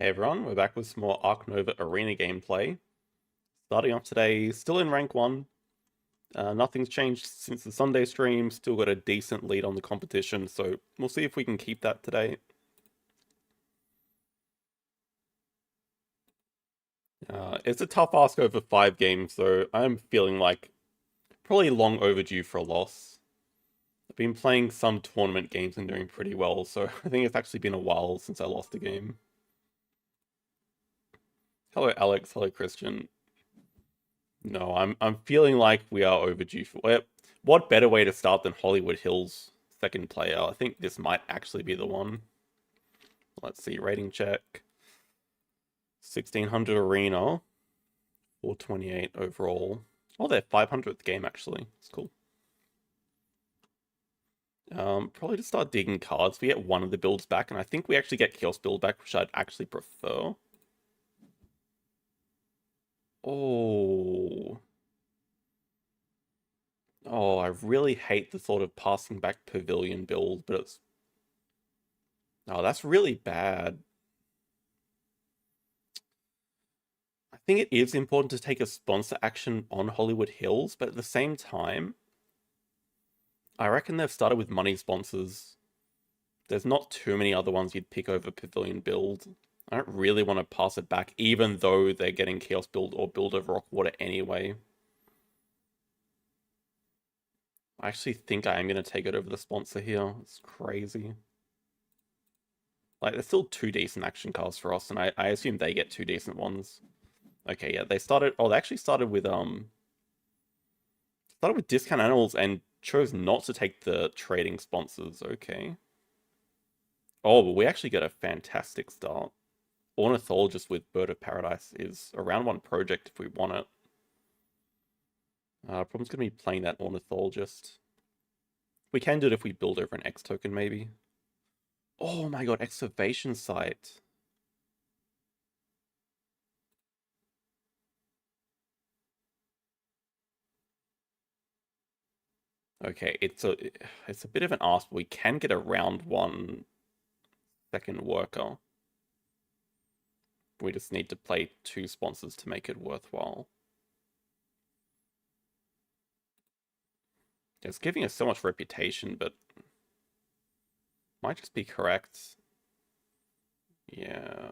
Hey everyone, we're back with some more Ark Nova Arena gameplay. Starting off today, still in rank 1. Nothing's changed since the Sunday stream, still got a decent lead on the competition, so we'll see if we can keep that today. It's a tough ask over 5 games, so I'm feeling like probably long overdue for a loss. I've been playing some tournament games and doing pretty well, so I think it's actually been a while since I lost a game. Hello Alex, hello Christian. No, I'm feeling like we are overdue for it. What better way to start than Hollywood Hills second player? I think this might actually be the one. Let's see, rating check. 1600 arena, 428 overall. Oh, their 500th game actually. It's cool. Probably to start digging cards. We get one of the builds back, and I think we actually get Chaos build back, which I'd actually prefer. Oh. Oh, I really hate the thought of passing back Pavilion build, but it's... Oh, that's really bad. I think it is important to take a sponsor action on Hollywood Hills, but at the same time, I reckon they've started with money sponsors. There's not too many other ones you'd pick over Pavilion build. I don't really want to pass it back, even though they're getting Chaos build or build over Rockwater anyway. I actually think I am going to take it over the sponsor here. It's crazy. Like, there's still 2 decent action cards for us, and I assume they get 2 decent ones. Okay, yeah, they started... Oh, they actually started with discount animals and chose not to take the trading sponsors. Okay. Oh, but we actually get a fantastic start. Ornithologist with Bird of Paradise is a round 1 project if we want it. Problem's going to be playing that Ornithologist. We can do it if we build over an X token, maybe. Oh my god, excavation site. Okay, it's a bit of an ask, but we can get a round 1 second worker. We just need to play 2 sponsors to make it worthwhile. It's giving us so much reputation, but might just be correct. Yeah.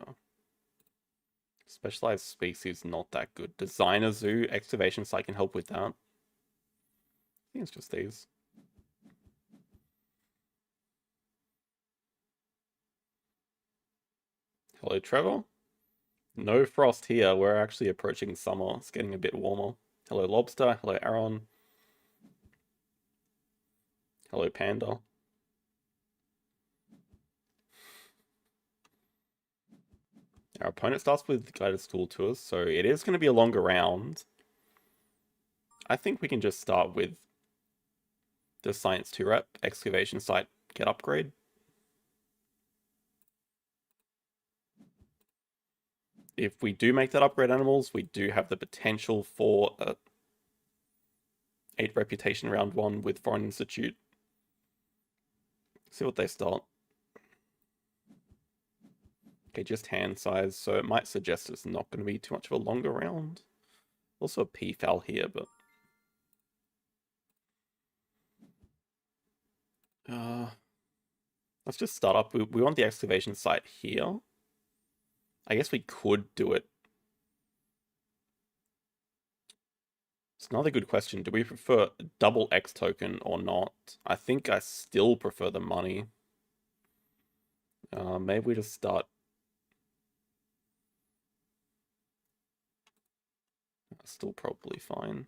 Specialized species, not that good. Designer Zoo, excavation site can help with that. I think it's just these. Hello, Trevor. No frost here. We're actually approaching summer. It's getting a bit warmer. Hello, Lobster. Hello, Aaron. Hello, Panda. Our opponent starts with guided school tours, so it is going to be a longer round. I think we can just start with the Science 2 rep, excavation site, get upgrade. If we do make that upgrade animals, we do have the potential for a 8 reputation round 1 with Foreign Institute. See what they start. Okay, just hand size, so it might suggest it's not going to be too much of a longer round. Also a P-foul here, but... let's just start up. We want the excavation site here. I guess we could do it. It's another good question. Do we prefer double X token or not? I think I still prefer the money. Maybe we just start... Still probably fine.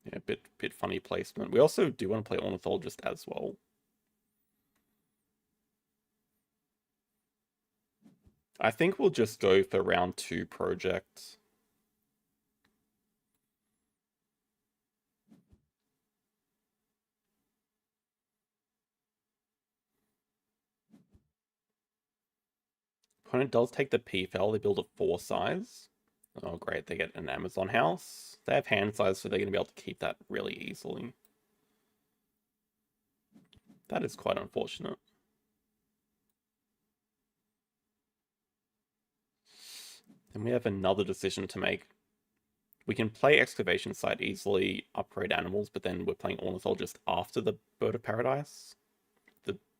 Yeah, bit funny placement. We also do want to play Ornithologist as well. I think we'll just go for round 2 project. Opponent does take the P-foul. They build a 4 size. Oh, great. They get an Amazon house. They have hand size, so they're going to be able to keep that really easily. That is quite unfortunate. And we have another decision to make. We can play Excavation Site easily, upgrade animals, but then we're playing Ornithologist after the Bird of Paradise.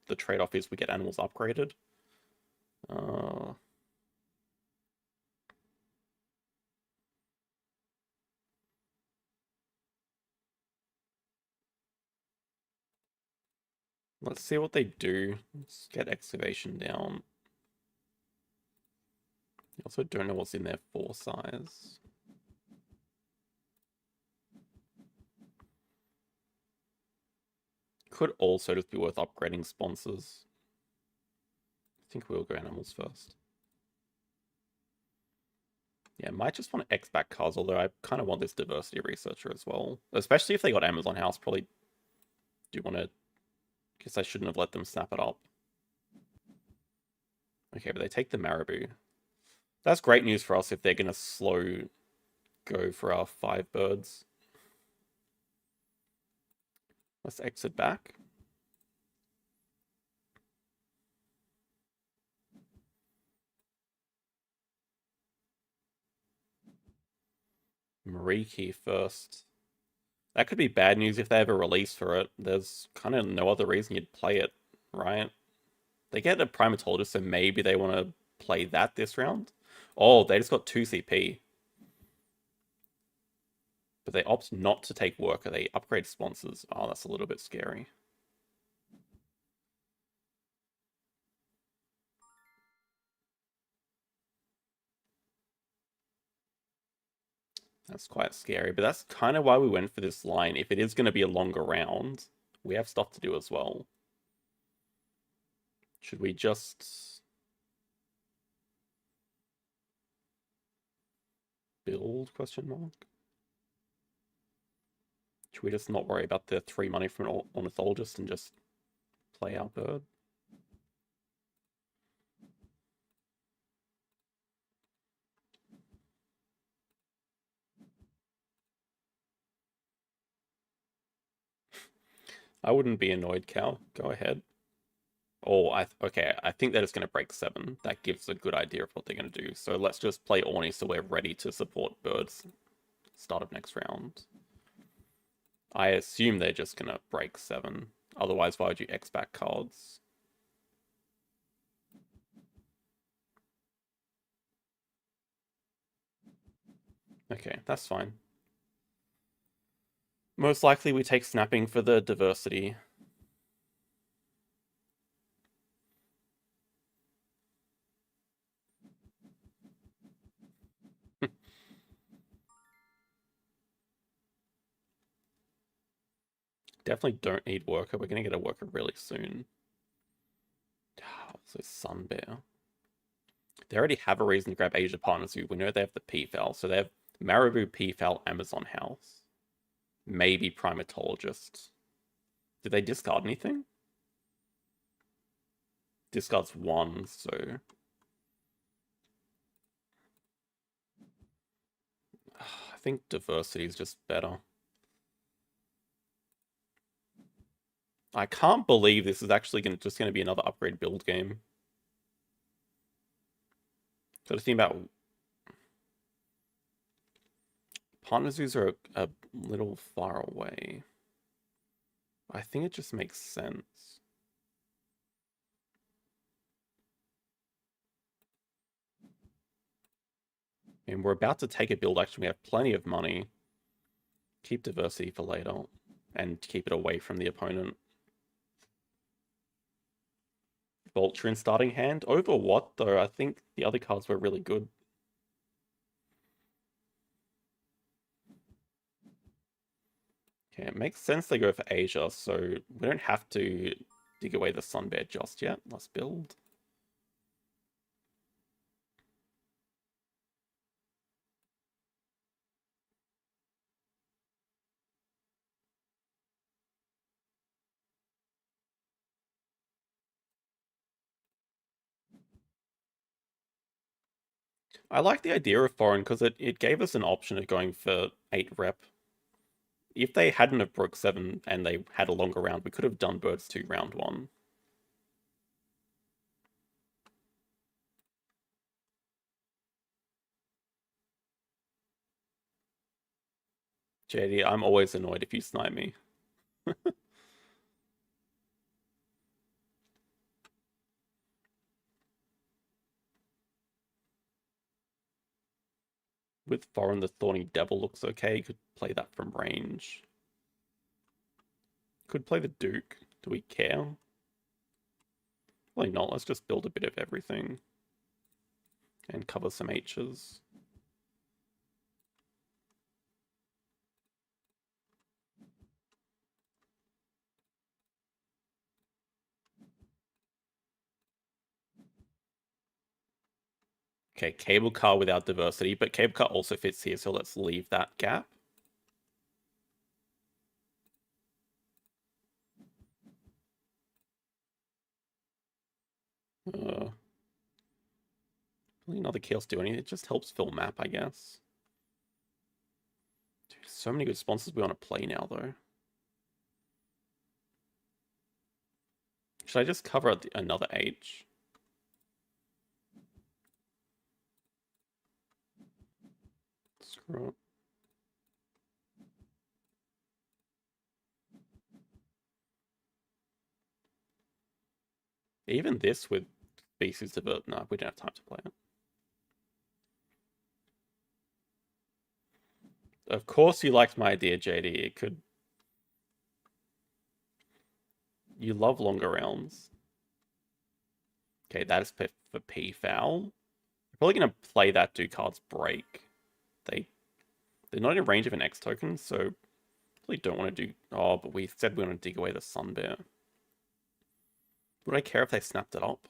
The trade-off is we get animals upgraded. Uh, let's see what they do. Let's get Excavation down. I also don't know what's in their 4 size. Could also just be worth upgrading sponsors. I think we'll go animals first. Yeah, might just want to X back cards, although I kind of want this diversity researcher as well. Especially if they got Amazon House, probably do want to... Guess I shouldn't have let them snap it up. Okay, but they take the Marabou. That's great news for us if they're going to slow go for our 5 birds. Let's exit back. Mariki first. That could be bad news if they have a release for it. There's kind of no other reason you'd play it, right? They get a Primatologist, so maybe they want to play that this round. Oh, they just got 2 CP. But they opt not to take Worker. They upgrade sponsors. Oh, that's a little bit scary. That's quite scary, but that's kind of why we went for this line. If it is going to be a longer round, we have stuff to do as well. Should we just build, question mark? Should we just not worry about the 3 money from an Ornithologist and just play our bird? I wouldn't be annoyed, Cal. Go ahead. Oh, okay. I think that is going to break 7. That gives a good idea of what they're going to do. So let's just play Orny so we're ready to support birds start of next round. I assume they're just going to break 7. Otherwise, why would you X back cards? Okay, that's fine. Most likely we take snapping for the diversity. Definitely don't need Worker. We're going to get a Worker really soon. So Sun Bear. They already have a reason to grab Asia Partners who we know they have the P-Fowl. So they have Marabou, P-Fowl, Amazon House. Maybe Primatologist. Did they discard anything? Discards 1, so... I think diversity is just better. I can't believe this is actually just going to be another upgrade build game. So to think about... Partner zoos are a little far away. I think it just makes sense. And we're about to take a build action. We have plenty of money. Keep diversity for later. And keep it away from the opponent. Vulture in starting hand. Over what, though? I think the other cards were really good. Okay, it makes sense they go for Asia, so we don't have to dig away the Sun Bear just yet. Let's build. I like the idea of foreign because it gave us an option of going for 8 rep if they hadn't have broke 7 and they had a longer round, we could have done birds 2 round 1. JD, I'm always annoyed if you snipe me. With foreign, the Thorny Devil looks okay. Could play that from range. Could play the Duke. Do we care? Probably not. Let's just build a bit of everything. And cover some H's. Okay, cable car without diversity, but cable car also fits here, so let's leave that gap. Really another chaos do anything. It just helps fill map, I guess. Dude, so many good sponsors we want to play now, though. Should I just cover another H? Screw it. Even this with species divert, no, we don't have time to play it. Of course you liked my idea, JD. It could... You love longer rounds. Okay, that is for P foul. We're probably going to play that, do cards break. They're not in range of an X token, so really don't want to do... Oh, but we said we want to dig away the Sun Bear. Would I care if they snapped it up?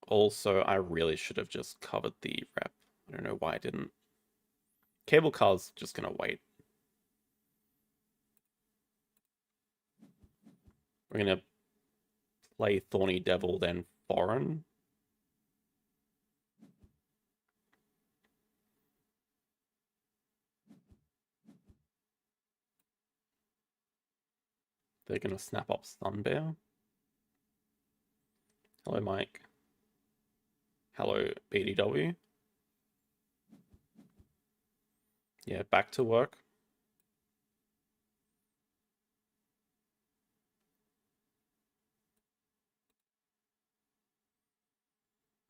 Also, I really should have just covered the rep. I don't know why I didn't. Cable car's just going to wait. We're going to play Thorny Devil, then Foreign. They're going to snap up Sun Bear. Hello, Mike. Hello, BDW. Yeah, back to work.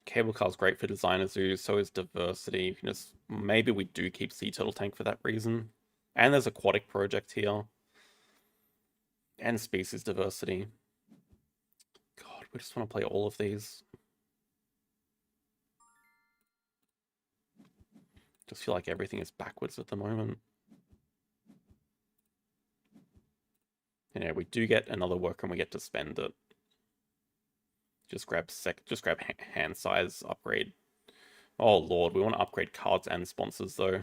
Cable car's great for designer zoos, so is diversity. You can just, maybe we do keep Sea Turtle Tank for that reason. And there's aquatic project here. And species diversity. God, we just want to play all of these. Just feel like everything is backwards at the moment. And yeah, we do get another worker and we get to spend it. Just grab hand size upgrade. Oh lord, we want to upgrade cards and sponsors though.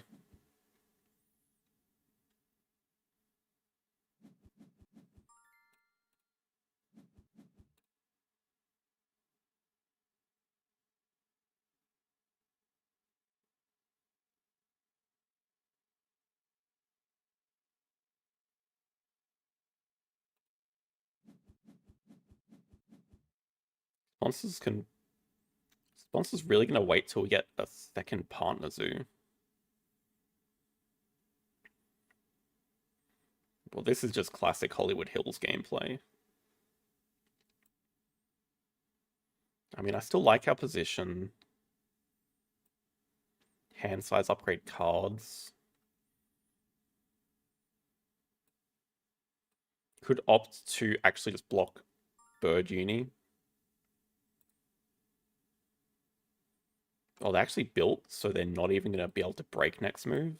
Sponsors really gonna wait till we get a second partner zoo. Well, this is just classic Hollywood Hills gameplay. I mean, I still like our position. Hand size upgrade cards. Could opt to actually just block Bird Uni. Oh, they actually built, so they're not even going to be able to break next move.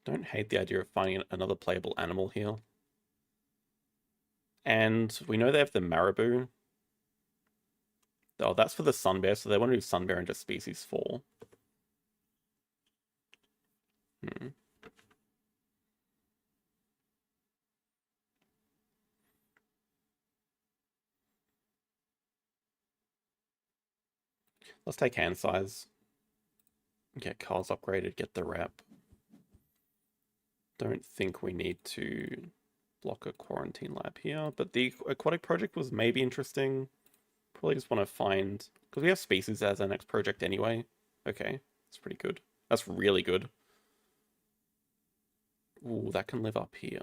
Don't hate the idea of finding another playable animal here. And we know they have the Marabou. Oh, that's for the Sun Bear, so they want to do Sun Bear into species 4. Let's take hand size. Get cards upgraded, get the rep. Don't think we need to block a quarantine lab here, but the aquatic project was maybe interesting. Probably just want to find, because we have species as our next project anyway. Okay, that's pretty good. That's really good. Ooh, that can live up here.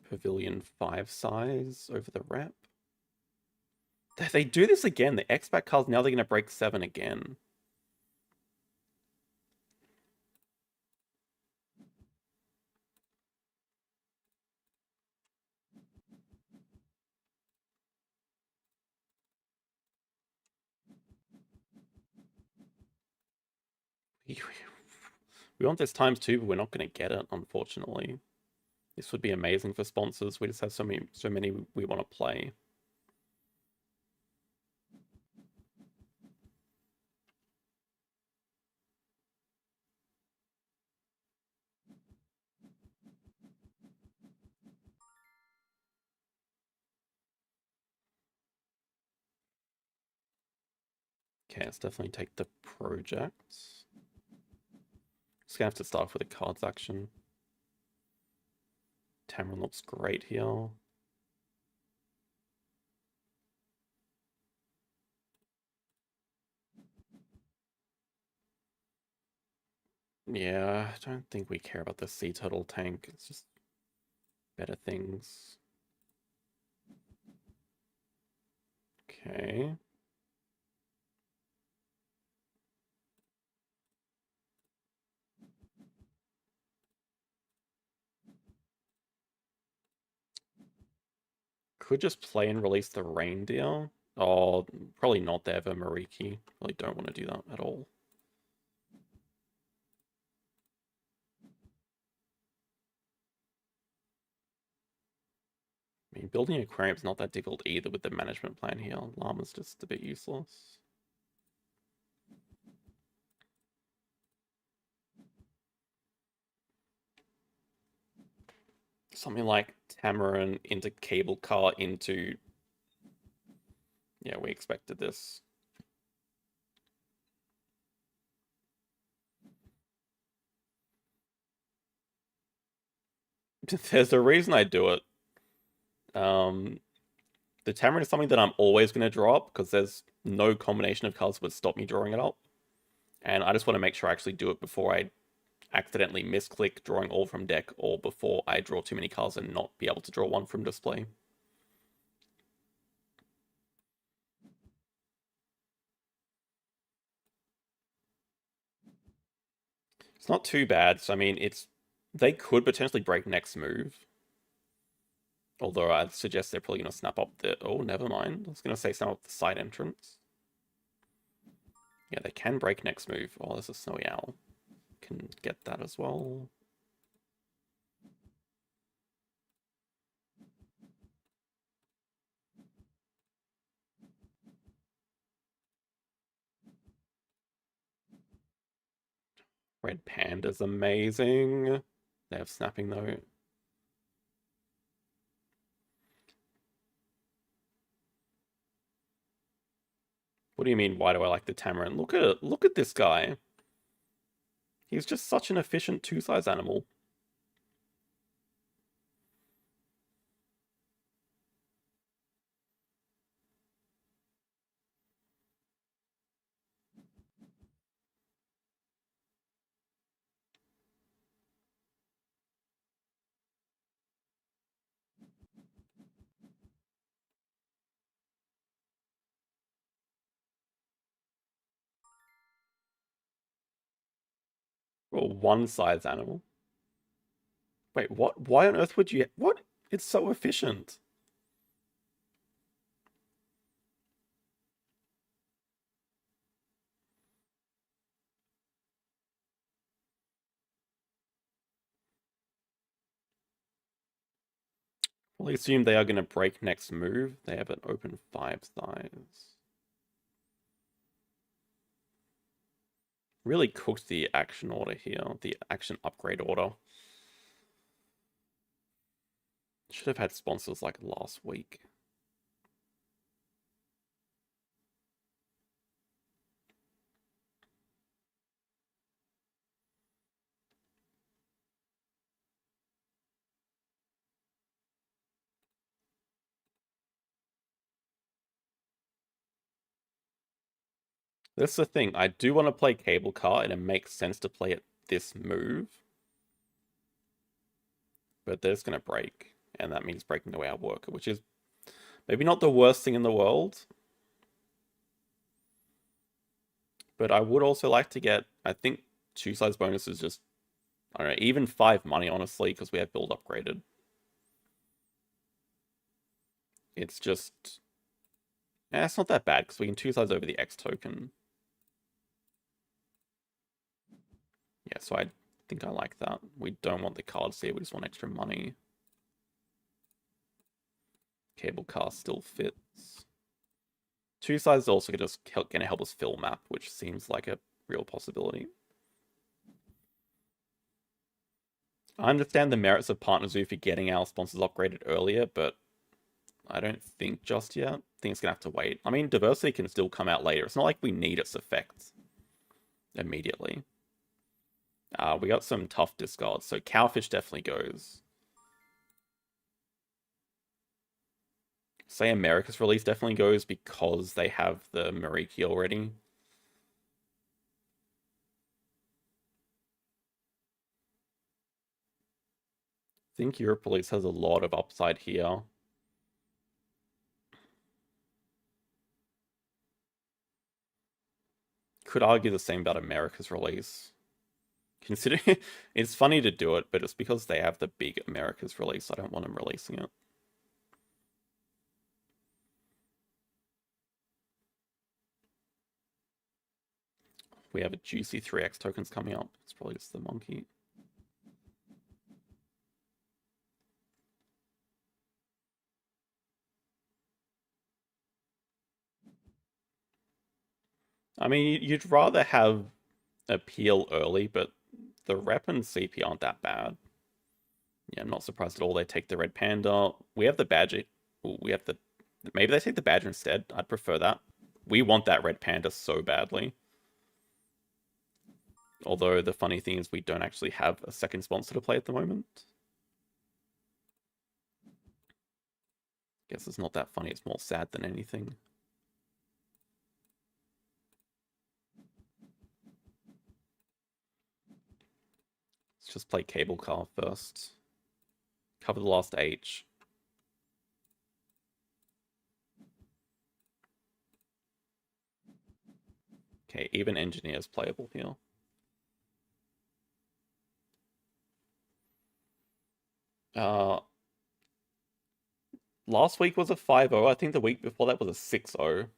Pavilion 5 size over the rep. They do this again. The X-Back cards, now they're going to break 7 again. We want this times 2, but we're not going to get it, unfortunately. This would be amazing for sponsors. We just have so many we want to play. Okay, let's definitely take the projects. Just gonna have to start off with a cards action. Tamarin looks great here. Yeah, I don't think we care about the sea turtle tank. It's just better things. Okay. Could just play and release the reindeer. Oh, probably not there for Mariki. Really don't want to do that at all. I mean, building an aquarium is not that difficult either with the management plan here. Llama's just a bit useless. Something like Tamarin into cable car into... Yeah, we expected this. There's a reason I do it. The Tamarin is something that I'm always going to draw up because there's no combination of cards that would stop me drawing it up. And I just want to make sure I actually do it before I accidentally misclick drawing all from deck, or before I draw too many cards and not be able to draw one from display. It's not too bad. So I mean, they could potentially break next move. Although I'd suggest they're probably going to snap up the... Oh, never mind. I was going to say snap up the side entrance. Yeah, they can break next move. Oh, there's a Snowy Owl. Can get that as well. Red Panda's amazing. They have snapping though. What do you mean, why do I like the Tamarin? Look at it. Look at this guy. He's just such an efficient two-size animal. Well, one-size animal. Wait, what? Why on earth would you... What? It's so efficient. Well, I assume they are going to break next move. They have an open 5 size. Really cooked the action order here. The action upgrade order. Should have had sponsors like last week. That's the thing. I do want to play cable car, and it makes sense to play it this move. But they're just going to break, and that means breaking away our worker, which is maybe not the worst thing in the world. But I would also like to get, I think, 2 size bonus is just, I don't know, even 5 money, honestly, because we have build upgraded. It's just, it's not that bad, because we can 2 size over the X token. Yeah, so I think I like that. We don't want the cards here, we just want extra money. Cable car still fits. 2 size is also just going to help us fill map, which seems like a real possibility. I understand the merits of Partner Zoo for getting our sponsors upgraded earlier, but I don't think just yet. I think it's going to have to wait. I mean, diversity can still come out later. It's not like we need its effects immediately. We got some tough discards, so Cowfish definitely goes. Say America's Release definitely goes because they have the Mariki already. I think Europe Release has a lot of upside here. Could argue the same about America's Release. Considering it's funny to do it, but it's because they have the big America's Release. I don't want them releasing it. We have a juicy 3x tokens coming up. It's probably just the monkey. I mean, you'd rather have a peel early, but the rep and CP aren't that bad. Yeah, I'm not surprised at all they take the red panda. We have the badger. We have the... Maybe they take the badger instead. I'd prefer that. We want that red panda so badly. Although the funny thing is we don't actually have a second sponsor to play at the moment. Guess it's not that funny. It's more sad than anything. Let's just play cable car first. Cover the last H. Okay, even engineer's playable here. Last week was a 5-0. I think the week before that was a 6-0.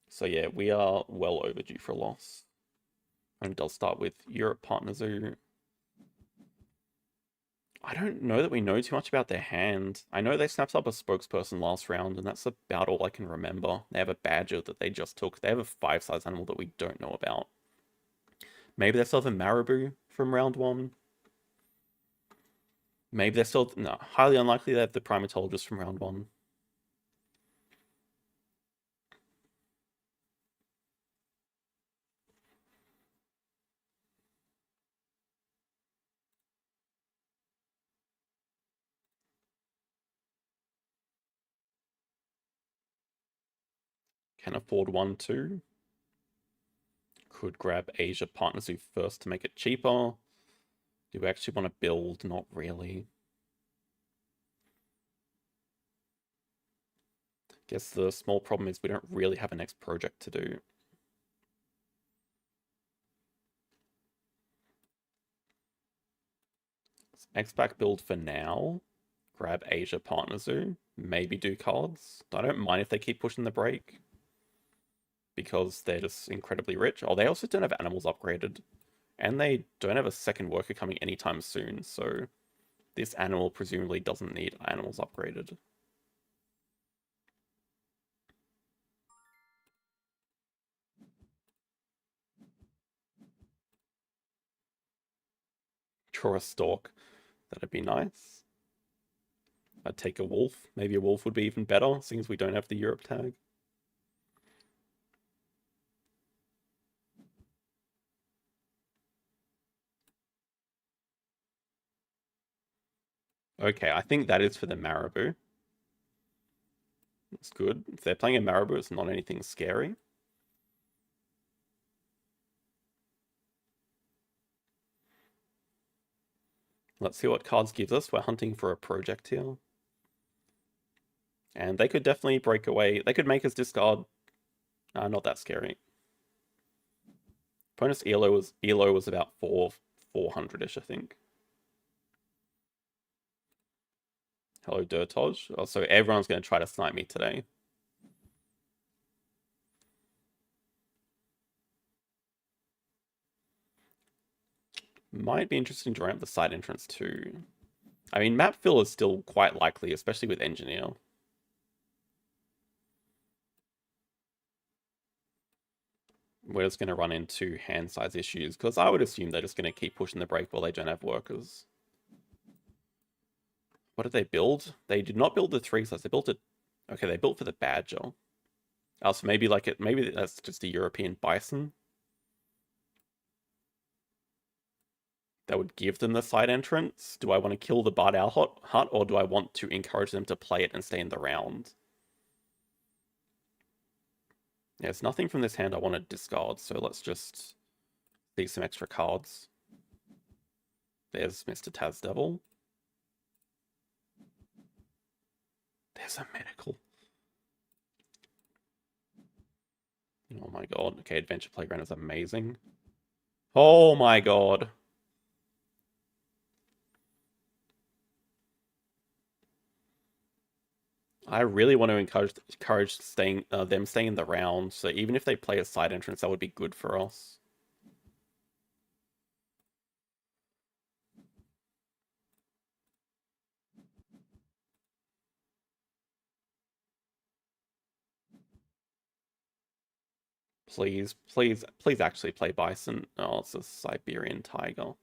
So yeah, we are well overdue for a loss. And it does start with Europe Partner Zoo. I don't know that we know too much about their hand. I know they snapped up a spokesperson last round, and that's about all I can remember. They have a badger that they just took. They have a 5-size animal that we don't know about. Maybe they still have a marabou from round 1. Maybe they're still... No, highly unlikely they have the primatologist from round 1. Can afford 1-2. Could grab Asia Partner Zoo first to make it cheaper. Do we actually want to build? Not really. Guess the small problem is we don't really have a next project to do. X-Pack build for now. Grab Asia Partner Zoo. Maybe do cards. I don't mind if they keep pushing the break. Because they're just incredibly rich. Oh, they also don't have animals upgraded. And they don't have a second worker coming anytime soon, so this animal presumably doesn't need animals upgraded. Draw a stalk. That'd be nice. I'd take a wolf. Maybe a wolf would be even better, since we don't have the Europe tag. Okay, I think that is for the Marabou. It's good. If they're playing a Marabou, it's not anything scary. Let's see what cards gives us. We're hunting for a project here. And they could definitely break away. They could make us discard. Not that scary. Opponent's ELO was about 400-ish, I think. Hello, Dirtoj. Oh, so everyone's going to try to snipe me today. Might be interesting to ramp the side entrance too. I mean, map fill is still quite likely, especially with Engineer. We're just going to run into hand size issues, because I would assume they're just going to keep pushing the break while they don't have workers. What did they build? They did not build the 3 size. They built it. Okay, they built for the Badger. Oh, so maybe maybe that's just a European Bison. That would give them the side entrance. Do I want to kill the Bard Owl Hut, or do I want to encourage them to play it and stay in the round? Yeah, there's nothing from this hand I want to discard, so let's just see some extra cards. There's Mr. Tazdevil. There's a medical. Oh my god. Okay, Adventure Playground is amazing. Oh my god. I really want to encourage them staying in the round, so even if they play a side entrance, that would be good for us. Please, please, please actually play Bison. Oh, it's a Siberian Tiger.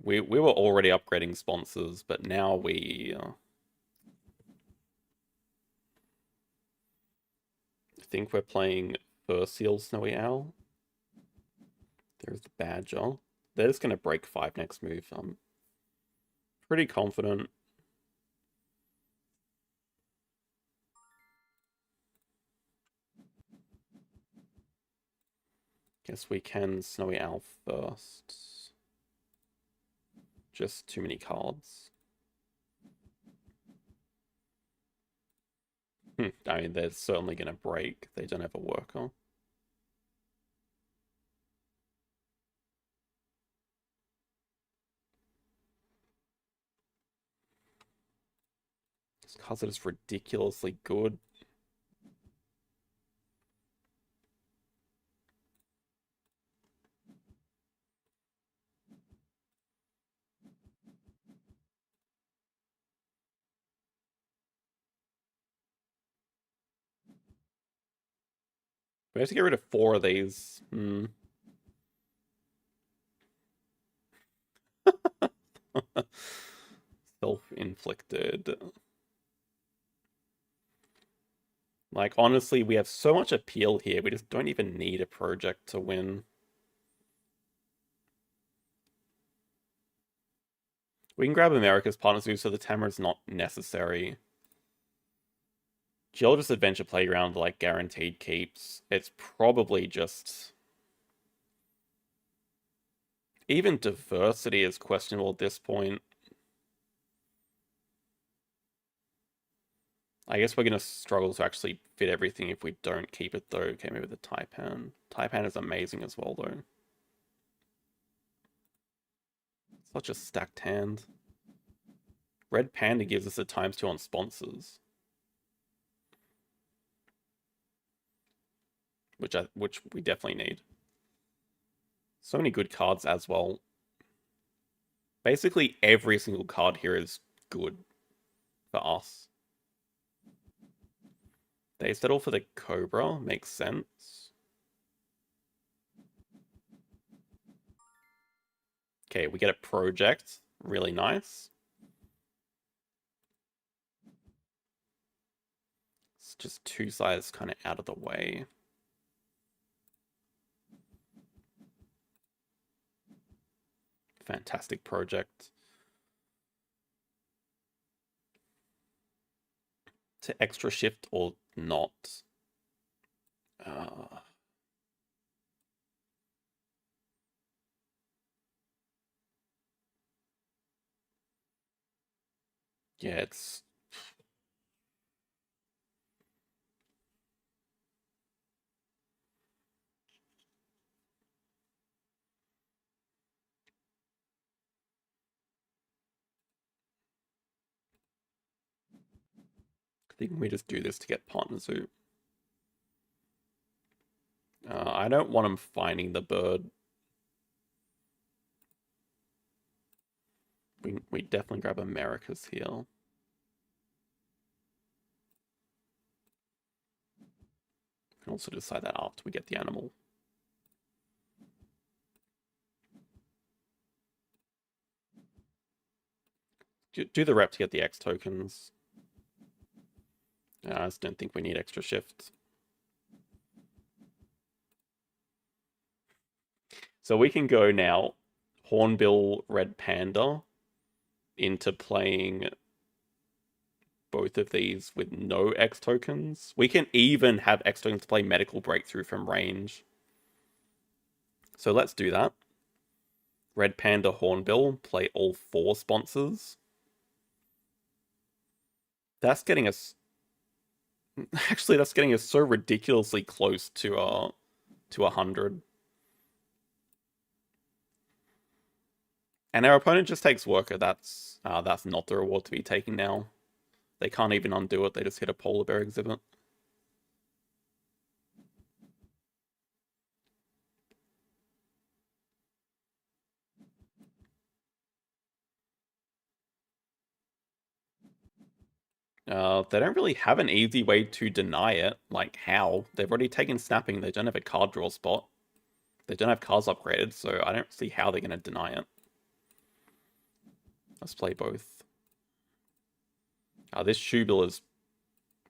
We were already upgrading sponsors, but now we... I think we're playing Furseal Snowy Owl. There's the Badger. They're just going to break 5 next move. I'm pretty confident. Guess we can Snowy Owl first. Just too many cards. I mean, they're certainly going to break. They don't have a worker. This card's just ridiculously good. We have to get rid of 4 of these. Self-inflicted. Like, honestly, we have so much appeal here. We just don't even need a project to win. We can grab America's Partners Move, so the Tamara's not necessary. Geologist Adventure Playground, like, guaranteed keeps. It's probably just... Even diversity is questionable at this point. I guess we're going to struggle to actually fit everything if we don't keep it, though. Okay, maybe the Taipan. Taipan is amazing as well, though. Such a stacked hand. Red Panda gives us a ×2 on sponsors. Which we definitely need. So many good cards as well. Basically, every single card here is good for us. They settle for the Cobra, makes sense. Okay, we get a project. Really nice. It's just two sides kind of out of the way. Fantastic project. To extra shift or not? Uh, yeah, it's... I think we just do this to get partner zoo. I don't want him finding the bird. We definitely grab Americas here. We can also decide that after we get the animal. Do the rep to get the X tokens. I just don't think we need extra shift. So we can go now Hornbill Red Panda into playing both of these with no X tokens. We can even have X tokens to play Medical Breakthrough from range. So let's do that. Red Panda Hornbill, play all 4 sponsors. That's getting us... Actually, that's getting us so ridiculously close to 100. And our opponent just takes Worker. That's not the reward to be taken now. They can't even undo it. They just hit a polar bear exhibit. They don't really have an easy way to deny it. Like, how? They've already taken snapping. They don't have a card draw spot. They don't have cards upgraded, so I don't see how they're going to deny it. Let's play both. This Shoebill is...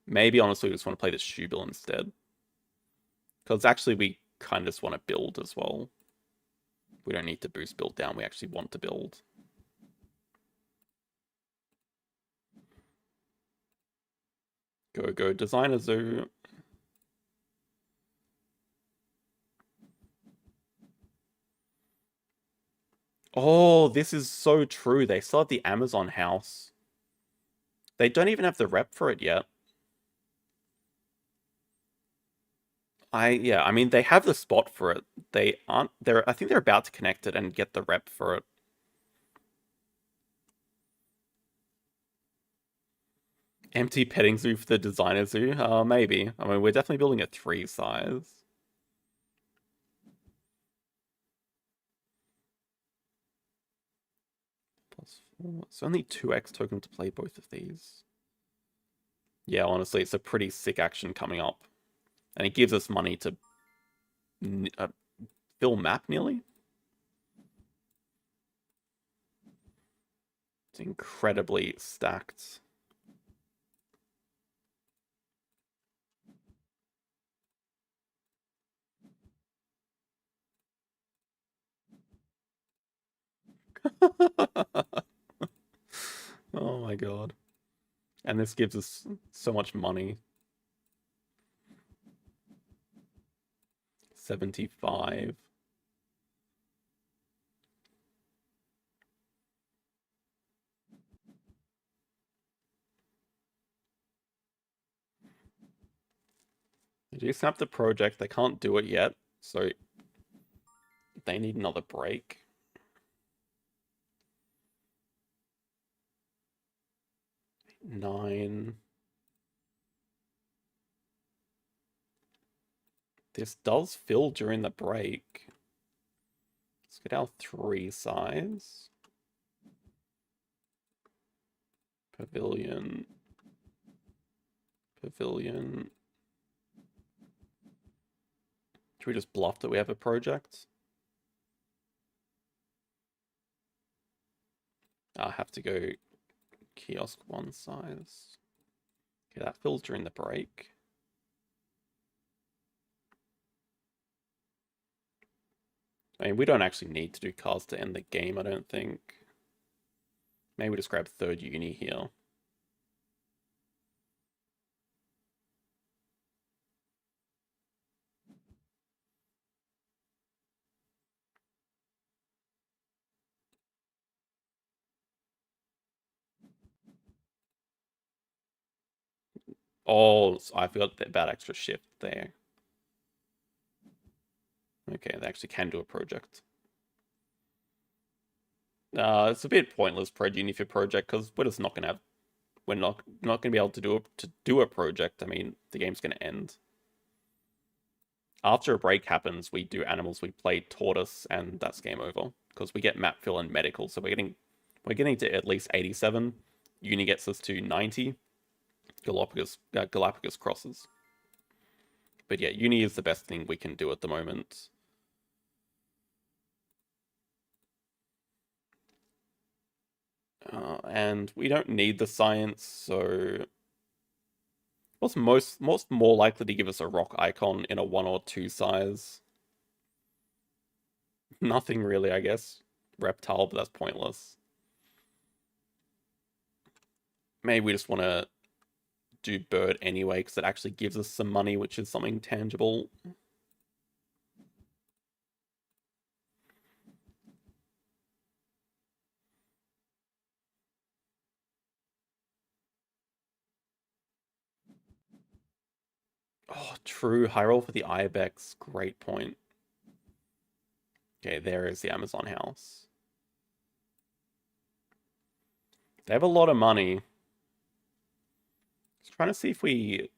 Maybe, honestly, we just want to play this Shoebill instead. Because actually, we kind of just want to build as well. We don't need to boost build down. We actually want to build. Go, Designer Zoo. Oh, this is so true. They still have the Amazon house. They don't even have the rep for it yet. I mean, they have the spot for it. They aren't... I think they're about to connect it and get the rep for it. Empty petting zoo for the designer zoo? Maybe. I mean, we're definitely building a 3 size. +4. It's only 2x token to play both of these. Yeah, honestly, it's a pretty sick action coming up. And it gives us money to fill map nearly. It's incredibly stacked. Oh my god. And this gives us so much money. 75. They do snap the project. They can't do it yet, so they need another break. Nine. This does fill during the break. Let's get our 3 size. Pavilion. Pavilion. Should we just bluff that we have a project? I have to go kiosk one size. Okay, that fills during the break. I mean, we don't actually need to do cards to end the game, I don't think. Maybe we just grab third uni here. Oh, I forgot about extra shift there. Okay, they actually can do a project. It's a bit pointless pro uni for project because we're just not gonna have, we're not gonna be able to do a project. I mean, the game's gonna end. After a break happens, we do animals. We play tortoise, and that's game over because we get map fill and medical. So we're getting to at least 87. Uni gets us to 90. Galapagos crosses. But yeah, uni is the best thing we can do at the moment. And we don't need the science, so what's most more likely to give us a rock icon in a 1 or 2 size? Nothing really, I guess. Reptile, but that's pointless. Maybe we just want to do bird anyway, because it actually gives us some money, which is something tangible. Oh, true. High roll for the ibex. Great point. Okay, there is the Amazon house. They have a lot of money. Just trying to see if we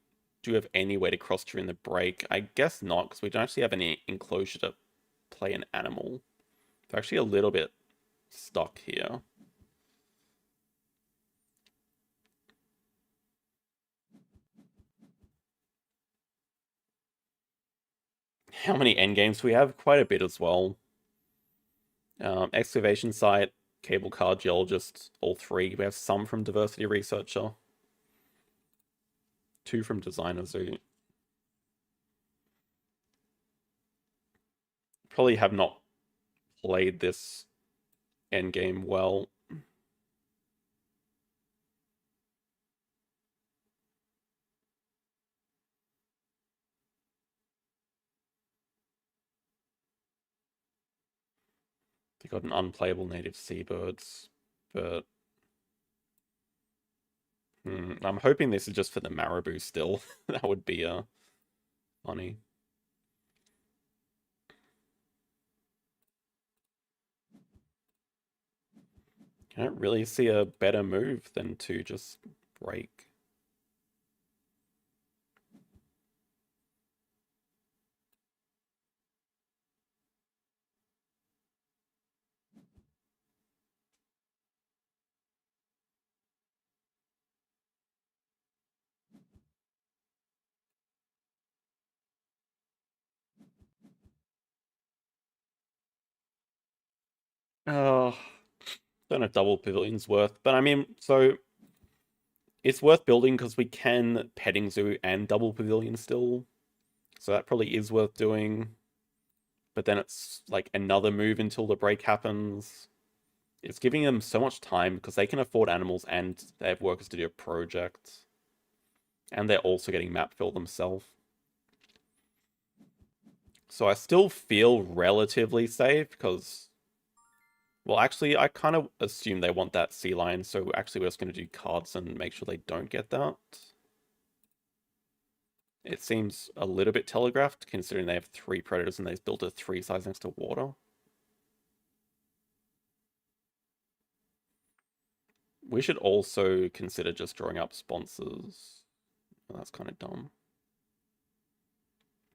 do have any way to cross during the break. I guess not, because we don't actually have any enclosure to play an animal. They're actually a little bit stuck here. How many endgames do we have? Quite a bit as well. Excavation site, cable car geologist, all 3. We have some from diversity researcher. 2 from designer zoo. Probably have not played this endgame well. They got an unplayable native seabirds, but I'm hoping this is just for the marabou still. That would be funny. I don't really see a better move than to just break. Oh, don't know if double pavilion's worth, but I mean, so it's worth building because we can petting zoo and double pavilion still. So that probably is worth doing. But then it's like another move until the break happens. It's giving them so much time because they can afford animals and they have workers to do a project. And they're also getting map fill themselves. So I still feel relatively safe because, well, actually, I kind of assume they want that sea lion. So actually, we're just going to do cards and make sure they don't get that. It seems a little bit telegraphed considering they have 3 predators and they've built a 3 size next to water. We should also consider just drawing up sponsors. Well, that's kind of dumb.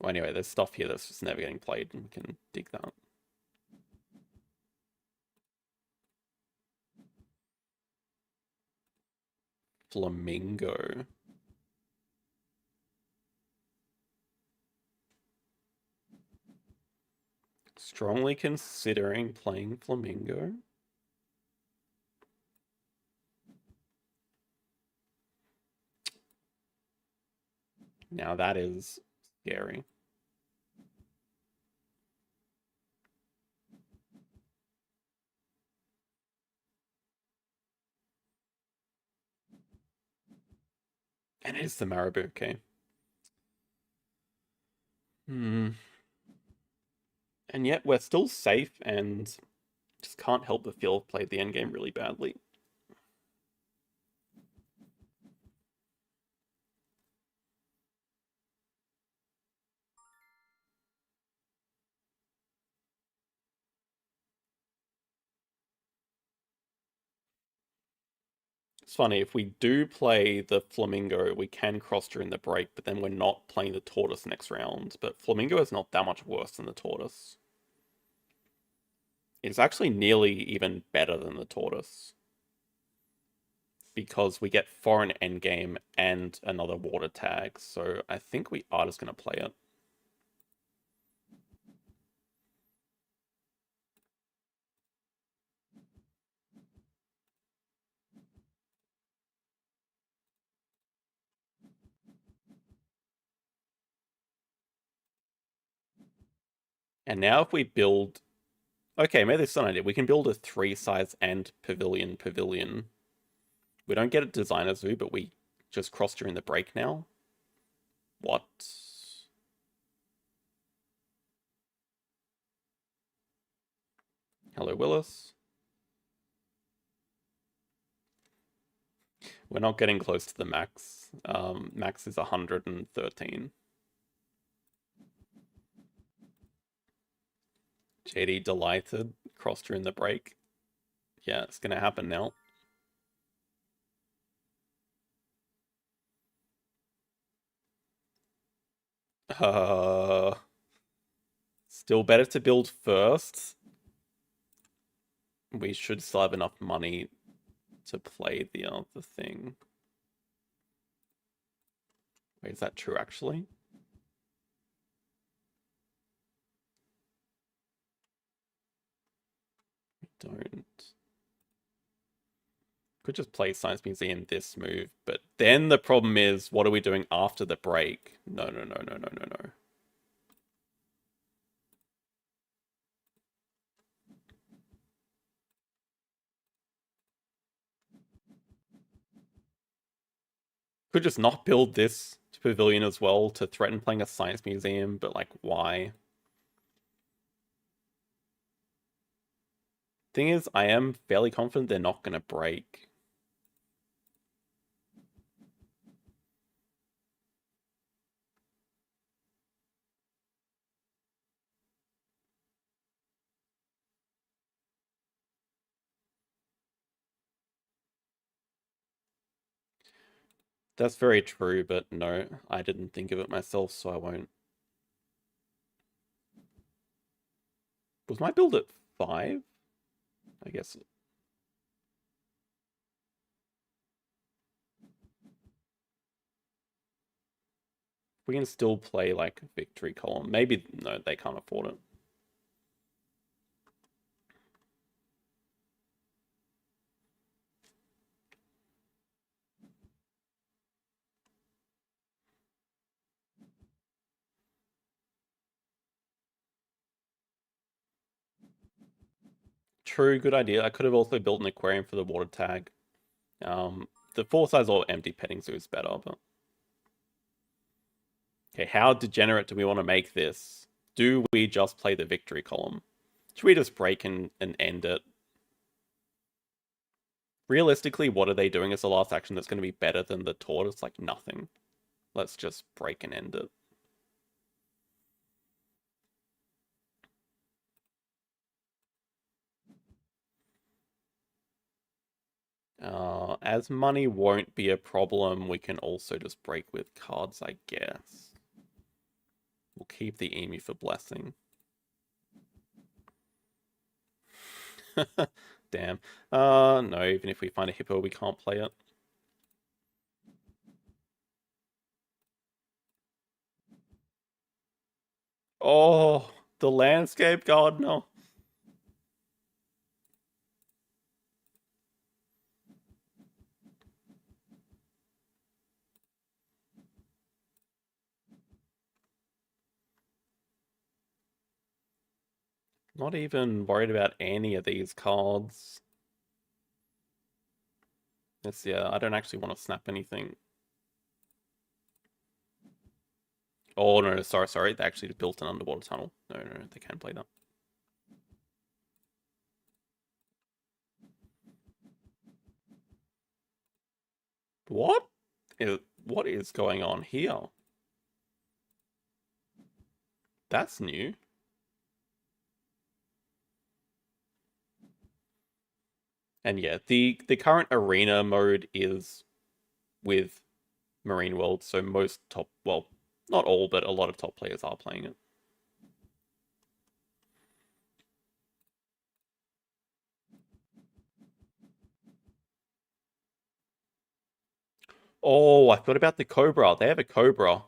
Well, anyway, there's stuff here that's just never getting played, and we can dig that. Flamingo. Strongly considering playing Flamingo. Now that is scary. And it's the Marabou, okay. Hmm. And yet we're still safe and just can't help but feel I've played the endgame really badly. It's funny, if we do play the Flamingo, we can cross during the break, but then we're not playing the Tortoise next round. But Flamingo is not that much worse than the Tortoise. It's actually nearly even better than the Tortoise. Because we get foreign endgame and another water tag. So I think we are just going to play it. And now if we build... Okay, maybe this is an idea. We can build a 3-size and pavilion. We don't get a designer zoo, but we just cross during the break now. What? Hello, Willis. We're not getting close to the max. Max is 113. JD delighted. Crossed during the break. Yeah, it's gonna happen now. Uh, Still better to build first. We should still have enough money to play the other thing. Wait, is that true actually? Don't. Could just play Science Museum this move, but then the problem is, what are we doing after the break? No, no, no, no, no, no, no. Could just not build this pavilion as well to threaten playing a science museum, but like, why? Thing is, I am fairly confident they're not going to break. That's very true, but no, I didn't think of it myself, so I won't. Was my build at 5? I guess. We can still play like victory column. Maybe, no, they can't afford it. True, good idea. I could have also built an aquarium for the water tag. The 4-size or empty petting zoo is better, but... Okay, how degenerate do we want to make this? Do we just play the victory column? Should we just break and end it? Realistically, what are they doing as the last action that's going to be better than the tortoise? Like nothing. Let's just break and end it. As money won't be a problem, we can also just break with cards, I guess. We'll keep the emu for blessing. Damn. No, even if we find a hippo, we can't play it. Oh, the landscape gardener. Not even worried about any of these cards. Yeah, I don't actually want to snap anything. Oh, no, sorry. They actually built an underwater tunnel. No, they can't play that. What? What is going on here? That's new. And yeah, the current arena mode is with Marine World, so most top, well, not all, but a lot of top players are playing it. Oh, I thought about the Cobra. They have a Cobra.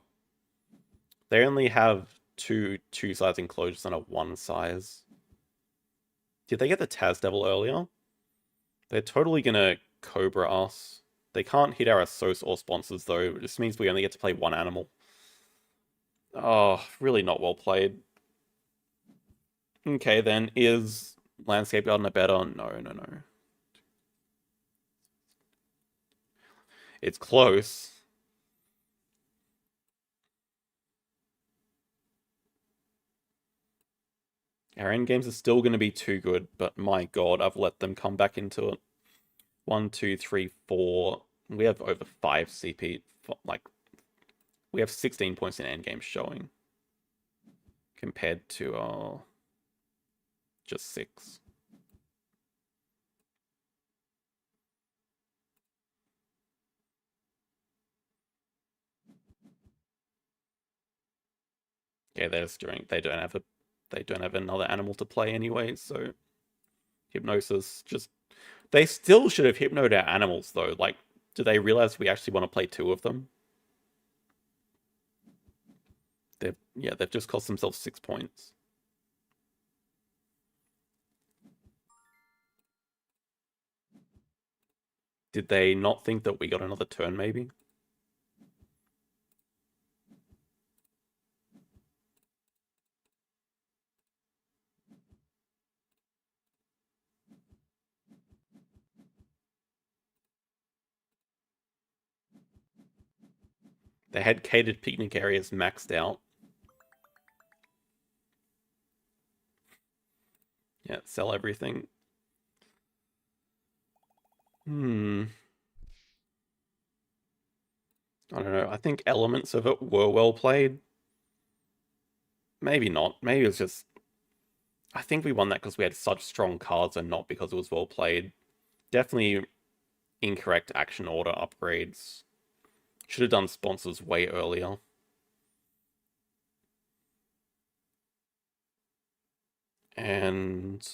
They only have two size enclosures and a one size. Did they get the Taz Devil earlier? They're totally gonna Cobra us. They can't hit our Assos or sponsors though. It just means we only get to play one animal. Oh, really not well played. Okay, then is Landscape Gardener better? No. It's close. Our end games are still going to be too good, but my god, I've let them come back into it. 1, 2, 3, 4. We have over 5 CP. Like, we have 16 points in end games showing compared to just 6. Yeah, they're just doing. They don't have another animal to play anyway. So hypnosis just. They still should have hypnoed our animals though. Like, do they realize we actually want to play 2 of them? They've just cost themselves 6 points. Did they not think that we got another turn? Maybe. They had catered picnic areas maxed out. Yeah, sell everything. Hmm. I don't know. I think elements of it were well played. Maybe not. Maybe it was just. I think we won that because we had such strong cards and not because it was well played. Definitely incorrect action order upgrades. Should have done sponsors way earlier. And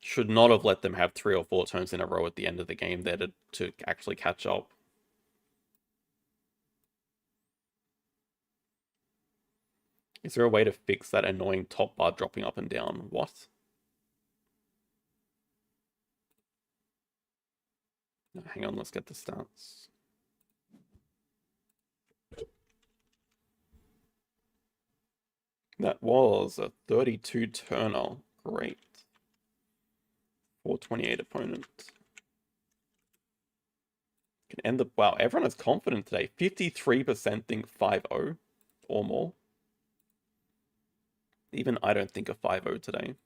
should not have let them have 3 or 4 turns in a row at the end of the game there to actually catch up. Is there a way to fix that annoying top bar dropping up and down? What? No, hang on, let's get the stats. That was a 32 turner. Great. 428 opponent. Can end the. Wow, everyone is confident today. 53% think 5-0 or more. Even I don't think a 5-0 today.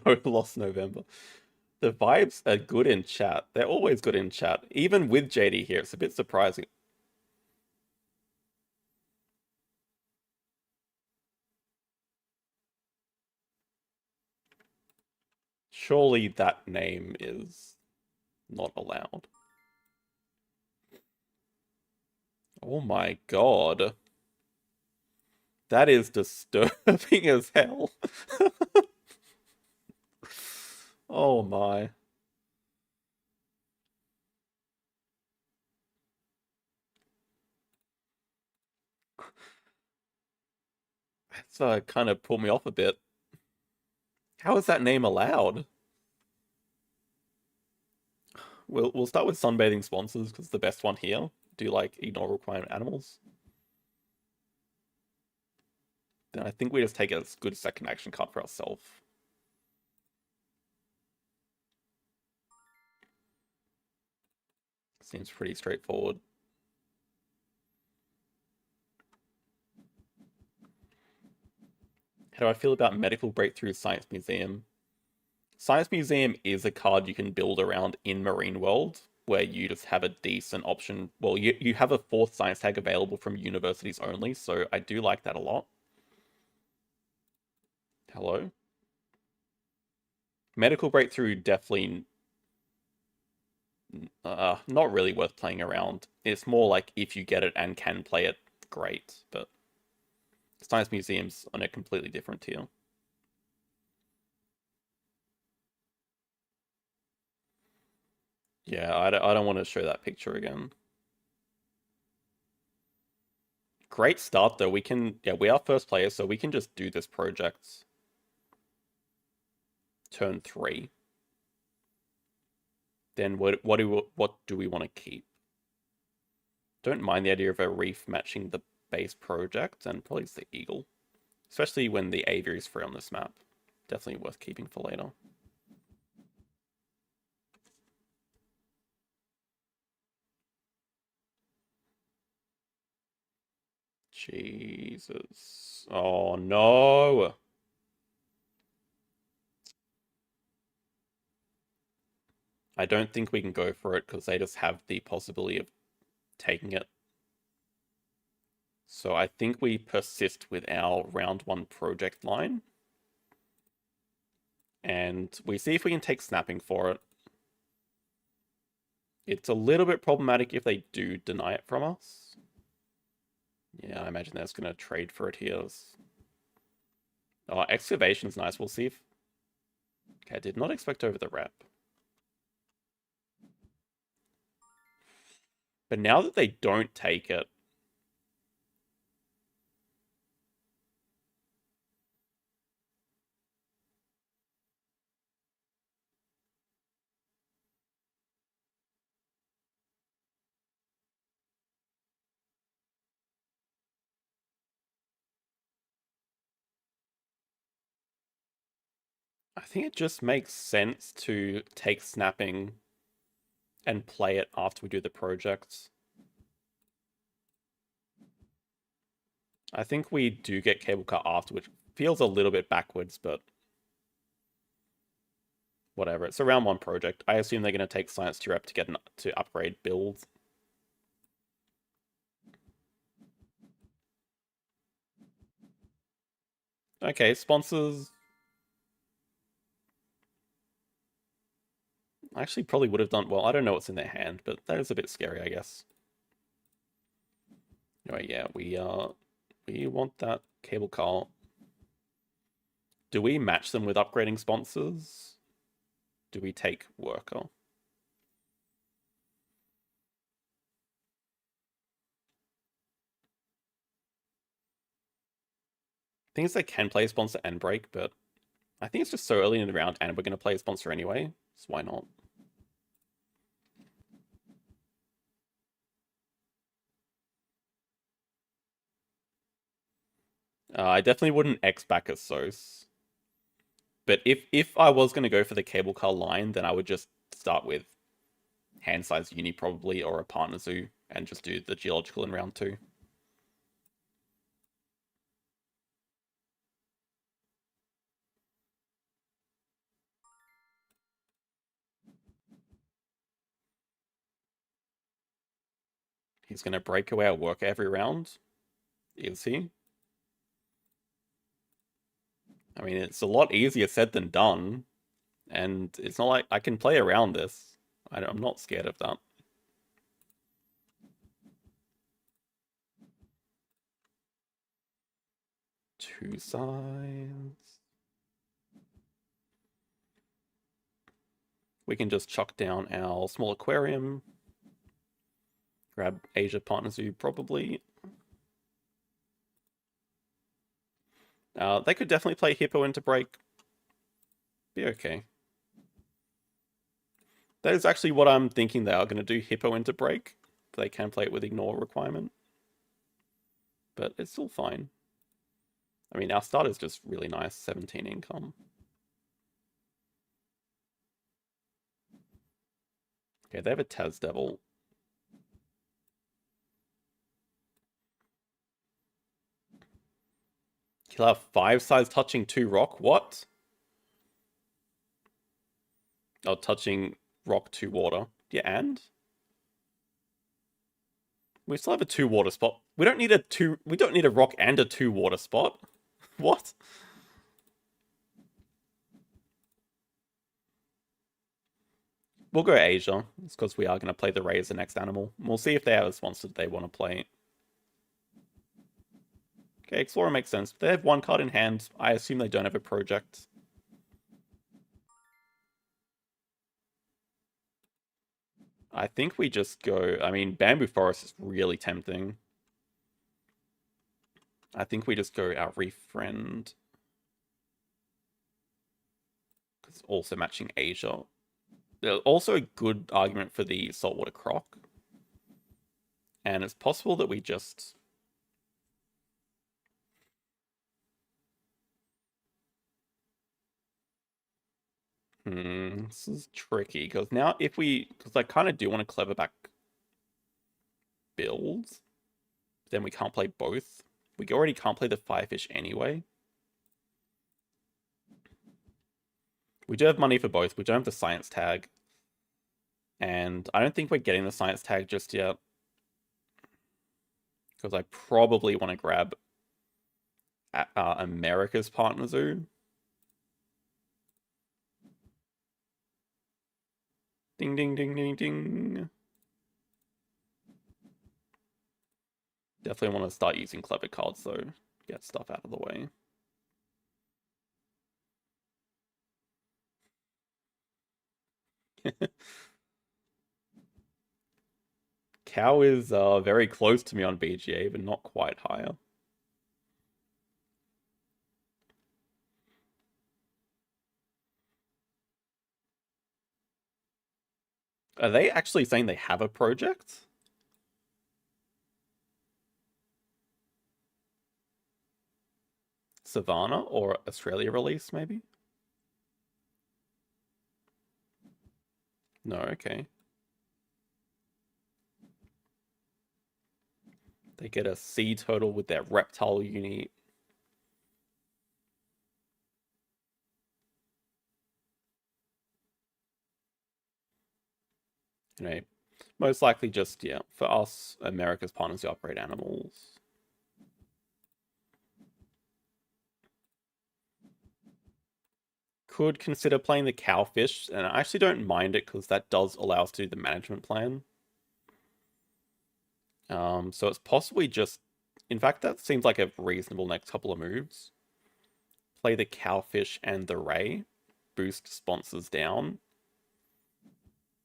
No loss November. The vibes are good in chat. They're always good in chat. Even with JD here, it's a bit surprising. Surely that name is not allowed. Oh my god. That is disturbing as hell. Oh my. That's kind of pulled me off a bit. How is that name allowed? We'll start with sunbathing sponsors because the best one here. Do like ignore requirement animals. Then I think we just take a good second action card for ourselves. Seems pretty straightforward. How do I feel about Medical Breakthrough Science Museum? Science Museum is a card you can build around in Marine World, where you just have a decent option. Well, you have a fourth science tag available from universities only, so I do like that a lot. Hello? Medical Breakthrough definitely not really worth playing around. It's more like if you get it and can play it, great, but Science Museum's on a completely different tier. Yeah, I don't want to show that picture again. Great start though. Yeah, we are first players, so we can just do this project turn 3. Then what do we want to keep? Don't mind the idea of a reef matching the base project, and probably it's the eagle, especially when the aviary is free on this map. Definitely worth keeping for later. Jesus. Oh no. I don't think we can go for it because they just have the possibility of taking it. So I think we persist with our round 1 project line. And we see if we can take snapping for it. It's a little bit problematic if they do deny it from us. Yeah, I imagine that's going to trade for it here. Oh, excavation's nice. We'll see if... Okay, I did not expect over the rep. But now that they don't take it, I think it just makes sense to take snapping and play it after we do the projects. I think we do get cable car after, which feels a little bit backwards, but whatever. It's a round 1 project. I assume they're going to take science to rep to get to upgrade builds. Okay, sponsors. I actually probably would have done well. I don't know what's in their hand, but that is a bit scary, I guess. Anyway, yeah, we want that cable car. Do we match them with upgrading sponsors? Do we take worker? Things they can play sponsor and break, but I think it's just so early in the round, and we're going to play a sponsor anyway, so why not? I definitely wouldn't X back a Sos. But if I was going to go for the cable car line, then I would just start with hand size uni probably, or a partner zoo, and just do the geological in round 2. He's going to break away our work every round. Is he? I mean, it's a lot easier said than done. And it's not like I can play around this. I'm not scared of that. Two sides. We can just chuck down our small aquarium. Grab Asia Partner Zoo, probably. They could definitely play Hippo into break. Be okay. That is actually what I'm thinking they are going to do, Hippo into break. They can play it with ignore requirement. But it's still fine. I mean, our start is just really nice, 17 income. Okay, they have a Taz Devil. He'll have 5 size touching 2 rock. What? Oh, touching rock 2 water. Yeah, and? We still have a 2 water spot. We don't need a rock and a 2 water spot. What? We'll go Asia. It's because we are going to play the Ray as the next animal. We'll see if they have a sponsor that they want to play. Okay, Explorer makes sense. They have 1 card in hand. I assume they don't have a project. I think we just go... I mean, Bamboo Forest is really tempting. I think we just go our Reef Friend. Because also matching Asia. There's also a good argument for the Saltwater Croc. And it's possible that we just... this is tricky. Because now if we... Because I kind of do want a Clever Back build. Then we can't play both. We already can't play the Firefish anyway. We do have money for both. We don't have the Science Tag. And I don't think we're getting the Science Tag just yet. Because I probably want to grab America's Partner Zoo. Ding, ding, ding, ding, ding. Definitely want to start using clever cards, though. Get stuff out of the way. Cow is very close to me on BGA, but not quite higher. Are they actually saying they have a project? Savannah or Australia release, maybe? No, okay. They get a sea turtle with their reptile uni. You know, most likely just, yeah, for us, America's Partners who operate animals. Could consider playing the Cowfish, and I actually don't mind it because that does allow us to do the management plan. So it's possibly just... In fact, that seems like a reasonable next couple of moves. Play the Cowfish and the Ray. Boost sponsors down.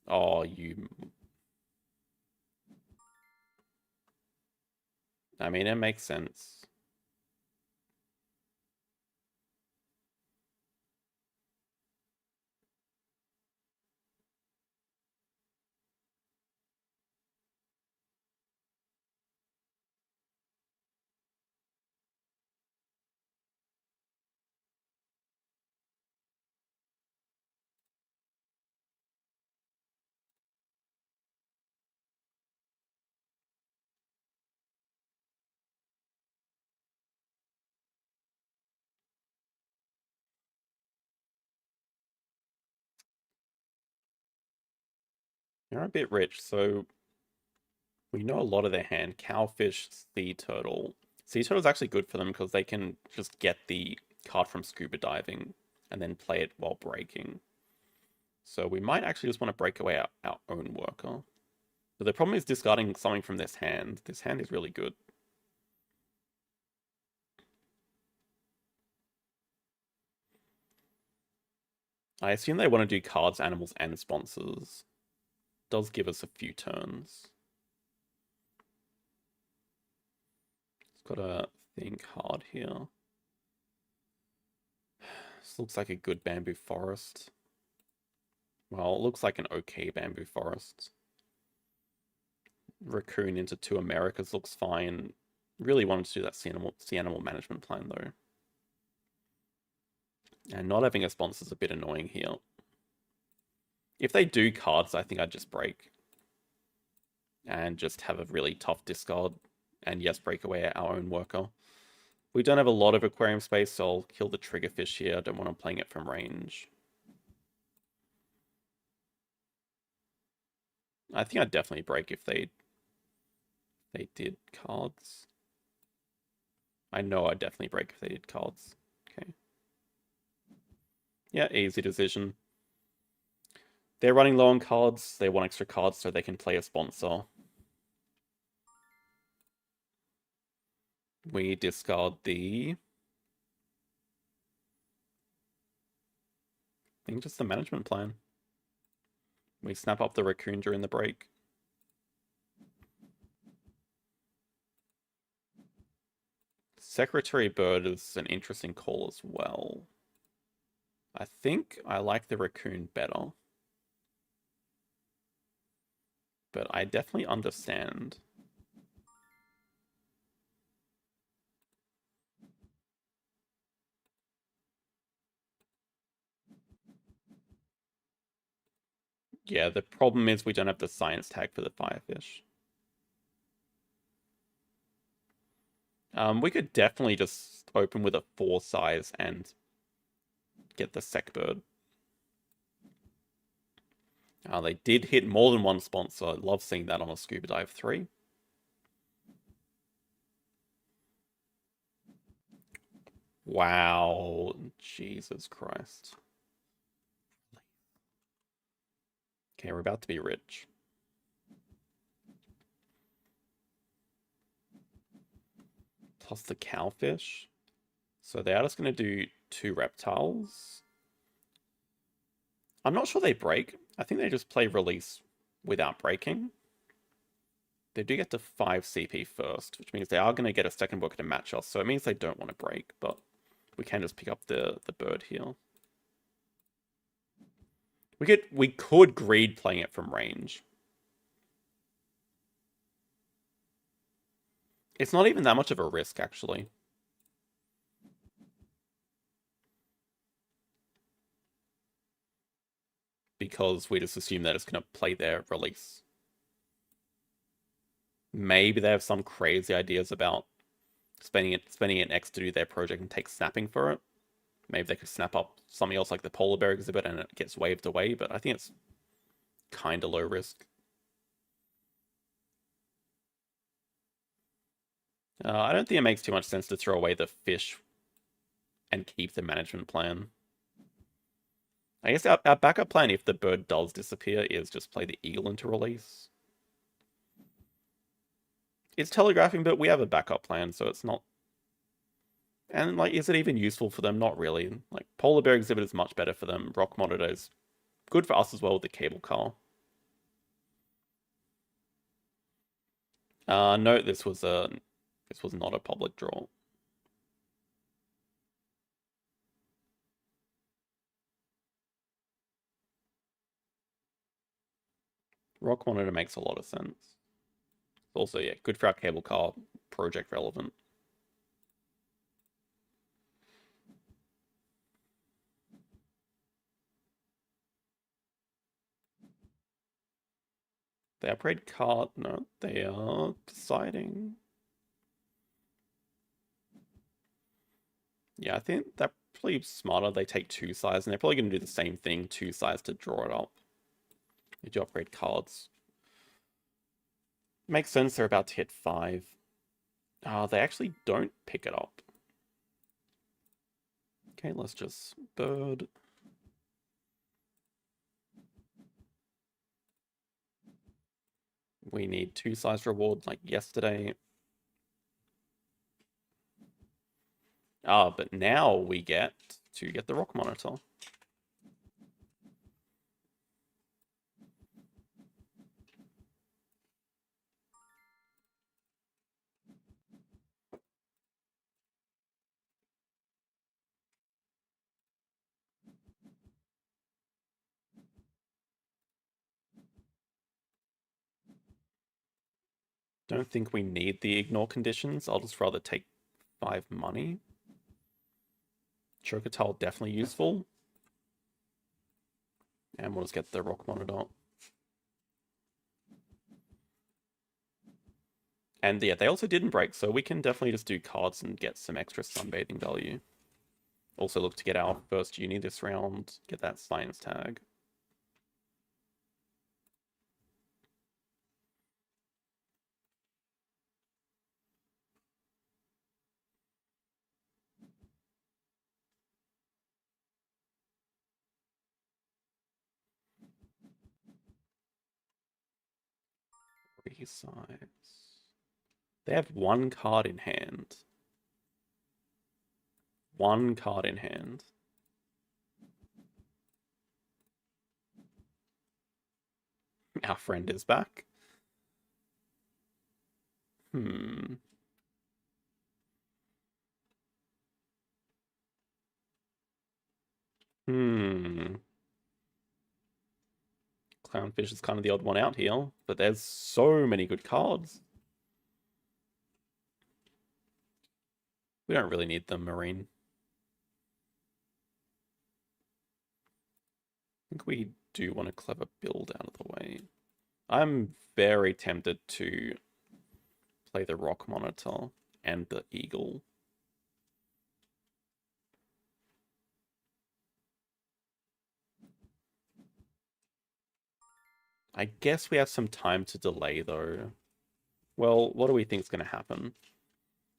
Oh, you... I mean, it makes sense. They're a bit rich, so we know a lot of their hand. Cowfish, Sea Turtle. Sea Turtle is actually good for them because they can just get the card from scuba diving and then play it while breaking. So we might actually just want to break away our own worker. But the problem is discarding something from this hand. This hand is really good. I assume they want to do cards, animals, and sponsors. Does give us a few turns. It's got to think hard here. This looks like a good bamboo forest. Well, it looks like an okay bamboo forest. Raccoon into 2 Americas looks fine. Really wanted to do that sea animal management plan though. And not having a sponsor is a bit annoying here. If they do cards, I think I'd just break. And just have a really tough discard. And yes, break away our own worker. We don't have a lot of aquarium space, so I'll kill the triggerfish here. I don't want them playing it from range. I think I'd definitely break if they did cards. I know I'd definitely break if they did cards. Okay. Yeah, easy decision. They're running low on cards. They want extra cards so they can play a sponsor. We discard the... I think just the management plan. We snap up the raccoon during the break. Secretary Bird is an interesting call as well. I think I like the raccoon better. But I definitely understand. Yeah, the problem is we don't have the science tag for the firefish. We could definitely just open with a 4 size and get the sec bird. They did hit more than one sponsor. I love seeing that on a Scuba Dive 3. Wow. Jesus Christ. Okay, we're about to be rich. Plus the cowfish. So they are just going to do 2 reptiles. I'm not sure they break. I think they just play release without breaking. They do get to 5 CP first, which means they are going to get a second worker to match us. So it means they don't want to break, but we can just pick up the bird here. We could greed playing it from range. It's not even that much of a risk, actually. Because we just assume that it's going to play their release. Maybe they have some crazy ideas about spending it next to do their project and take snapping for it. Maybe they could snap up something else like the polar bear exhibit and it gets waved away, but I think it's kind of low risk. I don't think it makes too much sense to throw away the fish and keep the management plan. I guess our backup plan, if the bird does disappear, is just play the eagle into release. It's telegraphing, but we have a backup plan, so it's not... And, like, is it even useful for them? Not really. Like, polar bear exhibit is much better for them. Rock monitor is good for us as well with the cable car. No, this was not a public draw. Rock monitor makes a lot of sense. Also, yeah, good for our cable car, project relevant. They upgrade card. No, they are deciding. Yeah, I think they're probably smarter. They take 2 size, and they're probably going to do the same thing, 2 size to draw it up. They do upgrade cards. Makes sense, they're about to hit 5. They actually don't pick it up. Okay, let's just bird. We need 2 size reward like yesterday. But now we get to get the rock monitor. Don't think we need the ignore conditions. I'll just rather take 5 money. Choker Tile definitely useful. And we'll just get the rock monitor. And yeah, they also didn't break, so we can definitely just do cards and get some extra sunbathing value. Also look to get our first uni this round, get that science tag. Three sides. They have one card in hand. One card in hand. Our friend is back. Hmm. Hmm. Clownfish is kind of the odd one out here, but there's so many good cards. We don't really need them, Marine. I think we do want a clever build out of the way. I'm very tempted to play the rock monitor and the eagle. I guess we have some time to delay though. Well, what do we think is going to happen?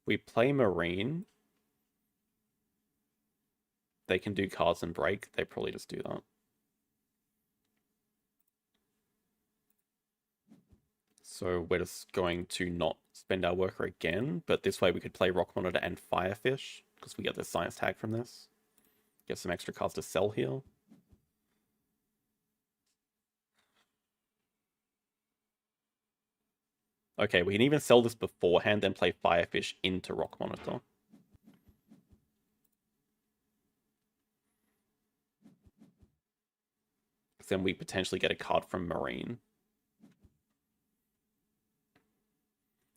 We play Marine. They can do cards and break. They probably just do that. So we're just going to not spend our worker again, but this way we could play Rock Monitor and Firefish, because we get the science tag from this. Get some extra cards to sell here. Okay, we can even sell this beforehand, then play Firefish into Rock Monitor. Then we potentially get a card from Marine.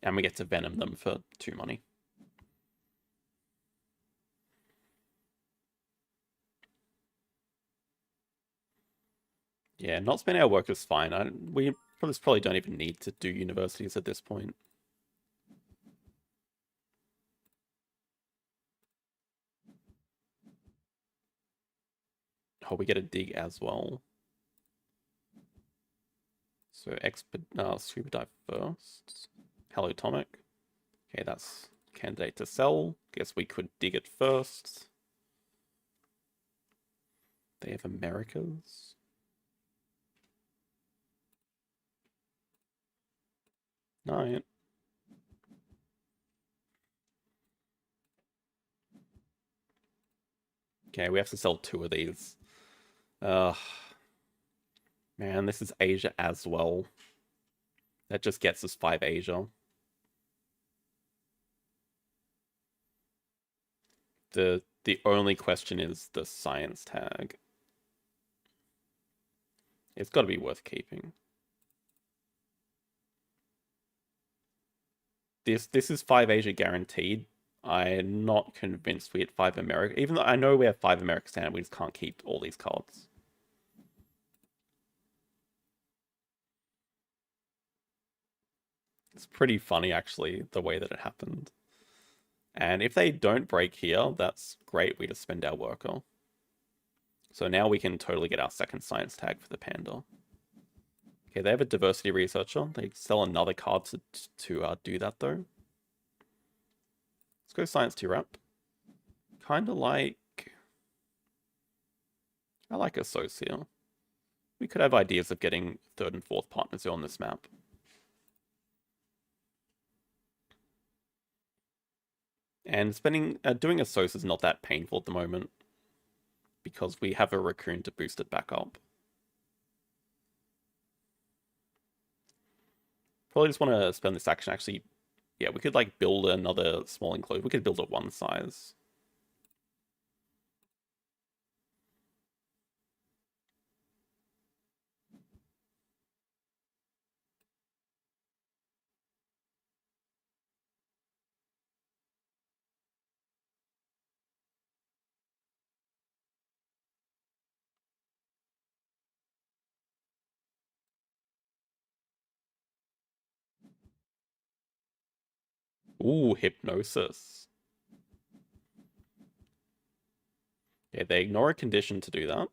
And we get to Venom them for 2 money. Yeah, not spending our work is fine. We probably don't even need to do universities at this point. Oh, we get a dig as well. So Scuba Dive first. Hello, Atomic. Okay, that's candidate to sell. Guess we could dig it first. They have Americas. Alright. Okay, we have to sell 2 of these. Man, this is Asia as well. That just gets us 5 Asia. The only question is the science tag. It's got to be worth keeping. This is 5 Asia guaranteed. I'm not convinced we hit 5 America. Even though I know we have 5 America standard, we just can't keep all these cards. It's pretty funny, actually, the way that it happened. And if they don't break here, that's great. We just spend our worker. So now we can totally get our second science tag for the panda. Okay, they have a diversity researcher. They sell another card to do that, though. Let's go science tier up. Kind of like... I like Associate. We could have ideas of getting 3rd and 4th partners on this map. And doing a SOS is not that painful at the moment, because we have a raccoon to boost it back up. Probably just want to spend this action actually. Yeah, we could like build another small enclosure. We could build it 1 size. Ooh, hypnosis. Yeah, they ignore a condition to do that.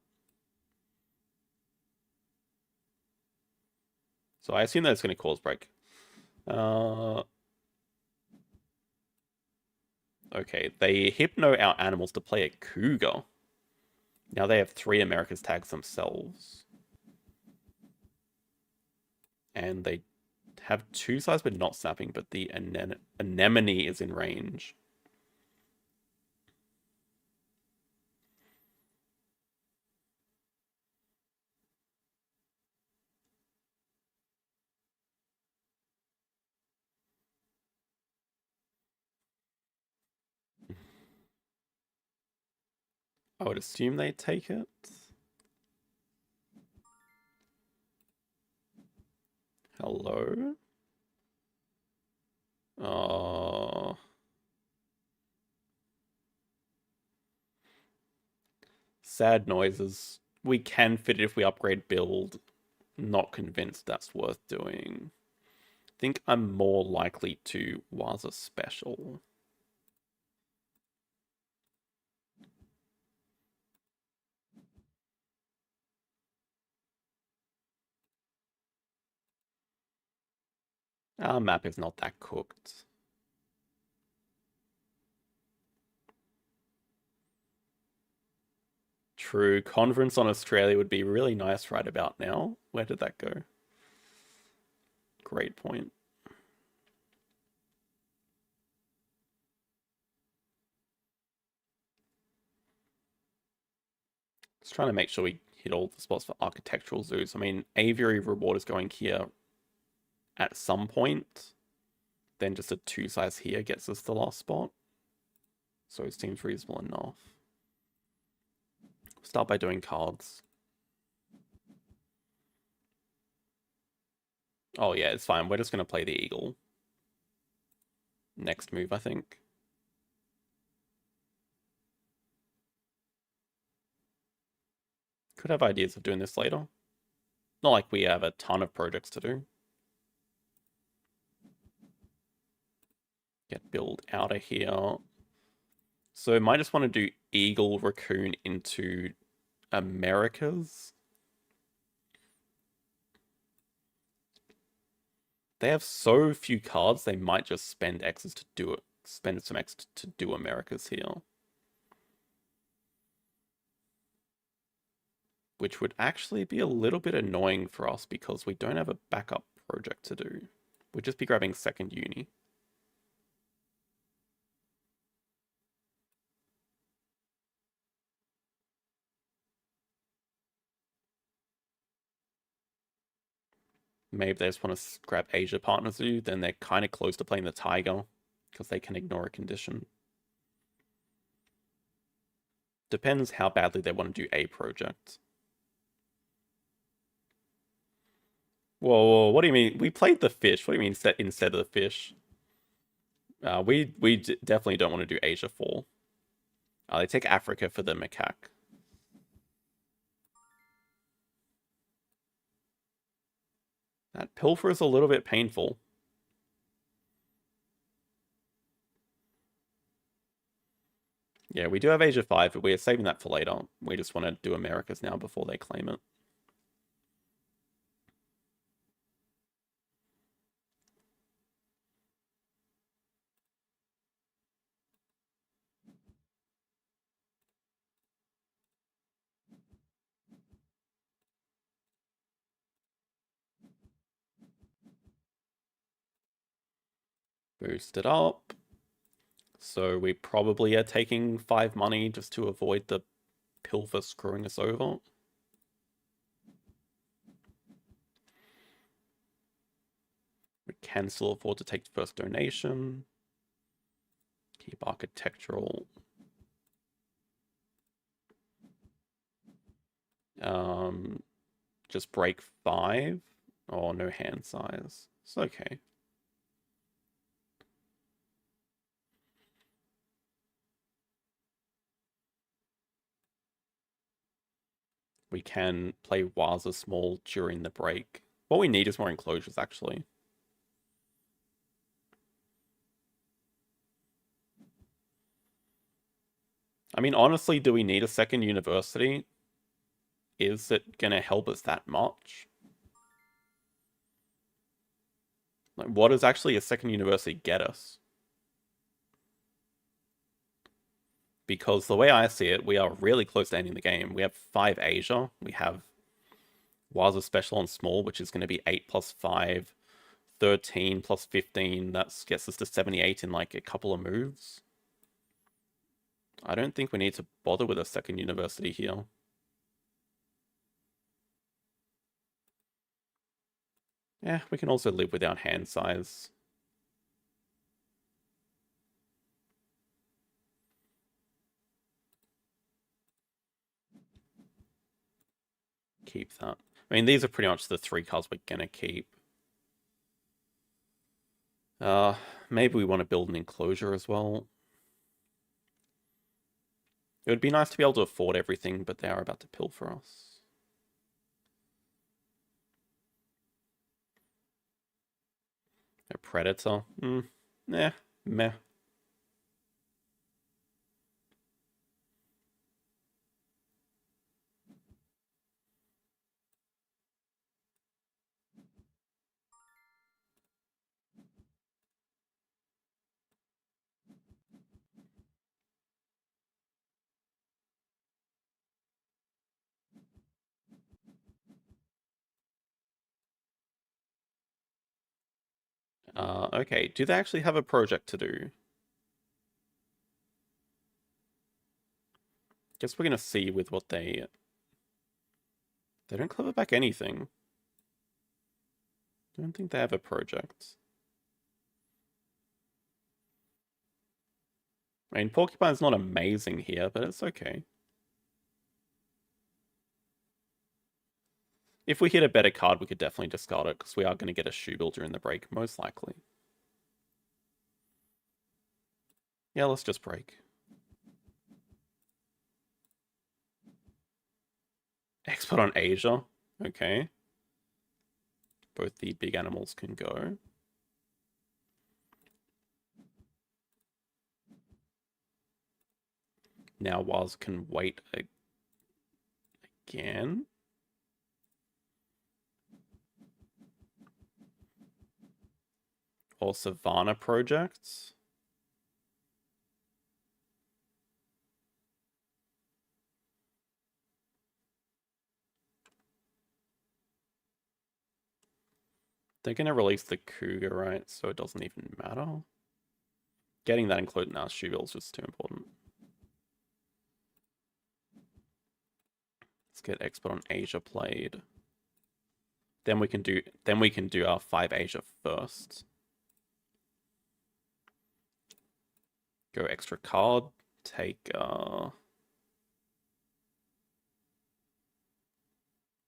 So I assume that's going to cause break. Uh, okay, they hypno our animals to play a cougar. Now they have 3 America's tags themselves. And they have 2 sides but not snapping, but the anemone is in range. I would assume they take it. Hello? Uh, sad noises. We can fit it if we upgrade build. Not convinced that's worth doing. Think I'm more likely to Waza Special. Our map is not that cooked. True, conference on Australia would be really nice right about now. Where did that go? Great point. Just trying to make sure we hit all the spots for architectural zoos. I mean, aviary reward is going here at some point. Then just a 2 size here gets us the last spot. So it seems reasonable enough. Start by doing cards. Oh yeah, it's fine. We're just going to play the eagle. Next move, I think. Could have ideas of doing this later. Not like we have a ton of projects to do. Get build out of here. So might just want to do eagle raccoon into Americas. They have so few cards, they might just spend X's to do it. Spend some X to do Americas here. Which would actually be a little bit annoying for us because we don't have a backup project to do. We'd just be grabbing second uni. Maybe they just want to grab Asia Partner Zoo, then they're kind of close to playing the Tiger because they can ignore a condition. Depends how badly they want to do a project. Whoa, what do you mean? We played the fish. What do you mean instead of the fish? We definitely don't want to do Asia 4. They take Africa for the macaque. That pilfer is a little bit painful. Yeah, we do have Asia 5, but we're saving that for later. We just want to do Americas now before they claim it. Boost it up. So we probably are taking 5 money just to avoid the pilfer screwing us over. We can still afford to take the first donation. Keep architectural. Just break 5. Oh, no hand size. It's okay. We can play Waza small during the break. What we need is more enclosures, actually. I mean, honestly, do we need a second university? Is it going to help us that much? Like, what does actually a second university get us? Because the way I see it, we are really close to ending the game. We have 5 Asia. We have Waza Special on Small, which is going to be 8 plus 5, 13 plus 15. That gets us to 78 in like a couple of moves. I don't think we need to bother with a second university here. Yeah, we can also live without hand size. Keep that. I mean, these are pretty much the 3 cards we're gonna keep. Maybe we want to build an enclosure as well. It would be nice to be able to afford everything, but they are about to pilfer us. A predator? Meh. Okay. Do they actually have a project to do? Guess we're gonna see with what they... They don't cover back anything. I don't think they have a project. I mean, Porcupine's not amazing here, but it's okay. If we hit a better card, we could definitely discard it, because we are going to get a shoe builder in the break, most likely. Yeah, let's just break. Export on Asia. Okay. Both the big animals can go. Now Waz can wait again. Or Savannah projects. They're going to release the Cougar, right? So it doesn't even matter. Getting that included in our shoe build is just too important. Let's get export on Asia played. Then we can do our 5 Asia first. Go extra card. Take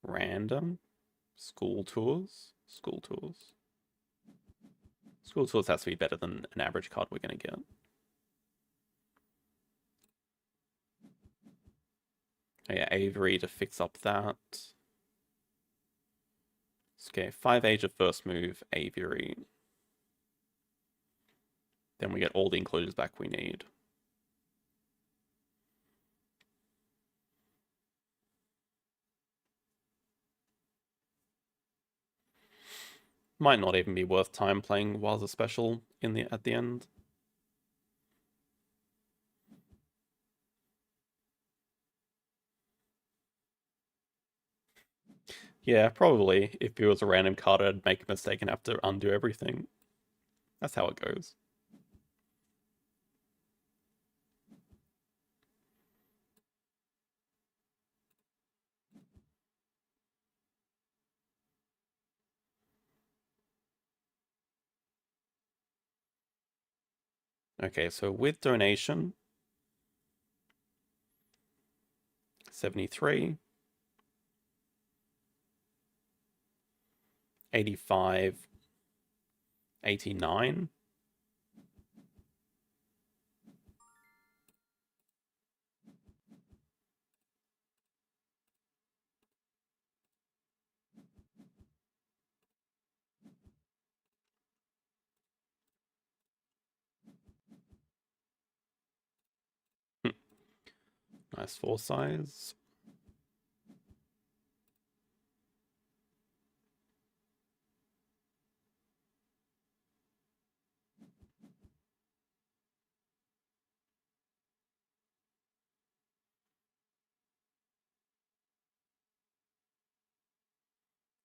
random. School tours. School tours. School tours has to be better than an average card we're gonna get. Oh yeah, Avery to fix up that. Okay, 5 Asia first move, Avery. Then we get all the includers back we need. Might not even be worth time playing Waza Special at the end. Yeah, probably. If it was a random card, I'd make a mistake and have to undo everything. That's how it goes. Okay, so with donation, 73, 85, 89. Nice 4 size.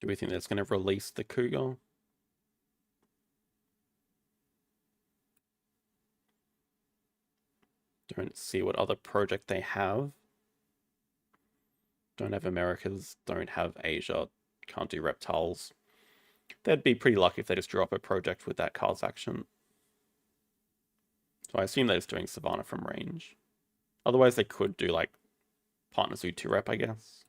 Do we think that's going to release the Cougar? Don't see what other project they have. Don't have Americas, don't have Asia, can't do reptiles. They'd be pretty lucky if they just drop a project with that card's action. So I assume they're just doing Savannah from range. Otherwise they could do like Partner Zoo 2 rep, I guess.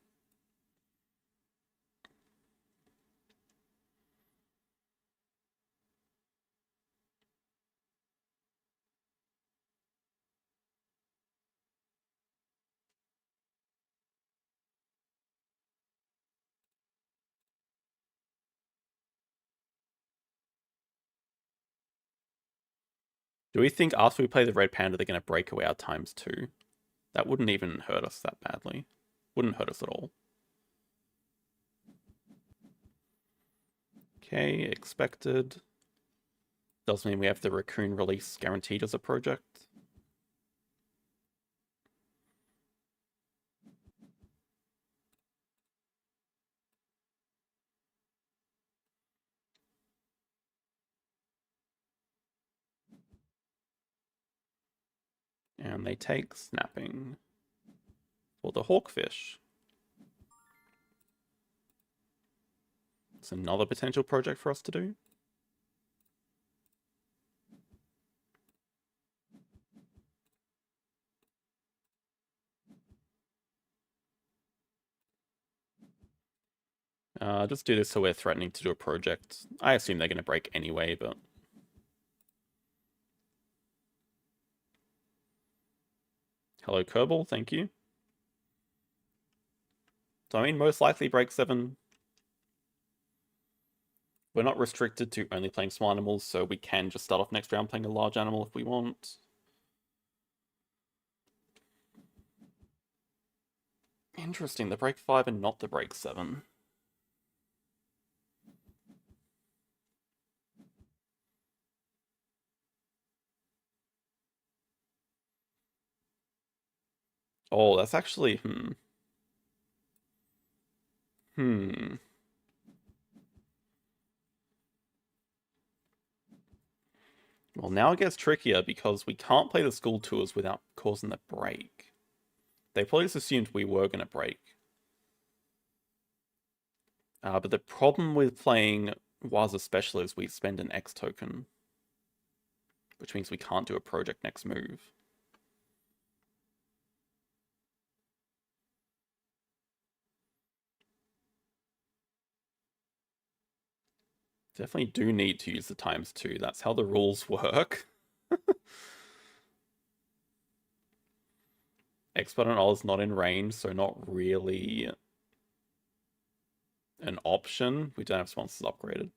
Do we think after we play the Red Panda, they're going to break away our ×2? That wouldn't even hurt us that badly. Wouldn't hurt us at all. Okay, expected. Does mean we have the Raccoon release guaranteed as a project. And they take snapping for the Hawkfish. It's another potential project for us to do. Just do this so we're threatening to do a project. I assume they're going to break anyway, but... Hello, Kerbal, thank you. So I mean, most likely break 7. We're not restricted to only playing small animals, so we can just start off next round playing a large animal if we want. Interesting, the break 5 and not the break 7. Oh, that's actually... Well, now it gets trickier because we can't play the school tours without causing the break. They probably just assumed we were going to break. But the problem with playing Waza Special is we spend an X token, which means we can't do a project next move. Definitely do need to use the ×2. That's how the rules work. Expert on Oz not in range, so not really an option. We don't have sponsors upgraded.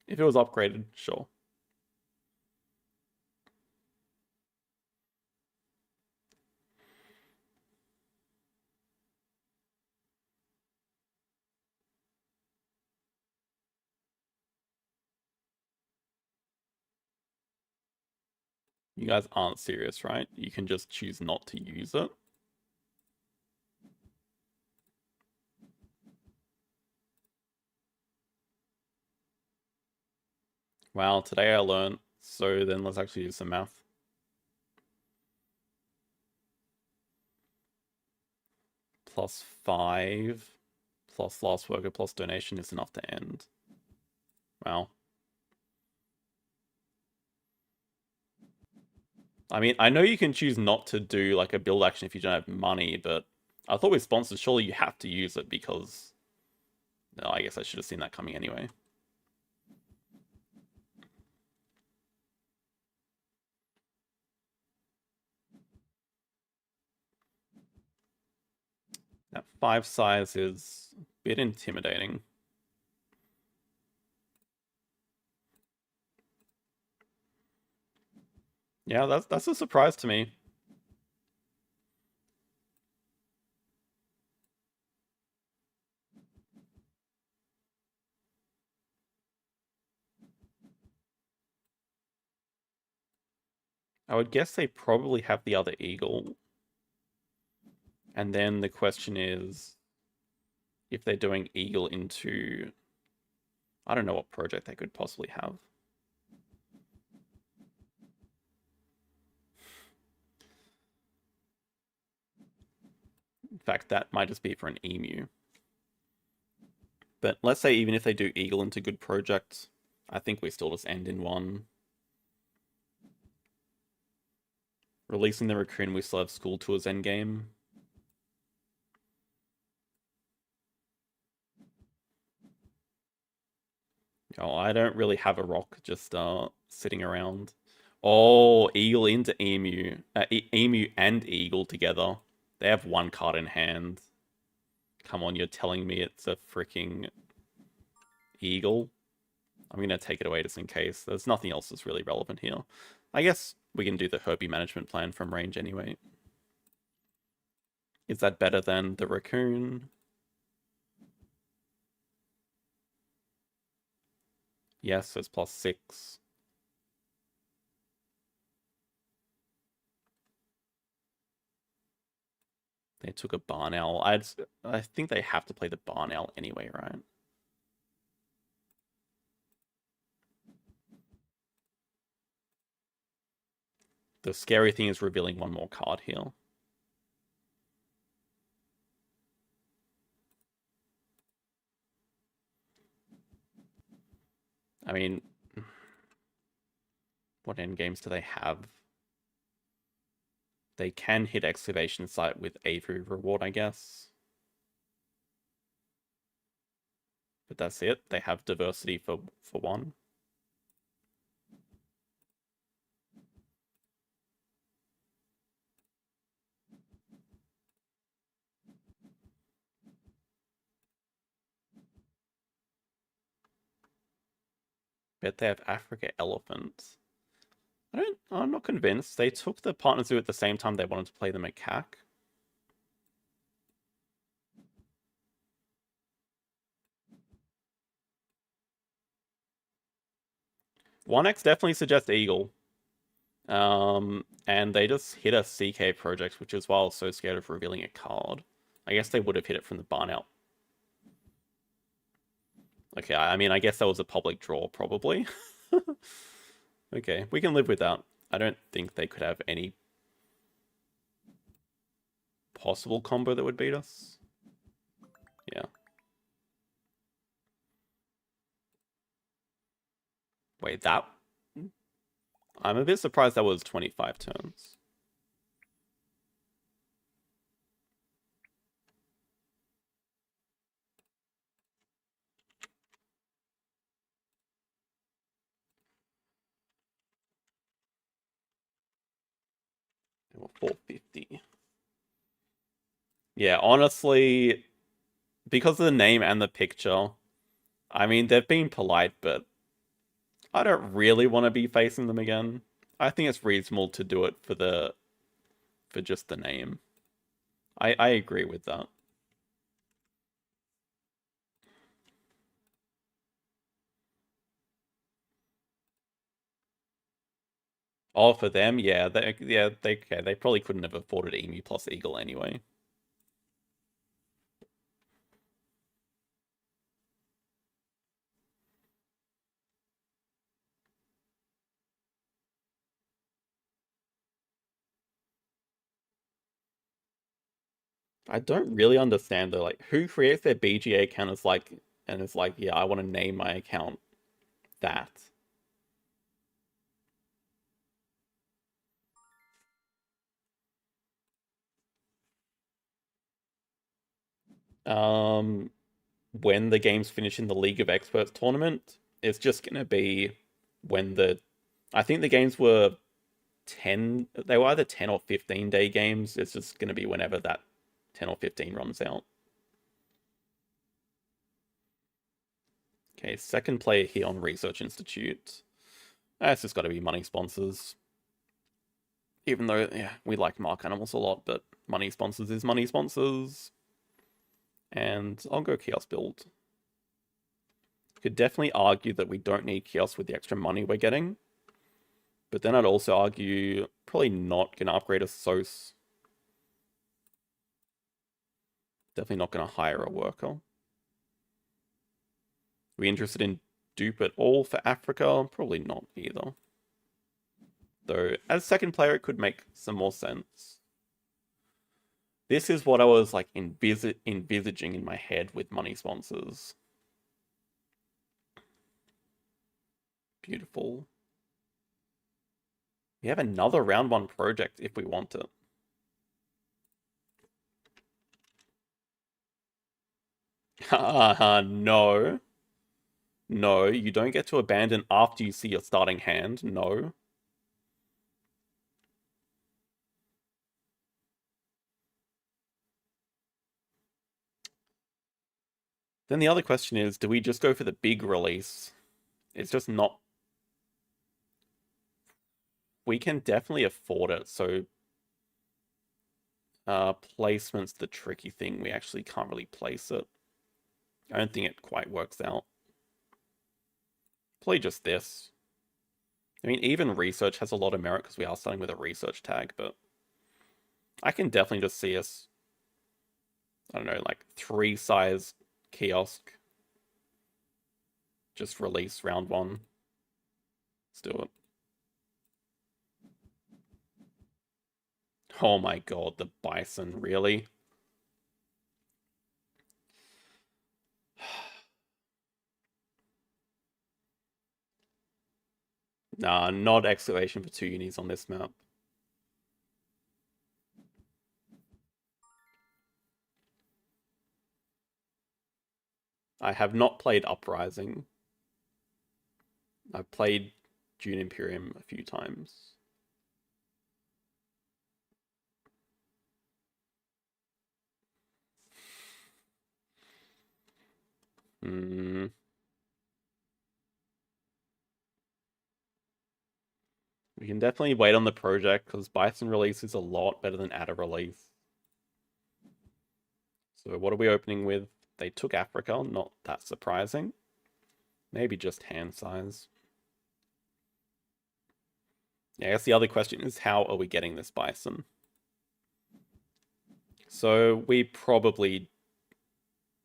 If it was upgraded, sure. You guys aren't serious, right? You can just choose not to use it. Wow, today I learned. So then let's actually do some math. +5 plus last worker plus donation is enough to end. Wow. I mean, I know you can choose not to do like a build action if you don't have money, but I thought with sponsors, surely you have to use it because... No, I guess I should have seen that coming anyway. That 5 size is a bit intimidating. Yeah, that's a surprise to me. I would guess they probably have the other eagle. And then the question is if they're doing eagle into... I don't know what project they could possibly have. In fact, that might just be for an emu. But let's say even if they do eagle into good projects, I think we still just end in one. Releasing the raccoon, we still have school tours endgame. Oh, I don't really have a rock just sitting around. Oh, eagle into emu. Emu and eagle together. They have one card in hand. Come on, you're telling me it's a freaking eagle? I'm going to take it away just in case. There's nothing else that's really relevant here. I guess we can do the Herbie management plan from range anyway. Is that better than the raccoon? Yes, it's +6. They took a barn owl. I think they have to play the barn owl anyway, right? The scary thing is revealing one more card here. I mean, what end games do they have? They can hit excavation site with Aviary reward, I guess. But that's it. They have diversity for one. Bet they have Africa elephants. I'm not convinced. They took the partner zoo at the same time they wanted to play the macaque. One X definitely suggests eagle. And they just hit a CK project, which is why I was so scared of revealing a card. I guess they would have hit it from the barn out. Okay, I mean, I guess that was a public draw, probably. Okay, we can live with that. I don't think they could have any possible combo that would beat us. Yeah. Wait, that... I'm a bit surprised that was 25 turns. They were 450. Yeah, honestly, because of the name and the picture, I mean, they've been polite, but I don't really want to be facing them again. I think it's reasonable to do it for just the name. I agree with that. Oh, for them, yeah, they probably couldn't have afforded Emu plus Eagle anyway. I don't really understand though, like who creates their BGA account as like and is like, yeah, I want to name my account that. Um, when the games finish in the League of Experts tournament, it's just gonna be when I think the games were 10, they were either 10 or 15 day games. It's just gonna be whenever that 10 or 15 runs out. Okay, second player here on Research Institute. It's just got to be money sponsors. Even though, yeah, we like Mark Animals a lot, but money sponsors is money sponsors. And I'll go Chaos build. Could definitely argue that we don't need Chaos with the extra money we're getting. But then I'd also argue probably not going to upgrade a SOS. Definitely not going to hire a worker. Are we interested in dupe at all for Africa? Probably not either. Though, as second player, it could make some more sense. This is what I was like envisaging in my head with money sponsors. Beautiful. We have another round 1 project if we want it. No. No, you don't get to abandon after you see your starting hand. No. Then the other question is, do we just go for the big release? It's just not... We can definitely afford it, so... placement's the tricky thing. We actually can't really place it. I don't think it quite works out. Probably just this. I mean, even research has a lot of merit because we are starting with a research tag, but... I can definitely just see us... I don't know, like 3 size kiosk. Just release round 1. Let's do it. Oh my god, the bison, really? Nah, not excavation for 2 unis on this map. I have not played Uprising. I've played Dune Imperium a few times. Hmm. We can definitely wait on the project because Bison release is a lot better than Adder release. So what are we opening with? They took Africa, not that surprising. Maybe just hand size. Yeah, I guess the other question is how are we getting this Bison? So we probably...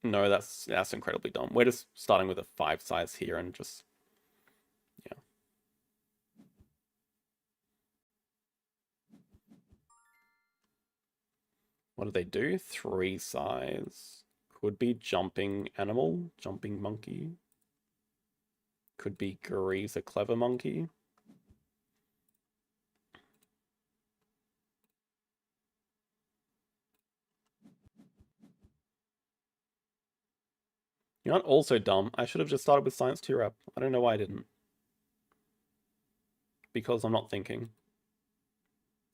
No, that's incredibly dumb. We're just starting with a 5 size here and just... Yeah. What do they do? 3 size. Could be jumping animal, jumping monkey. Could be Guri's a clever monkey. You're not also dumb. I should have just started with Science 2 Rep. I don't know why I didn't. Because I'm not thinking.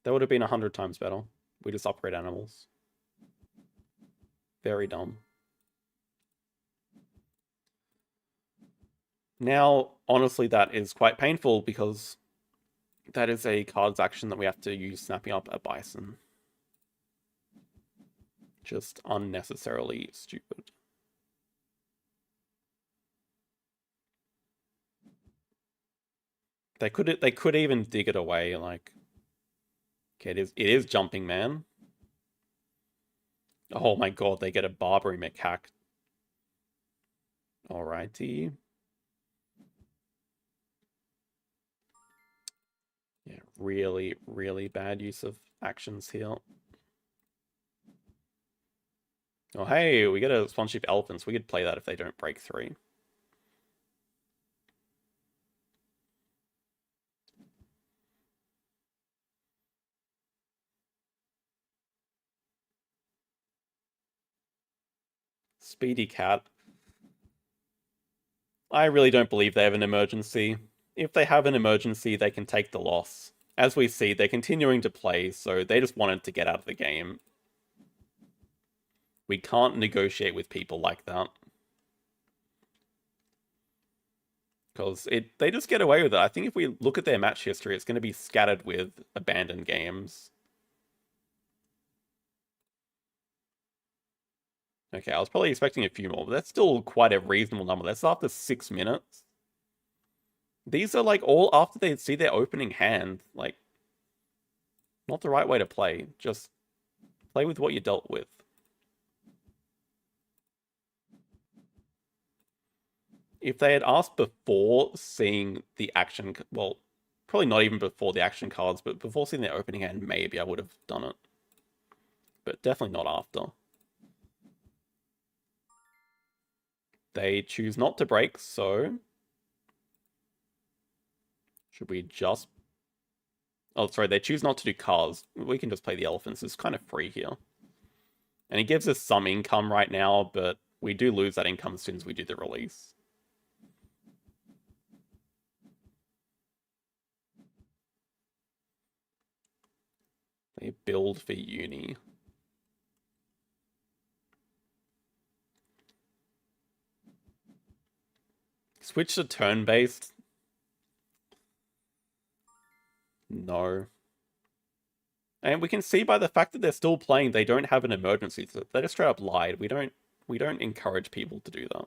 That would have been 100 times better. We just upgrade animals. Very dumb. Now, honestly, that is quite painful because that is a card's action that we have to use snapping up a bison. Just unnecessarily stupid. They could even dig it away, like... Okay, it is jumping, man. Oh my god, they get a Barbary macaque. Alrighty. Yeah, really, really bad use of actions here. Oh, hey, we get a sponsorship elephants. We could play that if they don't break 3. Speedy cat. I really don't believe they have an emergency. If they have an emergency, they can take the loss. As we see, they're continuing to play, so they just wanted to get out of the game. We can't negotiate with people like that. Because they just get away with it. I think if we look at their match history, it's going to be scattered with abandoned games. Okay, I was probably expecting a few more, but that's still quite a reasonable number. That's after 6 minutes. These are like all after they see their opening hand. Like, Not the right way to play. Just play with what you dealt with. If they had asked before seeing the action, well, probably not even before the action cards, but before seeing their opening hand, maybe I would have done it. But definitely not after. They choose not to break, so should we just... Oh, sorry, they choose not to do cars. We can just play the elephants. It's kind of free here. And it gives us some income right now, but we do lose that income as soon as we do the release. They build for uni. Switch to turn-based. No. And we can see by the fact that they're still playing, they don't have an emergency. So they just straight up lied. We don't encourage people to do that.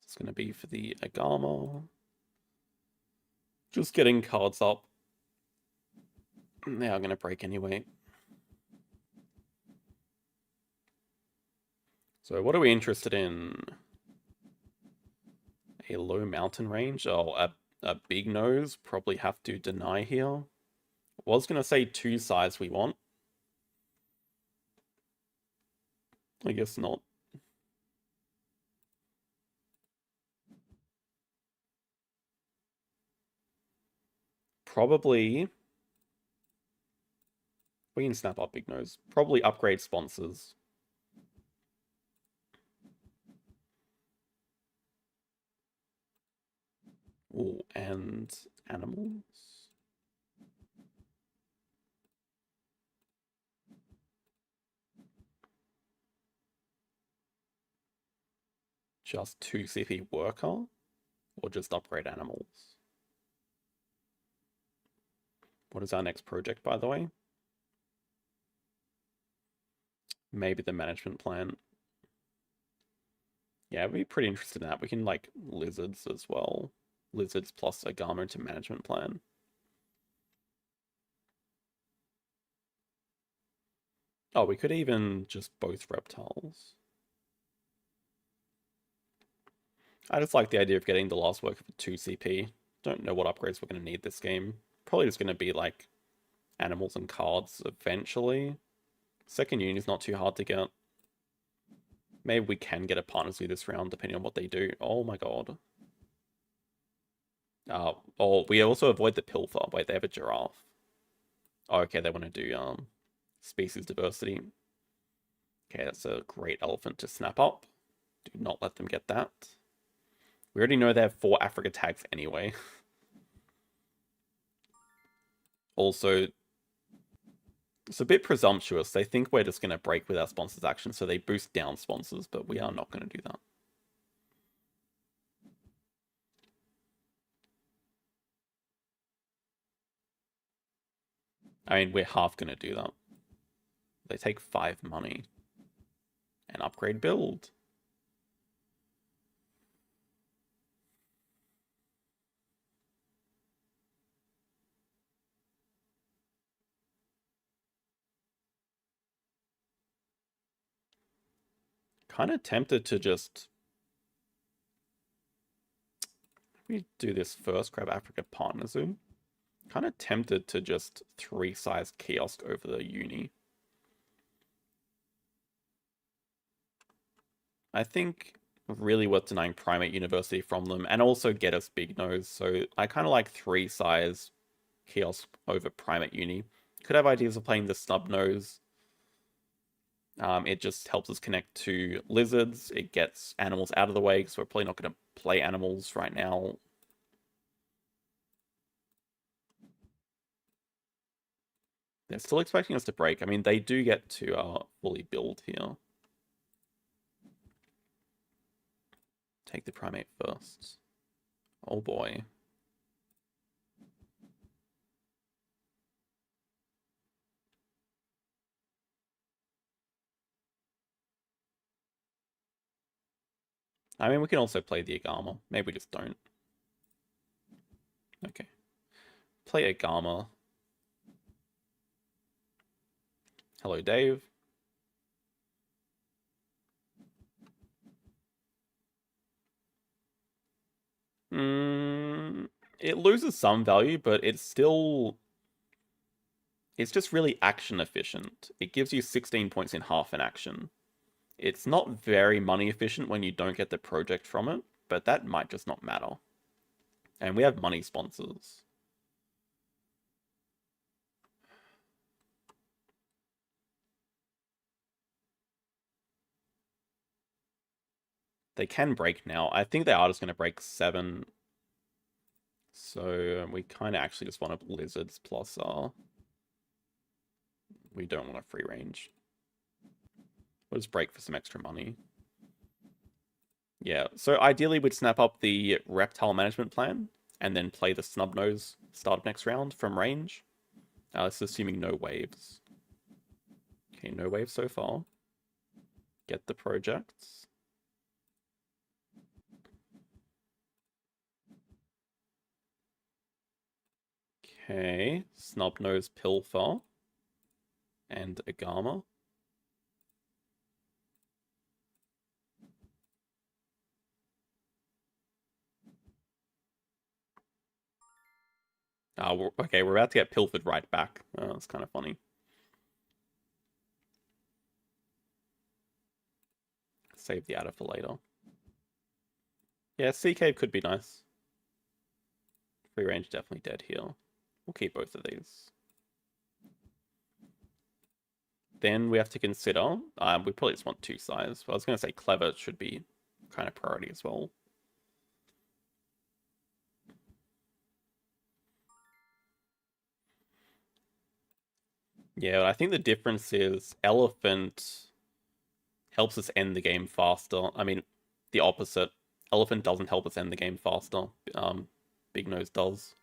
It's going to be for the Agama. Just getting cards up. They are going to break anyway. So what are we interested in? A low mountain range? Oh, a big nose. Probably have to deny here. I was going to say 2 size we want. I guess not. Probably... We can snap up big nose. Probably upgrade sponsors. Oh, and animals. Just 2 CP worker? Or just upgrade animals? What is our next project, by the way? Maybe the management plan. Yeah, I'd be pretty interested in that. We can, like, lizards as well. Lizards plus Agama into management plan. Oh, we could even just both reptiles. I just like the idea of getting the last worker for 2 CP. Don't know what upgrades we're going to need this game. Probably just going to be, like, animals and cards eventually. Second unit is not too hard to get. Maybe we can get a partners do this round, depending on what they do. Oh my god. Oh, we also avoid the pilfer. Wait, they have a giraffe. Oh, okay, they want to do species diversity. Okay, that's a great elephant to snap up. Do not let them get that. We already know they have 4 Africa tags anyway. Also, it's a bit presumptuous. They think we're just going to break with our sponsors' action, so they boost down sponsors, but we are not going to do that. I mean, we're half going to do that. They take 5 money. And upgrade build. Kind of tempted to just... We do this first, grab Africa Partner Zoom. Kind of tempted to just 3-size kiosk over the uni. I think really worth denying Primate University from them and also get us Big Nose. So I kind of like 3-size kiosk over Primate Uni. Could have ideas of playing the Snub Nose. It just helps us connect to lizards. It gets animals out of the way because we're probably not going to play animals right now. They're still expecting us to break. I mean, they do get to fully build here. Take the primate first. Oh boy. I mean, we can also play the Agama. Maybe we just don't. Okay. Play Agama. Hello, Dave. It loses some value, but it's just really action efficient. It gives you 16 points in half an action. It's not very money efficient when you don't get the project from it, but that might just not matter. And we have money sponsors. They can break now. I think they are just going to break 7. So we kind of actually just want a Lizards plus we don't want a free range. We'll just break for some extra money. Yeah, so ideally we'd snap up the Reptile Management Plan and then play the Snubnose start of next round from range. This is assuming no waves. Okay, no waves so far. Get the projects. Okay, Snubnose Pilfer and Agama. Okay, we're about to get pilfered right back. That's kind of funny. Save the adder for later. Yeah, Sea Cave could be nice. Free range definitely dead here. We'll keep both of these. Then we have to consider, we probably just want 2 size. I was going to say Clever should be kind of priority as well. Yeah, I think the difference is Elephant helps us end the game faster. I mean, the opposite. Elephant doesn't help us end the game faster. Big Nose does.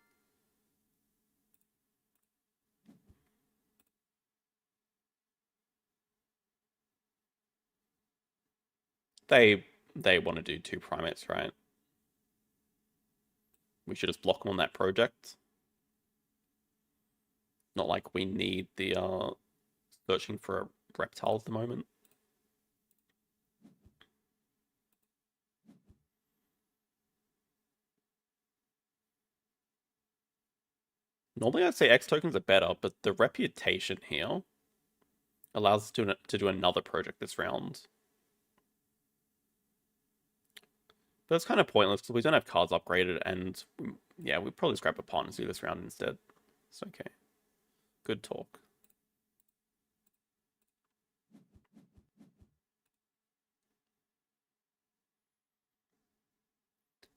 They want to do 2 primates, right? We should just block them on that project. Not like we need the searching for a reptile at the moment. Normally I'd say X tokens are better, but the reputation here allows us to do another project this round. But it's kind of pointless because we don't have cards upgraded, and yeah, we probably just grab a partner zoo this round instead. It's okay. Good talk.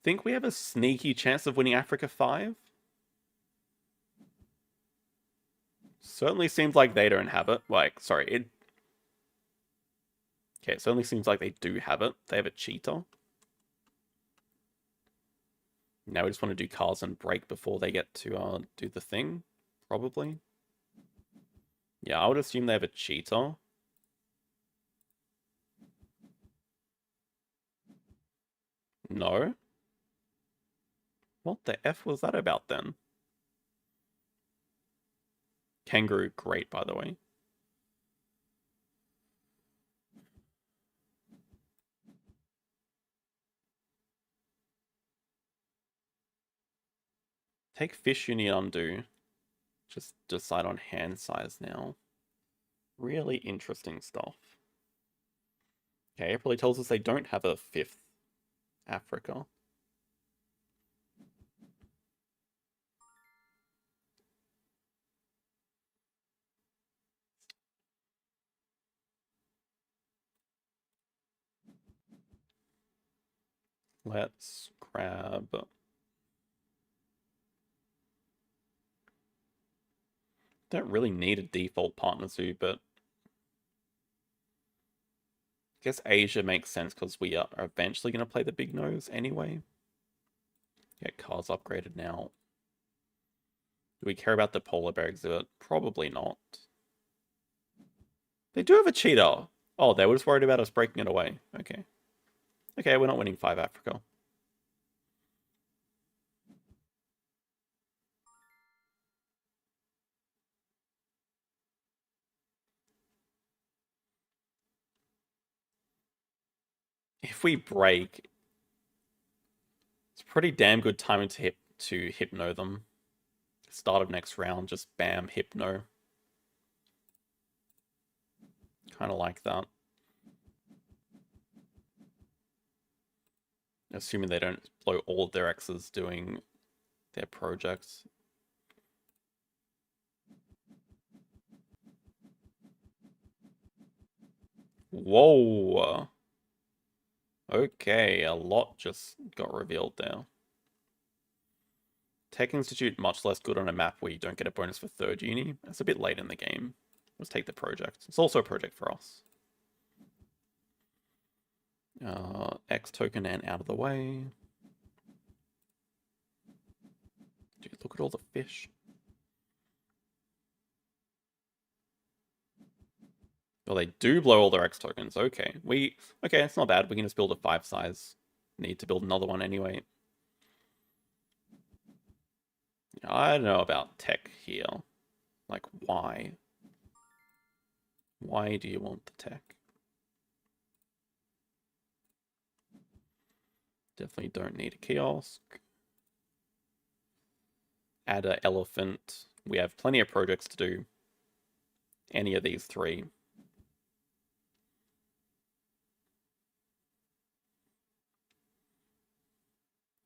Think we have a sneaky chance of winning Africa 5? Certainly seems like they don't have it. Like, sorry, okay, it certainly seems like they do have it. They have a cheetah. Now we just want to do cards and break before they get to do the thing, probably. Yeah, I would assume they have a cheetah. No. What the F was that about then? Kangaroo, great, by the way. Take Fish Union Undo. Just decide on hand size now. Really interesting stuff. Okay, it probably tells us they don't have a 5th Africa. Let's grab... Don't really need a default partner zoo, but I guess Asia makes sense because we are eventually going to play the big nose anyway. Get cards upgraded now. Do we care about the polar bear exhibit? Probably not. They do have a cheetah. Oh, they were just worried about us breaking it away. Okay. Okay, we're not winning 5 Africa. If we break, it's pretty damn good timing to hypno them. Start of next round, just bam, hypno. Kind of like that. Assuming they don't blow all of their X's doing their projects. Whoa. Okay, a lot just got revealed there. Tech Institute, much less good on a map where you don't get a bonus for third uni. That's a bit late in the game. Let's take the project. It's also a project for us. X token and out of the way. Dude, look at all the fish. Well, they do blow all their X tokens. Okay. Okay, it's not bad. We can just build a 5 size. Need to build another one anyway. I don't know about tech here. Like, why? Why do you want the tech? Definitely don't need a kiosk. Add an elephant. We have plenty of projects to do. Any of these 3.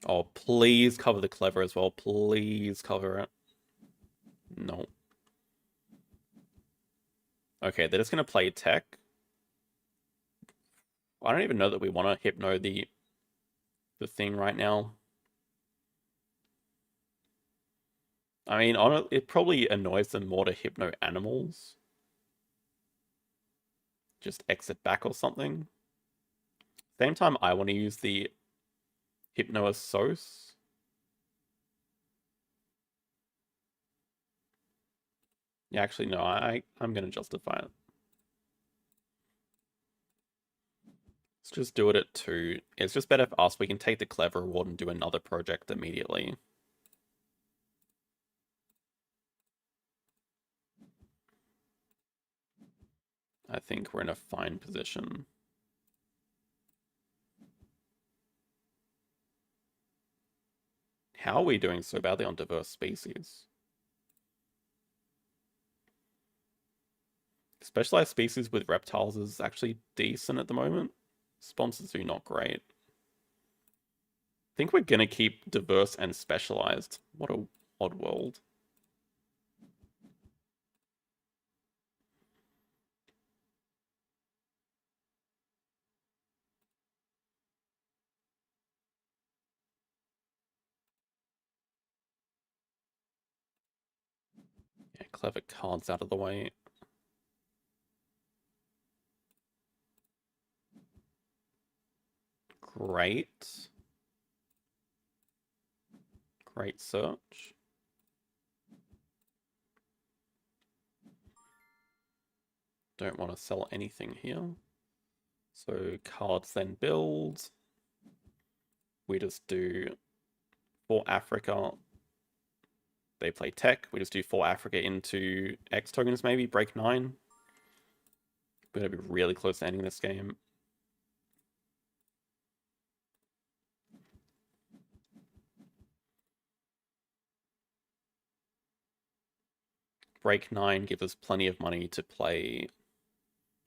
Oh, please cover the clever as well. Please cover it. No. Okay, they're just going to play tech. I don't even know that we want to hypno the thing right now. I mean, it probably annoys them more to hypno animals. Just exit back or something. Same time, I want to use the Hypno Asos. Yeah, actually, no, I'm going to justify it. Let's just do it at 2. It's just better for us. We can take the clever reward and do another project immediately. I think we're in a fine position. How are we doing so badly on diverse species? Specialized species with reptiles is actually decent at the moment. Sponsors do not great. I think we're gonna keep diverse and specialized. What a odd world. Yeah, clever cards out of the way. Great. Great search. Don't want to sell anything here. So cards then build. We just do for Africa. They play tech. We just do 4 Africa into X tokens maybe. Break 9. We're going to be really close to ending this game. Break 9 gives us plenty of money to play.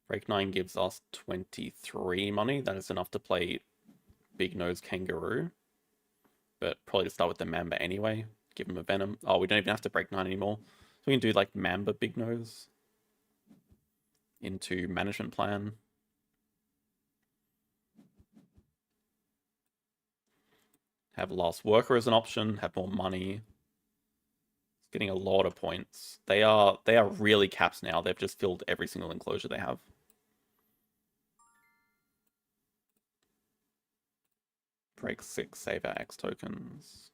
Break 9 gives us 23 money. That is enough to play Big Nose Kangaroo. But probably to start with the Mamba anyway. Give him a Venom. Oh, we don't even have to break 9 anymore. So we can do like Mamba Big Nose into Management Plan. Have Last Worker as an option. Have more money. Getting a lot of points. They are really capped now. They've just filled every single enclosure they have. Break 6, save our X tokens.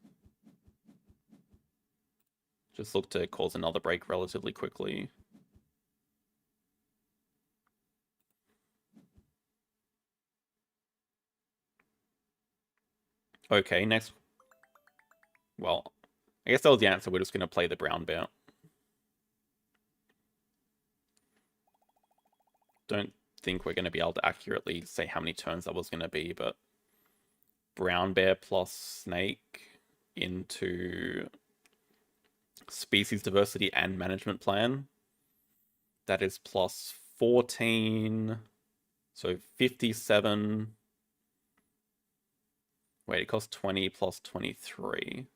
Just look to cause another break relatively quickly. Okay, next. Well, I guess that was the answer. We're just going to play the brown bear. Don't think we're going to be able to accurately say how many turns that was going to be, but brown bear plus snake into species diversity and management plan. That is plus 14. So 57. Wait, it costs 20 plus 23.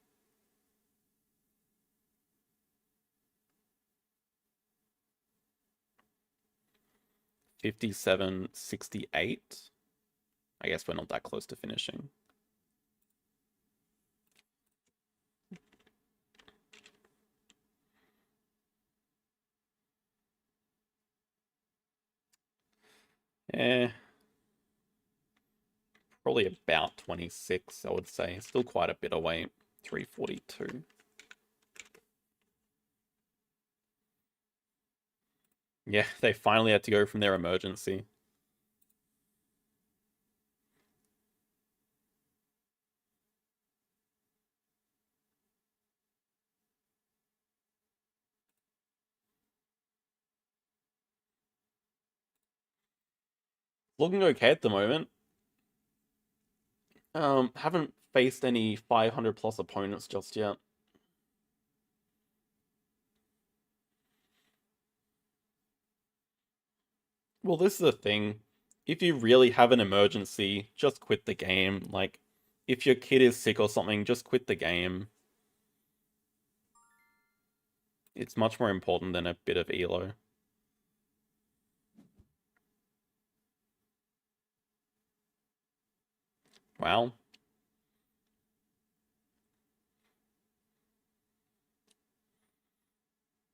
$57.68. I guess we're not that close to finishing. Eh, probably about 26, I would say. Still quite a bit away. 342. Yeah, they finally had to go from their emergency. Looking okay at the moment. Haven't faced any 500 plus opponents just yet. Well, this is the thing. If you really have an emergency, just quit the game. Like, if your kid is sick or something, just quit the game. It's much more important than a bit of elo. Wow.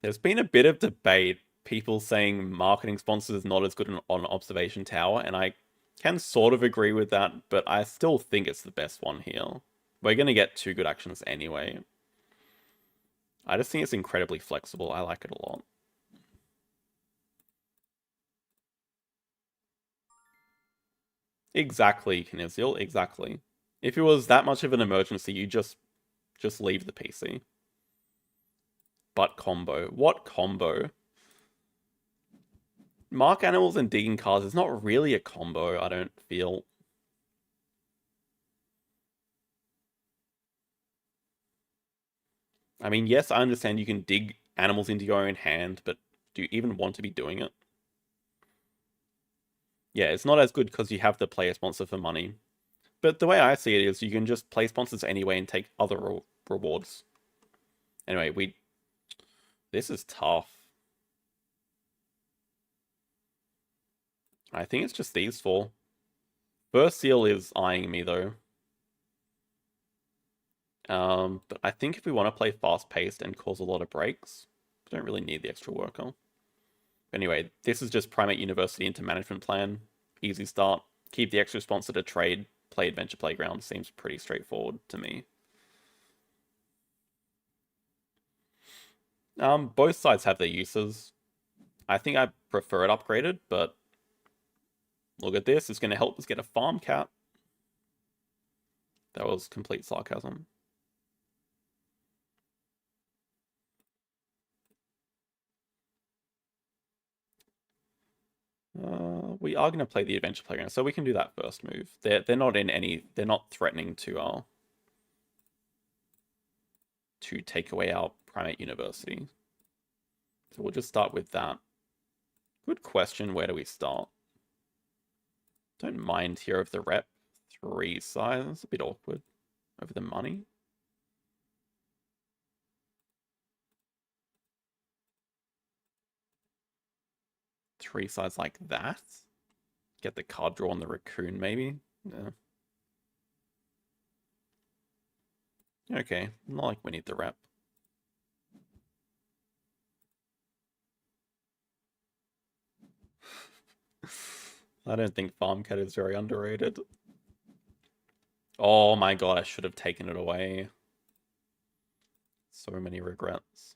There's been a bit of debate, people saying marketing sponsors is not as good on Observation Tower, and I can sort of agree with that, but I still think it's the best one here. We're going to get two good actions anyway. I just think it's incredibly flexible. I like it a lot. Exactly, Kinesial, exactly. If it was that much of an emergency, you just leave the PC. But combo. What combo? Mark animals and digging cars is not really a combo, I don't feel. I mean, yes, I understand you can dig animals into your own hand, but do you even want to be doing it? Yeah, it's not as good because you have to play a sponsor for money. But the way I see it is you can just play sponsors anyway and take other rewards. Anyway, this is tough. I think it's just these four. First seal is eyeing me though. But I think if we want to play fast-paced and cause a lot of breaks, we don't really need the extra worker. Anyway, this is just Primate University into Management Plan. Easy start. Keep the extra sponsor to trade. Play Adventure Playground. Seems pretty straightforward to me. Both sides have their uses. I think I prefer it upgraded, but look at this. It's going to help us get a farm cat. That was complete sarcasm. We are going to play the Adventure Playground, so we can do that first move. They're not in any. They're not threatening to take away our Primate University. So we'll just start with that. Good question. Where do we start? Don't mind here of the rep. 3 size. A bit awkward. Over the money. Three sides like that. Get the card draw on the raccoon, maybe. Yeah. Okay, not like we need the rep. I don't think Farm Cat is very underrated. Oh my god, I should have taken it away. So many regrets.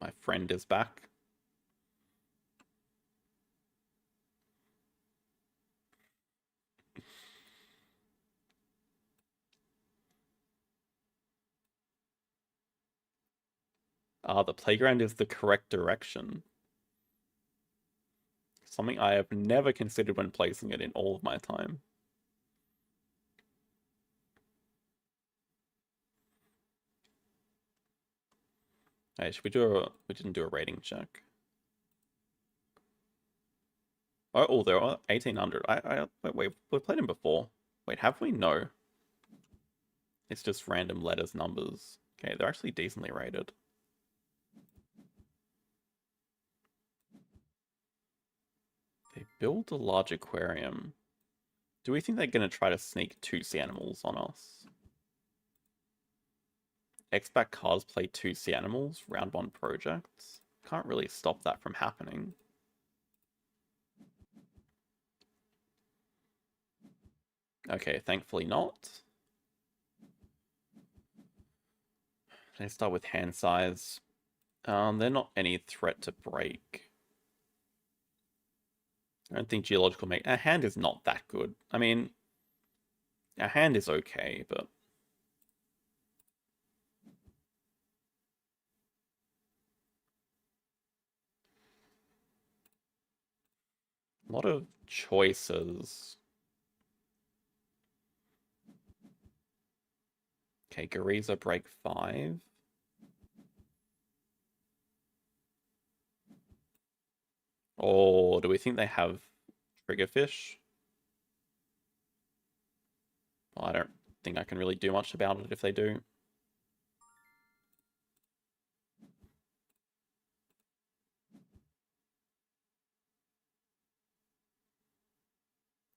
My friend is back. Ah, the playground is the correct direction. Something I have never considered when placing it in all of my time. Hey, should we do a... We didn't do a rating check. Oh, they're 1800. Wait, we've played him before. Wait, have we? No. It's just random letters, numbers. Okay, they're actually decently rated. They build a large aquarium. Do we think they're going to try to sneak 2 sea animals on us? X-Back Cars play 2 sea animals, round 1 projects. Can't really stop that from happening. Okay, thankfully not. Let's start with hand size. They're not any threat to break. I don't think geological make... Our hand is not that good. I mean, our hand is okay, but... A lot of choices. Okay, Gariza break 5. Or do we think they have triggerfish? Well, I don't think I can really do much about it if they do.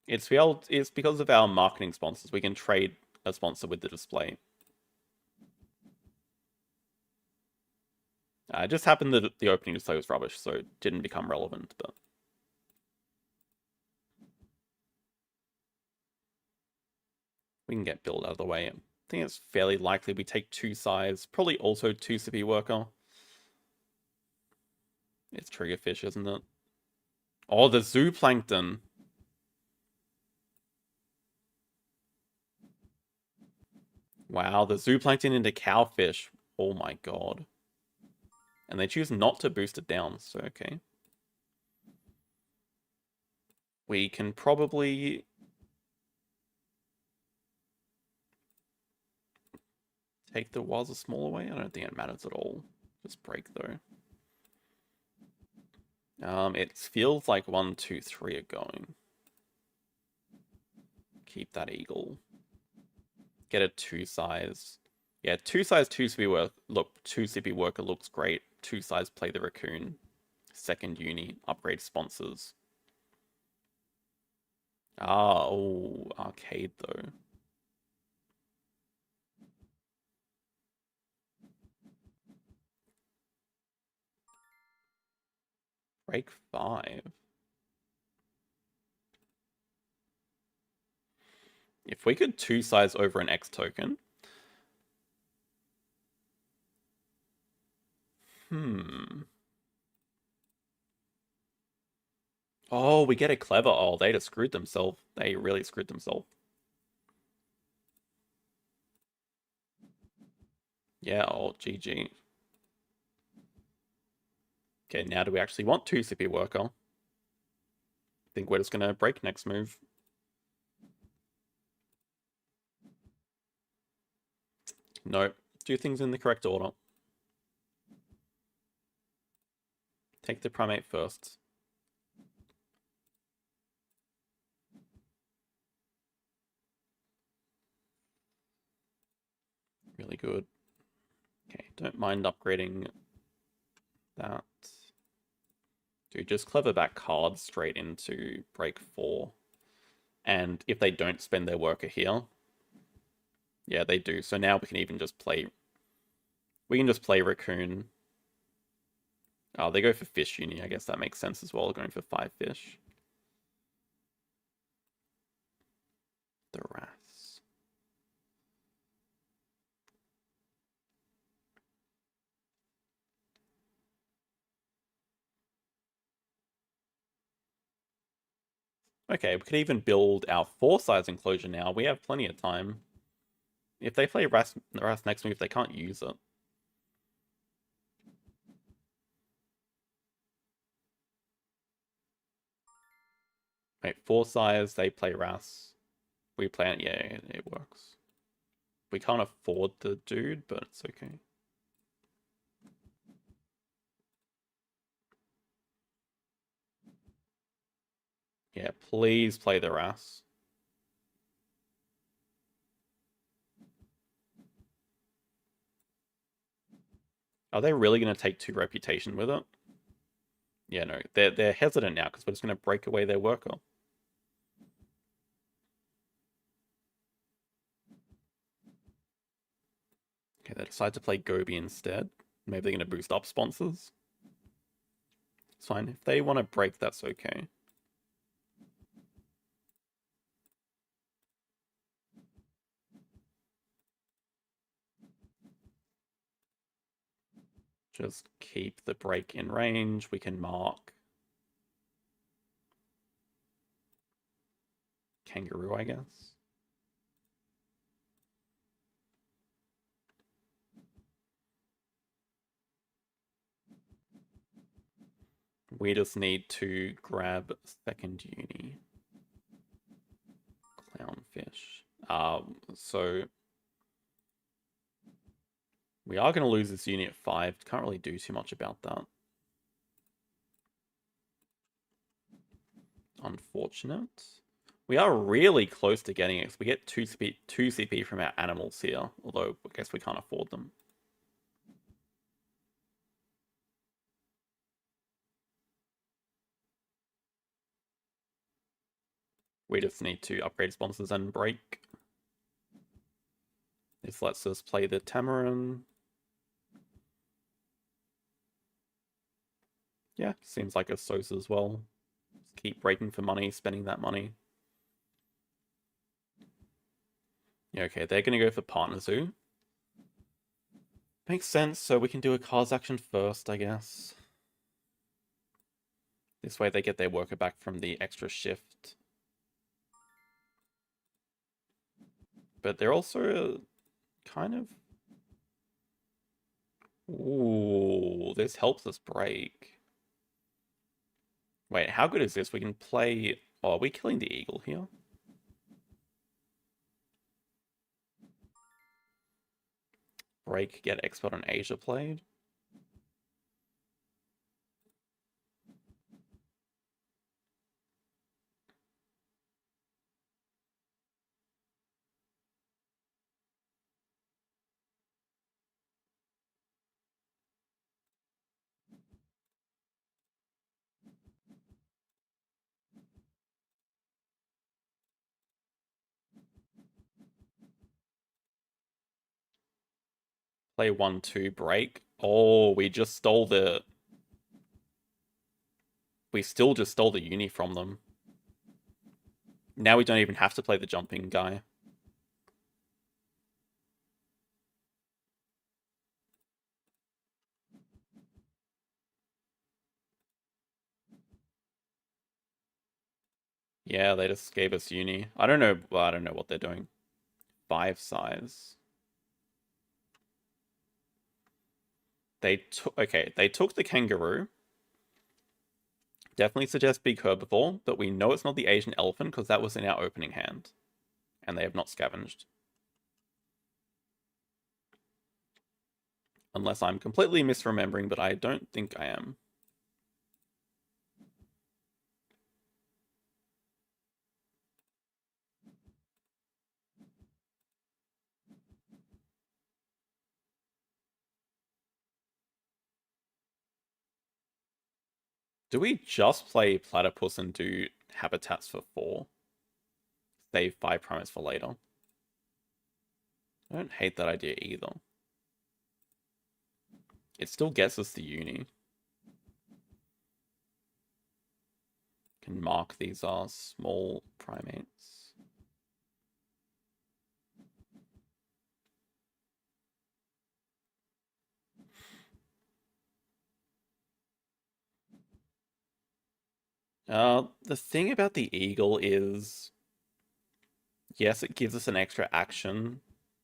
It's because of our marketing sponsors. We can trade a sponsor with the display. It just happened that the opening display was rubbish, so it didn't become relevant, but... We can get build out of the way. I think it's fairly likely we take 2 size, probably also 2 Sippy Worker. It's triggerfish, isn't it? Oh, the zooplankton. Wow, the zooplankton into cowfish. Oh my god. And they choose not to boost it down, so okay. We can probably... take the Waza Small away? I don't think it matters at all. Just break, though. It feels like 1, 2, 3 are going. Keep that eagle. Get a 2 size. Yeah, 2 size, 2 Sippy work. Look, 2 Sippy Worker looks great. 2 size play the raccoon. Second uni, upgrade sponsors. Ah, oh, arcade though. Break 5. If we could 2 size over an X token. Oh, we get it clever. Oh, they just screwed themselves. They really screwed themselves. Yeah, oh, GG. Okay, now do we actually want 2 Sippy Worker? I think we're just going to break next move. Nope. Do things in the correct order. Take the primate first. Really good. Okay, don't mind upgrading that. Dude, just clever back cards straight into break 4. And if they don't spend their worker here, yeah, they do. So now we can even just play... We can just play Raccoon. Oh, they go for Fish Uni. I guess that makes sense as well, going for 5 fish. The Wraths. Okay, we could even build our 4-size enclosure now. We have plenty of time. If they play Wrath next move, they can't use it. Wait, 4 size, they play Ras. We play it, yeah, it works. We can't afford the dude, but it's okay. Yeah, please play the Ras. Are they really going to take 2 reputation with it? Yeah, no, they're hesitant now because we're just going to break away their worker. Okay, they decide to play Gobi instead. Maybe they're going to boost up sponsors. It's fine. If they want to break, that's okay. Just keep the break in range. We can mark Kangaroo, I guess. We just need to grab second uni. Clownfish. So we are going to lose this uni at 5. Can't really do too much about that. Unfortunate. We are really close to getting it. We get 2 CP from our animals here, although I guess we can't afford them. We just need to upgrade sponsors and break. This lets us play the Tamarin. Yeah, seems like a Sosa as well. Just keep breaking for money, spending that money. Yeah, okay, they're going to go for Partner Zoo. Makes sense, so we can do a cards action first, I guess. This way they get their worker back from the extra shift. But they're also kind of... Ooh, this helps us break. Wait, how good is this? We can play... Oh, are we killing the eagle here? Break, get expert on Asia played. Play 1-2 break. Oh, we just stole the... We still just stole the uni from them. Now we don't even have to play the jumping guy. Yeah, they just gave us uni. I don't know. Well, I don't know what they're doing. 5 size. They took... Okay, they took the kangaroo. Definitely suggest big herbivore, but we know it's not the Asian elephant because that was in our opening hand. And they have not scavenged. Unless I'm completely misremembering, but I don't think I am. Do we just play platypus and do habitats for 4? Save 5 primates for later. I don't hate that idea either. It still gets us the uni. Can mark these are small primates. The thing about the eagle is, yes, it gives us an extra action.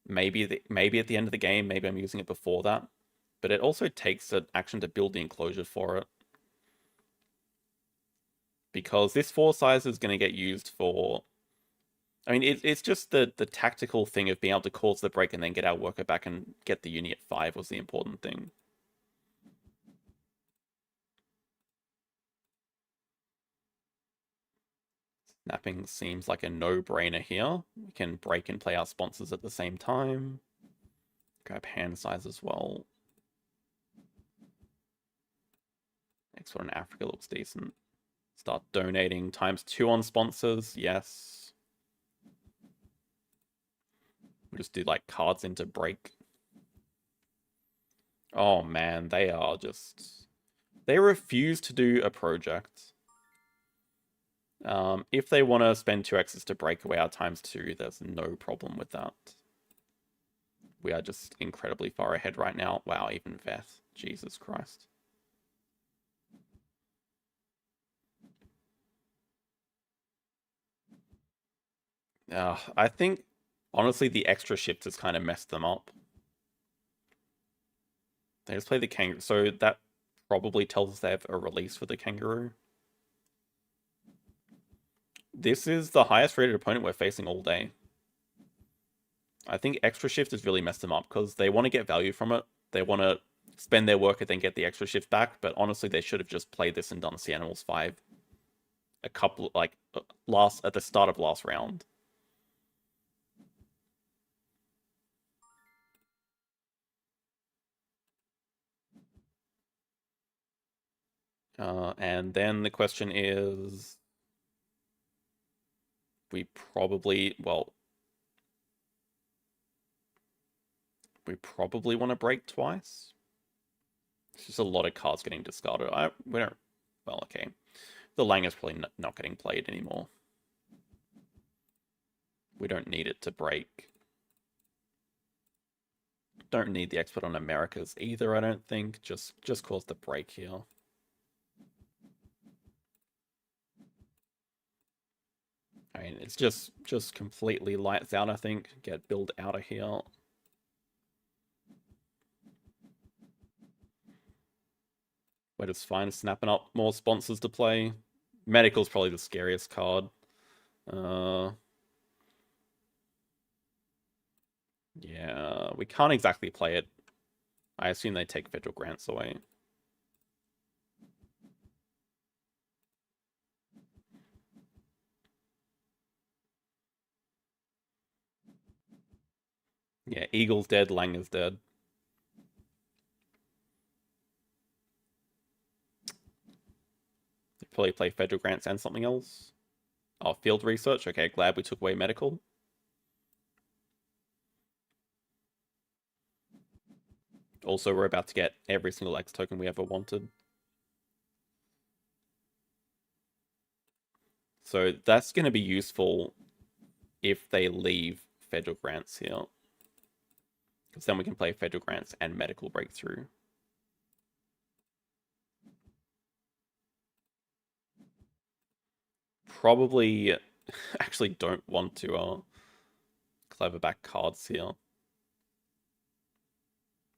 Maybe at the end of the game, maybe I'm using it before that. But it also takes an action to build the enclosure for it. because this force size is going to get used for. I mean, it's just the tactical thing of being able to cause the break and then get our worker back and get the uni at 5 was the important thing. Snapping seems like a no-brainer here. We can break and play our sponsors at the same time. Grab hand size as well. Export in Africa looks decent. Start donating ×2 on sponsors. Yes. We'll just do like cards into break. Oh man, they are just... They refuse to do a project. If they want to spend 2x's to break away our ×2, there's no problem with that. We are just incredibly far ahead right now. Wow, even Veth. Jesus Christ. I think, honestly, the extra shift has kind of messed them up. They just play the kangaroo, so that probably tells us they have a release for the kangaroo. This is the highest rated opponent we're facing all day. I think extra shift has really messed them up because they want to get value from it. They want to spend their work and then get the extra shift back. But honestly, they should have just played this and done Sea Animals 5 a couple, like, at the start of last round. And then the question is, we probably want to break twice. It's just a lot of cards getting discarded. We don't. Well, okay. The Lang is probably not getting played anymore. We don't need it to break. Don't need the expert on Americas either, I don't think. Just cause the break here. I mean, it's just completely lights out, I think. Get build out of here. We're just fine snapping up more sponsors to play. Medical's probably the scariest card. Yeah, we can't exactly play it. I assume they take federal grants away. Yeah, Eagle's dead, Lang is dead. They probably play federal grants and something else. Oh, field research. Okay, glad we took away medical. Also, we're about to get every single X token we ever wanted. So that's going to be useful if they leave federal grants here. Because then we can play federal grants and medical breakthrough. Probably actually don't want to clever back cards here.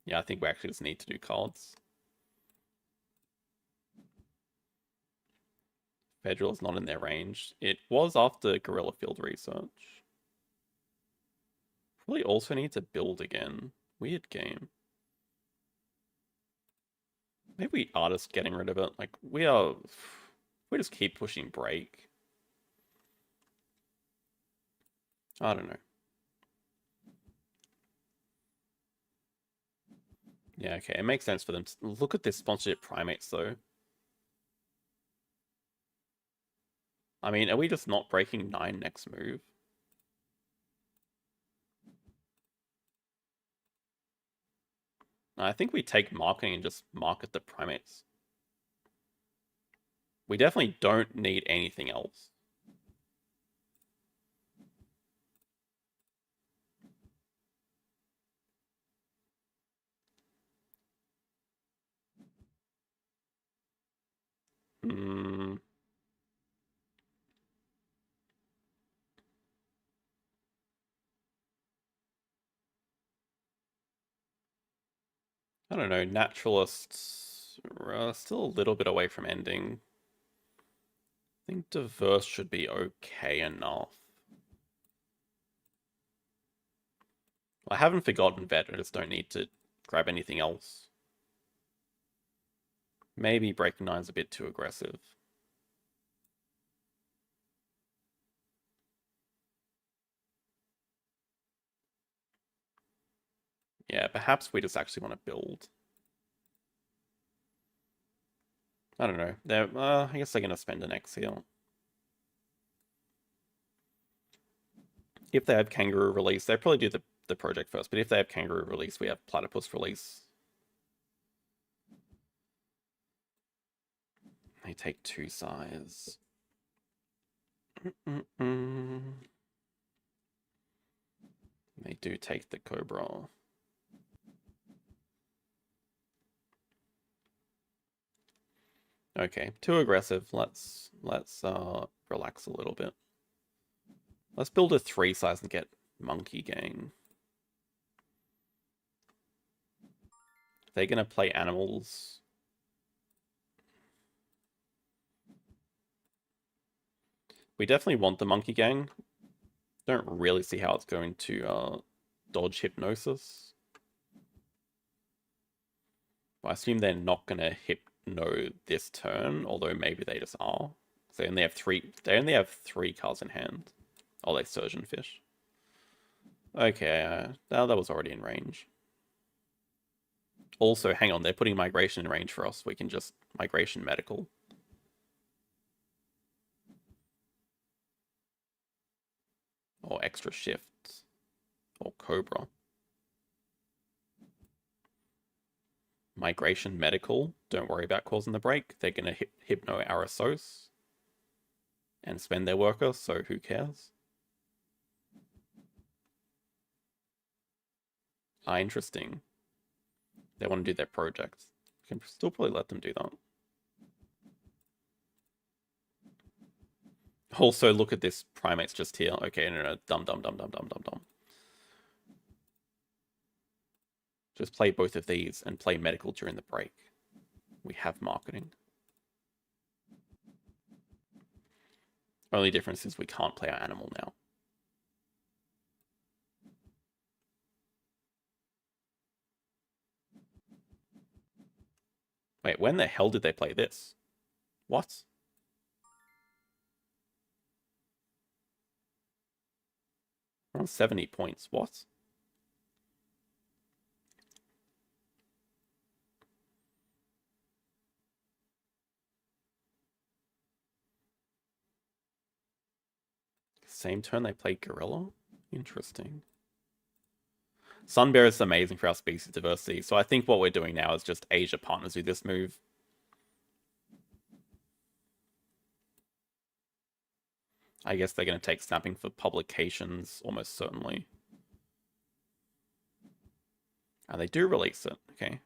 Yeah, I think we actually just need to do cards. Federal is not in their range. It was after Guerrilla Field Research. Probably also need to build again. Weird game. Maybe we are just getting rid of it. Like, we just keep pushing break. I don't know. Yeah, okay. It makes sense for them to look at this sponsorship primates, though. I mean, are we just not breaking 9 next move? I think we take marketing and just market the primates. We definitely don't need anything else. Hmm. I don't know. Naturalists are still a little bit away from ending. I think diverse should be okay enough. I haven't forgotten vet, I just don't need to grab anything else. Maybe breaking nine's a bit too aggressive. Yeah, perhaps we just actually want to build. I don't know. I guess they're going to spend an X here. If they have kangaroo release, they probably do the project first, but if they have kangaroo release, we have platypus release. They take 2 size. They do take the cobra. Okay, too aggressive. Let's relax a little bit. Let's build a 3 size and get monkey gang. They're gonna play animals. We definitely want the monkey gang. Don't really see how it's going to dodge hypnosis. I assume they're not gonna hypno this turn, although maybe they just are. They only have 3. They only have 3 cards in hand. Oh, they surgeon fish. Okay, that was already in range. Also, hang on, they're putting migration in range for us. We can just migration medical. Or extra shift. Or cobra. Migration medical. Don't worry about causing the break. They're going to hypno Arasos and spend their worker, so who cares? Ah, interesting. They want to do their project. We can still probably let them do that. Also, look at this. Primate's just here. Okay, no. Dumb. Just play both of these and play medical during the break. We have marketing. Only difference is we can't play our animal now. Wait, when the hell did they play this? What? We're on 70 points. What? Same turn they played gorilla? Interesting. Sunbear is amazing for our species diversity, so I think what we're doing now is just Asia partners do this move. I guess they're going to take snapping for publications, almost certainly. And they do release it, okay.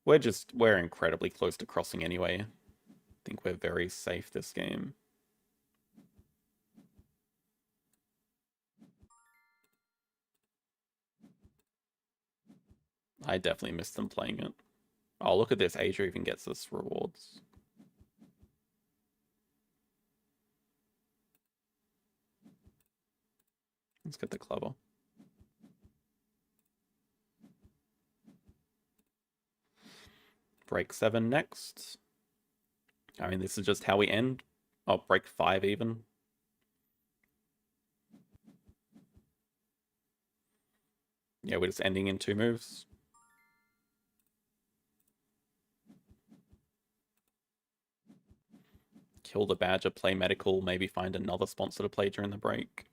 We're incredibly close to crossing anyway. I think we're very safe this game. I definitely missed them playing it. Oh, look at this. Asia even gets us rewards. Let's get the clever. Break 7 next. I mean, this is just how we end. Oh, break 5 even. Yeah, we're just ending in 2 moves. Kill the badger, play medical, maybe find another sponsor to play during the break.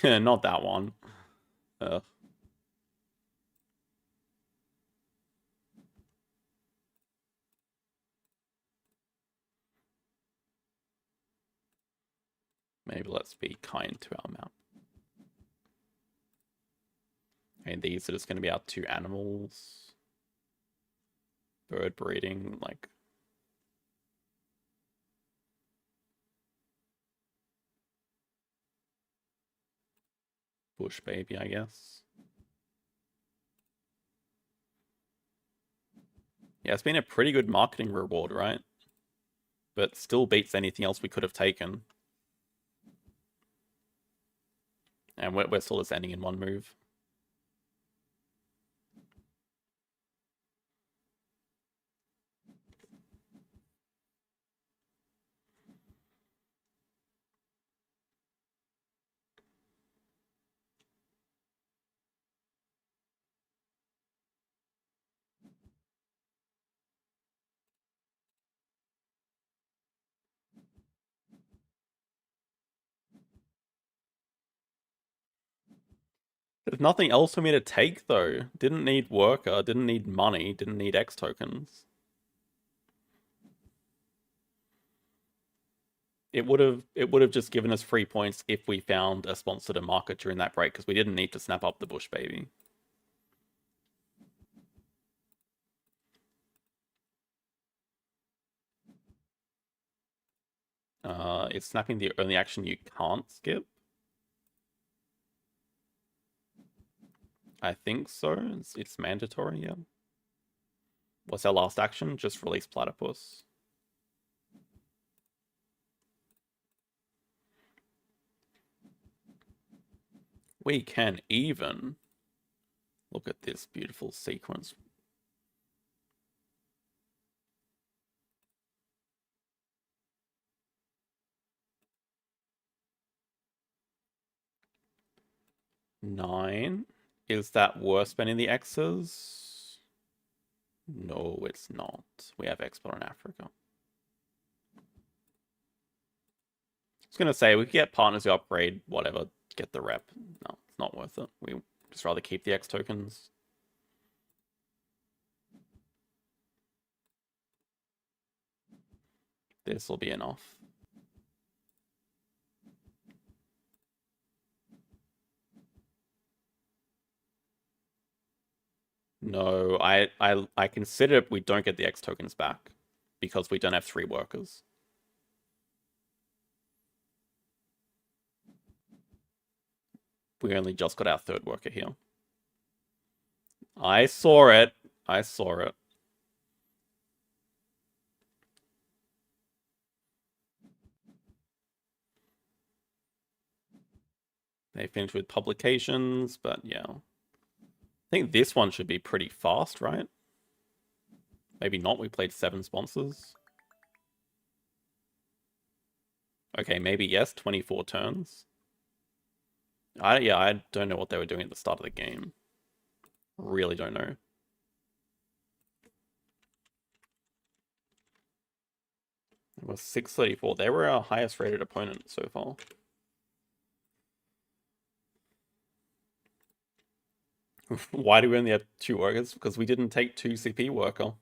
Not that one. Ugh. Maybe let's be kind to our map. And these are just going to be our 2 animals. Bird breeding, like... Bush baby, I guess. Yeah, it's been a pretty good marketing reward, right? But still beats anything else we could have taken. And we're still just ending in one move. There's nothing else for me to take, though. Didn't need worker, didn't need money, didn't need X tokens. It would have just given us free points if we found a sponsor to market during that break, because we didn't need to snap up the Bush baby. Is snapping the only action you can't skip? I think so. It's mandatory, yeah. What's our last action? Just release Platypus. We can even look at this beautiful sequence. Nine. Is that worth spending the X's? No, it's not. We have Export in Africa. I was going to say, we could get partners who upgrade, whatever, get the rep. No, it's not worth it. We just rather keep the X tokens. This will be enough. No, I consider we don't get the X tokens back because we don't have 3 workers. We only just got our 3rd worker here. I saw it. I saw it. They finished with publications, but yeah. I think this one should be pretty fast, right? Maybe not. We played 7 sponsors. Okay, maybe yes. 24 turns. I don't know what they were doing at the start of the game. Really don't know. It was 634. They were our highest rated opponent so far. Why do we only have 2 workers? Because we didn't take 2 CP worker.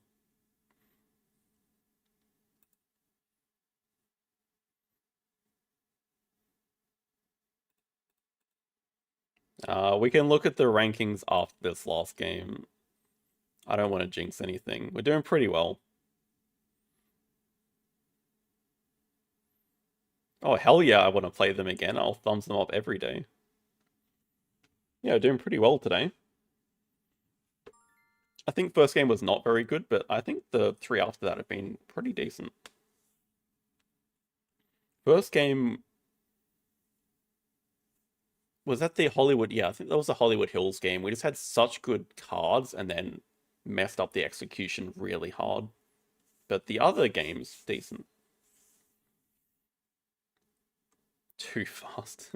We can look at the rankings after this last game. I don't want to jinx anything. We're doing pretty well. Oh, hell yeah, I want to play them again. I'll thumbs them up every day. Yeah, doing pretty well today. I think first game was not very good, but I think the 3 after that have been pretty decent. First game was that the Hollywood? Yeah, I think that was the Hollywood Hills game. We just had such good cards and then messed up the execution really hard. But the other games, decent. Too fast.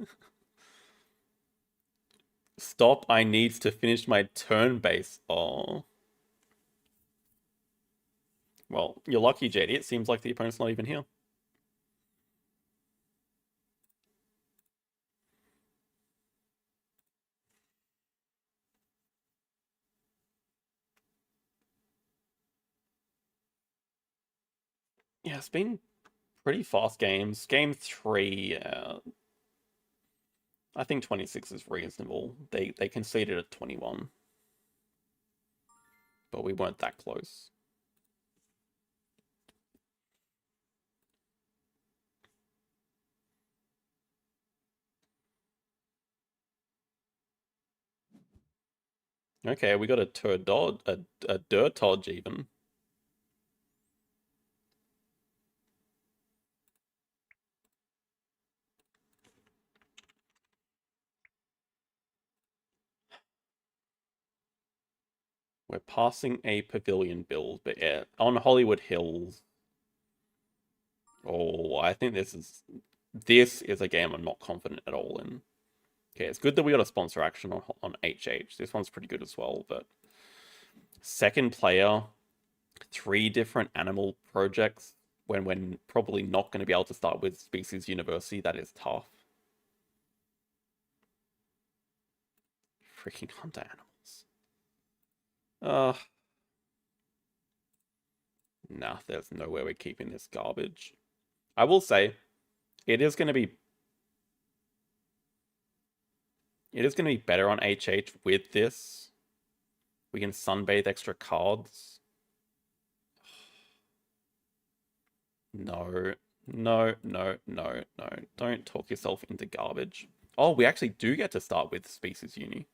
Stop, I need to finish my turn base. Oh. Well, you're lucky, JD. It seems like the opponent's not even here. Yeah, it's been pretty fast games. Game 3, I think 26 is reasonable. They conceded at 21. But we weren't that close. Okay, we got a Turdod, a Dirtodge even. We're passing a pavilion build, but yeah, on Hollywood Hills. Oh, I think this is a game I'm not confident at all in. Okay, it's good that we got a sponsor action on HH. This one's pretty good as well, but second player, 3 different animal projects when we're probably not going to be able to start with Species University, that is tough. Freaking hunter animals. Nah, there's no way we're keeping this garbage. I will say, it is going to be better on HH with this. We can sunbathe extra cards. No, no, no, no, no. Don't talk yourself into garbage. Oh, we actually do get to start with Species Uni.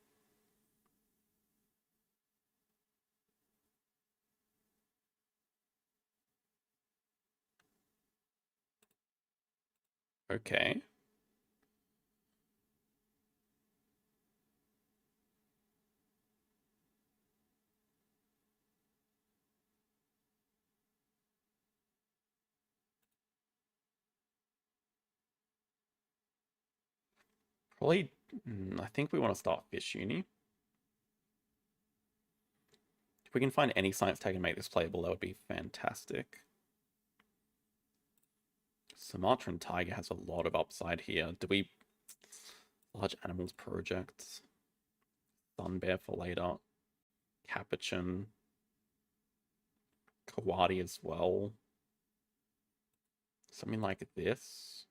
Okay. Probably, I think we want to start Fish Uni. If we can find any science tag and make this playable, that would be fantastic. Sumatran Tiger has a lot of upside here. Do we... Large Animals Projects. Sun Bear for later. Capuchin. Kawadi as well. Something like this.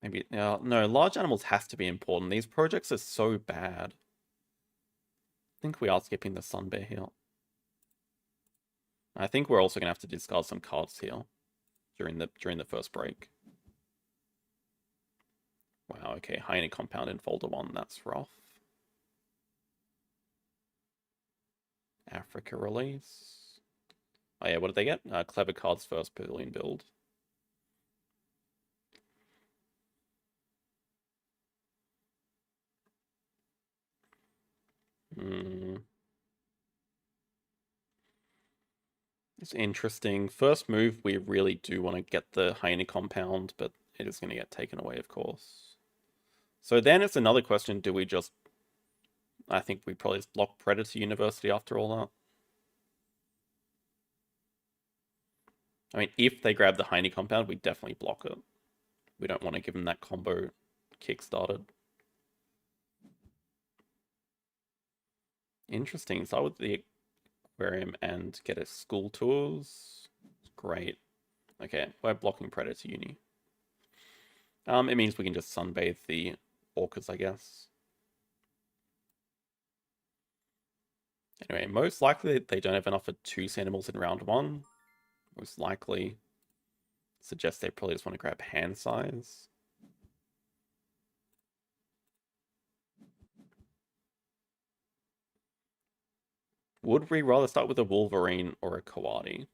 Maybe, no, large animals has to be important. These projects are so bad. I think we are skipping the Sun Bear here. I think we're also gonna have to discard some cards here during the first break. Wow, okay, Hyena Compound in folder 1, that's rough. Africa release. Oh yeah, what did they get? Clever Cards first pavilion build. Hmm. It's interesting. First move, we really do want to get the Hyena Compound, but it is going to get taken away, of course. So then it's another question, do we just... I think we probably just block Predator University after all that. I mean, if they grab the Heine compound, we definitely block it. We don't want to give them that combo kick-started. Interesting. Start with the aquarium and get a school tours. Great. Okay, we're blocking Predator Uni. It means we can just sunbathe the orcas, I guess. Anyway, most likely they don't have enough for 2 animals in round 1. Most likely suggests they probably just want to grab hand size. Would we rather start with a Wolverine or a Kawadi?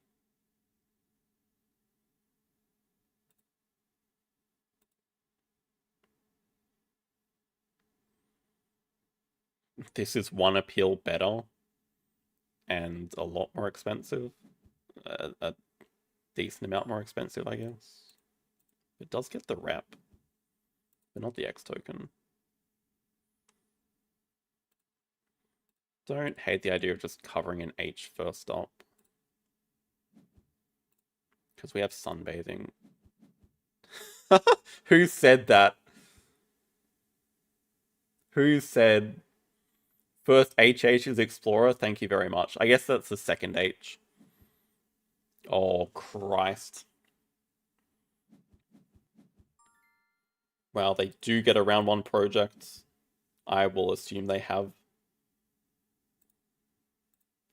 This is one appeal better and a lot more expensive. A decent amount more expensive, I guess. It does get the rep, but not the X token. Don't hate the idea of just covering an H first up. Because we have sunbathing. Who said that? Who said first HH is Explorer? Thank you very much. I guess that's the second H. Oh, Christ. Well, they do get a round 1 project. I will assume they have.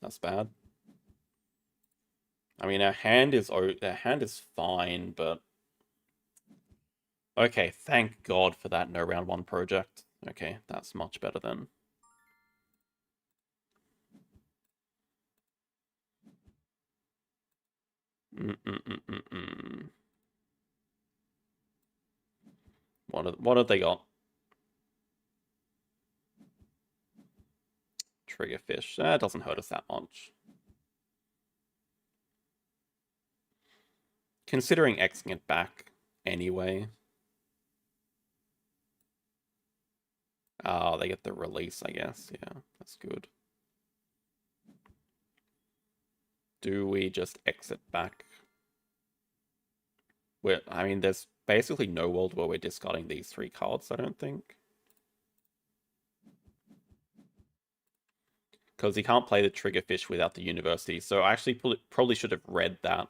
That's bad. I mean, our hand is fine, but Okay, thank God for that no round one project. Okay, that's much better then. Mm-mm-mm-mm-mm. What have they got? Triggerfish. That doesn't hurt us that much. Considering Xing it back anyway. Oh, they get the release, I guess. Yeah, that's good. Do we just exit back? I mean, there's basically no world where we're discarding these three cards, I don't think. Because you can't play the Triggerfish without the university. So I actually probably should have read that.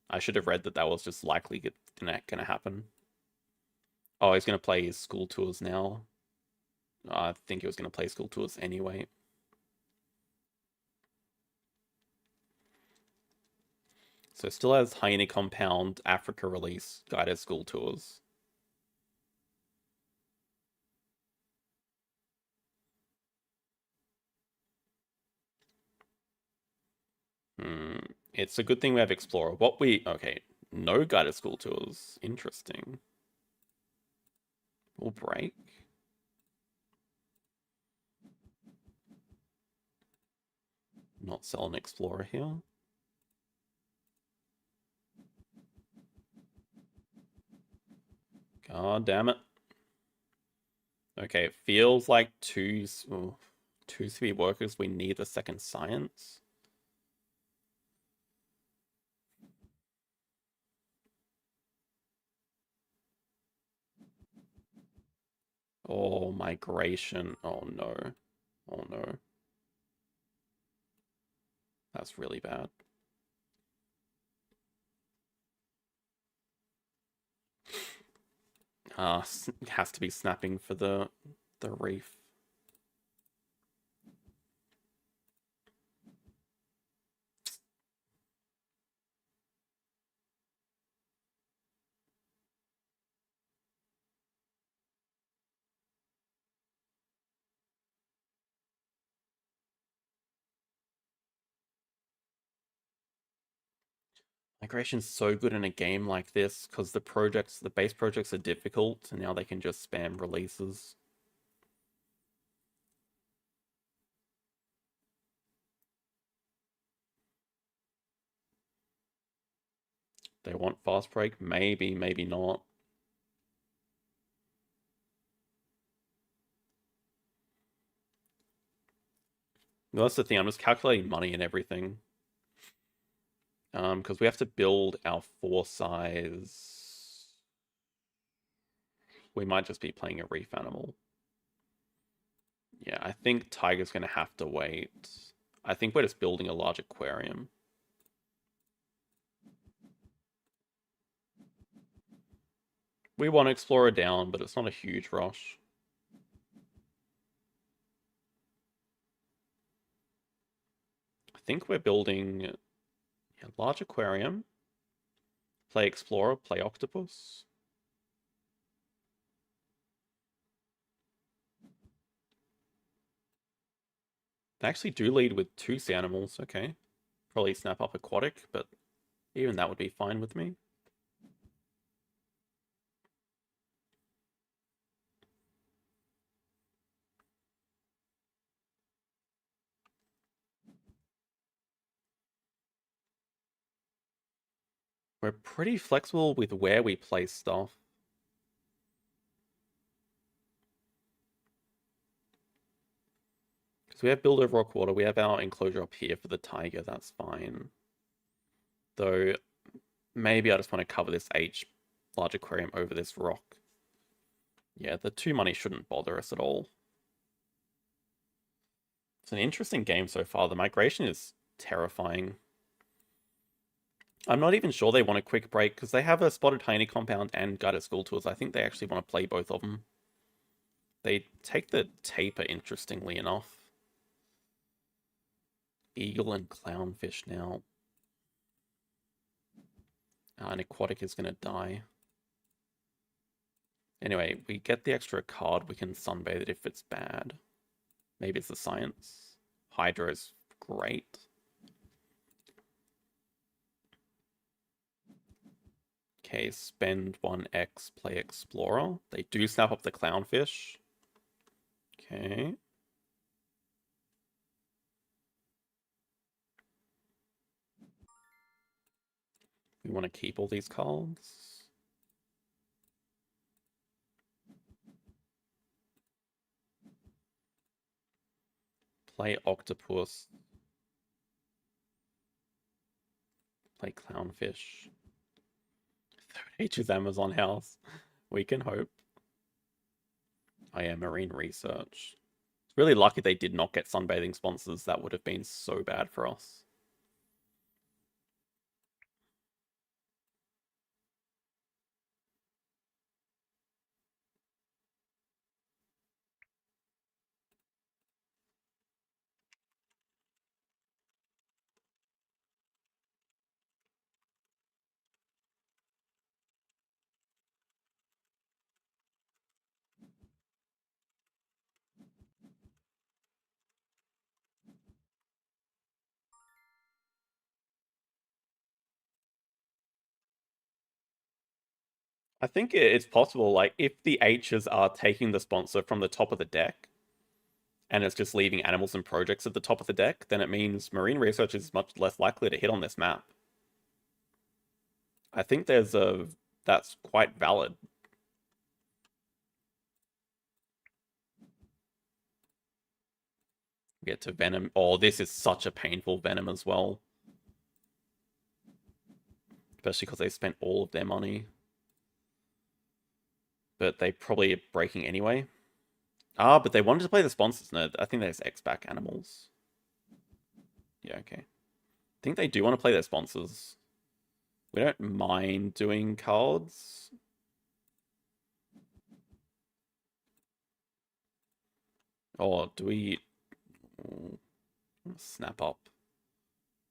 I should have read that that was just likely gonna happen. Oh, he's gonna play his school tours now. I think he was gonna play school tours anyway. So still has Hyena Compound, Africa release, guided school tours. Hmm. It's a good thing we have Explorer. Okay, no guided school tours. Interesting. We'll break. Not sell an Explorer here. God damn it. Okay, it feels like two speed workers. We need a second science. Oh, migration. Oh no. Oh no. That's really bad. Has to be snapping for the reef. Migration's so good in a game like this because the base projects are difficult, and now they can just spam releases. They want fast break? Maybe, maybe not. Well, that's the thing. I'm just calculating money and everything. Because we have to build our 4 size. We might just be playing a reef animal. Yeah, I think Tiger's going to have to wait. I think we're just building a large aquarium. We want to Explorer down, but it's not a huge rush. I think we're building a large aquarium. Play Explorer, play Octopus. They actually do lead with 2 sea animals. Okay. Probably snap up Aquatic, but even that would be fine with me. We're pretty flexible with where we place stuff. Because we have build over rock water, we have our enclosure up here for the tiger, that's fine. Though, maybe I just want to cover this H large aquarium over this rock. Yeah, the 2 money shouldn't bother us at all. It's an interesting game so far. The migration is terrifying. I'm not even sure they want a quick break because they have a spotted hyena compound and guided school tours. I think they actually want to play both of them. They take the taper, interestingly enough. Eagle and clownfish now. An aquatic is going to die. Anyway, we get the extra card. We can sunbathe it if it's bad. Maybe it's the science. Hydra is great. Okay, spend 1x, play Explorer. They do snap up the Clownfish. Okay. We want to keep all these cards. Play Octopus. Play Clownfish. Third H is Amazon House. We can hope. I am Marine Research. It's really lucky they did not get sunbathing sponsors. That would have been so bad for us. I think it's possible, like, if the H's are taking the sponsor from the top of the deck, and it's just leaving animals and projects at the top of the deck, then it means Marine Research is much less likely to hit on this map. I think that's quite valid. We get to Venom. Oh, this is such a painful Venom as well. Especially because they spent all of their money. But they probably are breaking anyway. Ah, but they wanted to play the sponsors. No, I think there's X-Back animals. Yeah, okay. I think they do want to play their sponsors. We don't mind doing cards. Or do we snap up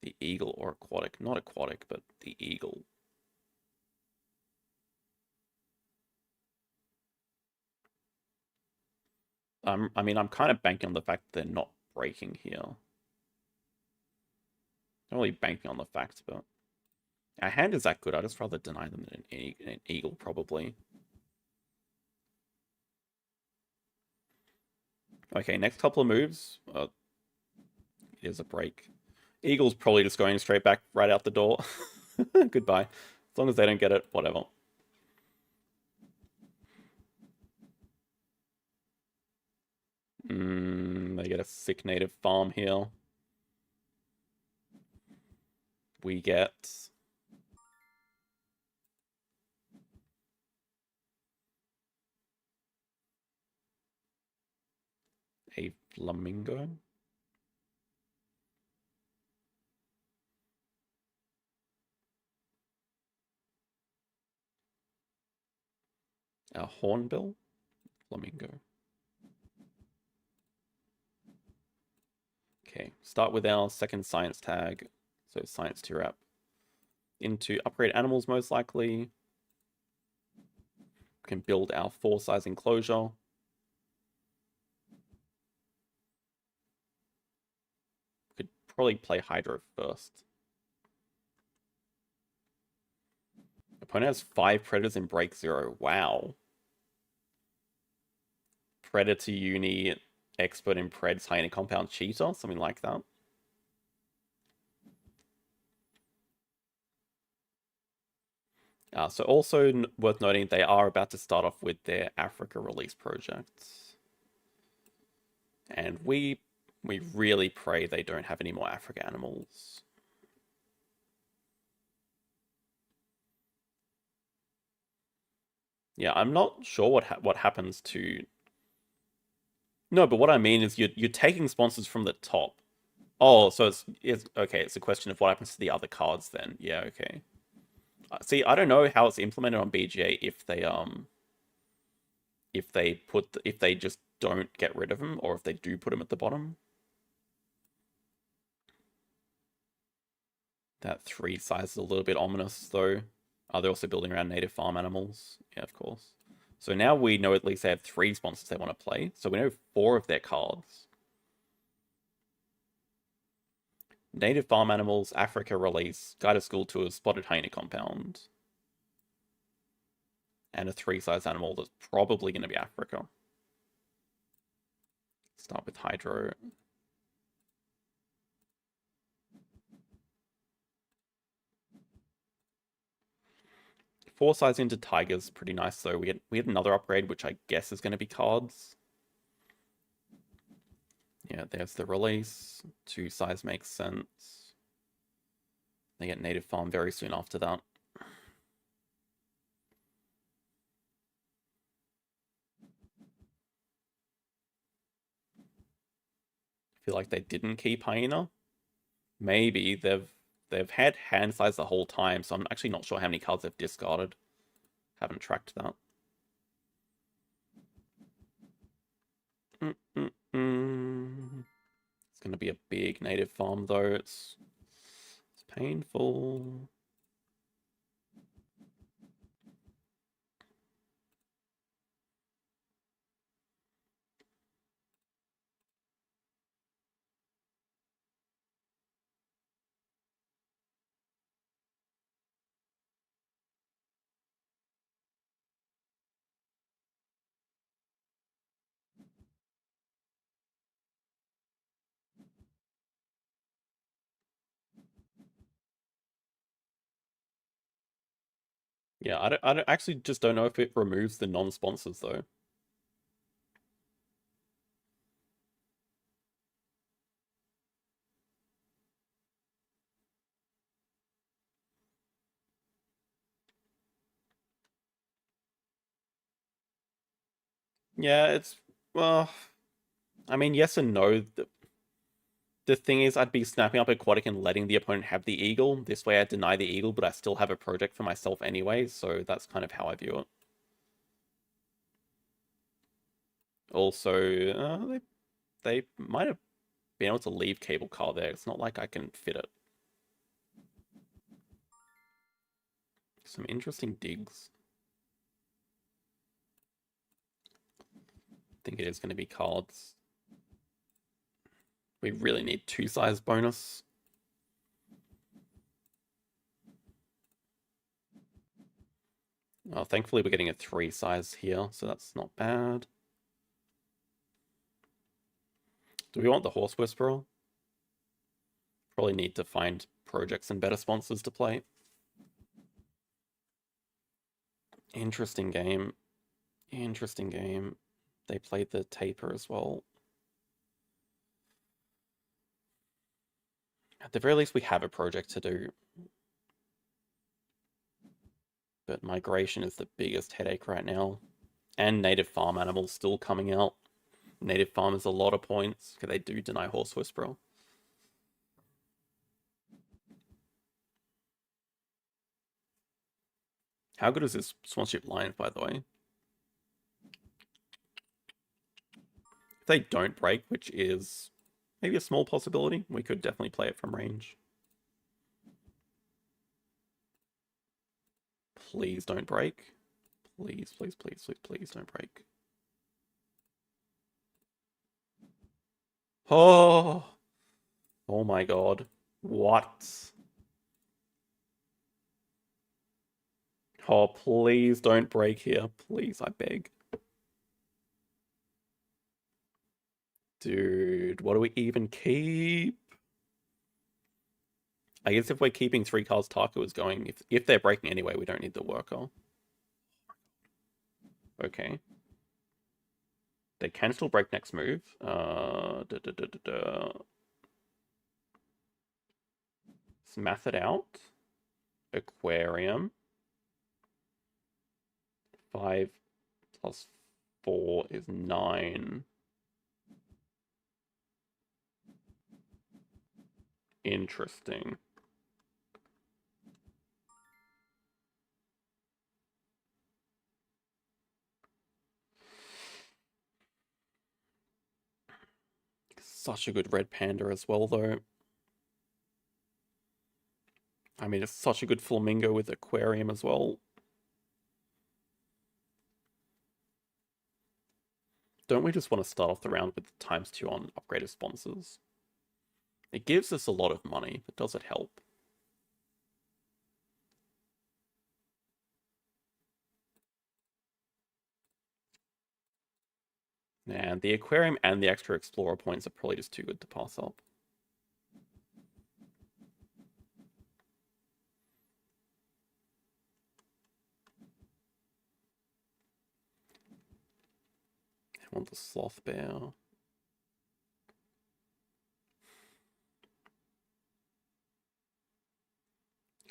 the eagle or aquatic? Not aquatic, but the eagle. I mean, I'm kind of banking on the fact that they're not breaking here. Not really banking on the fact, but our hand is that good. I'd just rather deny them than an eagle, probably. Okay, next couple of moves. It is a break. Eagle's probably just going straight back right out the door. Goodbye. As long as they don't get it, whatever. They get a sick native farm here. We get a flamingo. A hornbill. Flamingo. Okay, start with our second science tag. So science tier up. Into upgrade animals most likely. We can build our 4-size enclosure. Could probably play Hydro first. Opponent has 5 predators in break 0. Wow. Predator uni, expert in preds, high in a compound cheater, something like that. So also worth noting, they are about to start off with their Africa release projects. And we really pray they don't have any more Africa animals. Yeah, I'm not sure what happens to... No, but what I mean is you're taking sponsors from the top. Oh, so it's okay, it's a question of what happens to the other cards then. Yeah, okay. See, I don't know how it's implemented on BGA if they just don't get rid of them, or if they do put them at the bottom. That 3 size is a little bit ominous, though. Are they also building around native farm animals? Yeah, of course. So now we know at least they have 3 sponsors they want to play. So we know 4 of their cards. Native Farm Animals, Africa Release, Guided School Tours, Spotted Hyena Compound. And a 3-size animal that's probably going to be Africa. Start with Hydro. Four size into Tigers, pretty nice though. We had another upgrade, which I guess is going to be cards. Yeah, there's the release. 2 size makes sense. They get Native Farm very soon after that. I feel like they didn't keep Hyena. Maybe they've had hand size the whole time, so I'm actually not sure how many cards they've discarded. Haven't tracked that. It's going to be a big native farm though. It's painful. Yeah, I actually just don't know if it removes the non-sponsors though. Yeah, it's well, I mean, yes and no. The thing is, I'd be snapping up Aquatic and letting the opponent have the Eagle. This way I deny the Eagle, but I still have a project for myself anyway, so that's kind of how I view it. Also, they might have been able to leave Cable Car there. It's not like I can fit it. Some interesting digs. I think it is going to be cards. We really need 2-size bonus. Oh, thankfully we're getting a 3-size here, so that's not bad. Do we want the Horse Whisperer? Probably need to find projects and better sponsors to play. Interesting game. Interesting game. They played the Taper as well. At the very least, we have a project to do. But migration is the biggest headache right now. And native farm animals still coming out. Native farm is a lot of points, because they do deny Horse Whisperer. How good is this sponsorship line, by the way? If they don't break, which is maybe a small possibility, we could definitely play it from range. Please don't break. Please, please, please, please, please don't break. Oh! Oh my god. What? Oh, please don't break here. Please, I beg. Dude, what do we even keep? I guess if we're keeping 3 cards Taco is going, if they're breaking anyway, we don't need the worker. Okay. They can still break next move. Let's math it out. Aquarium. 5 plus 4 is 9. Interesting. Such a good red panda as well, though. I mean, it's such a good flamingo with aquarium as well. Don't we just want to start off the round with ×2 on upgraded sponsors? It gives us a lot of money, but does it help? And the aquarium and the extra explorer points are probably just too good to pass up. I want the sloth bear.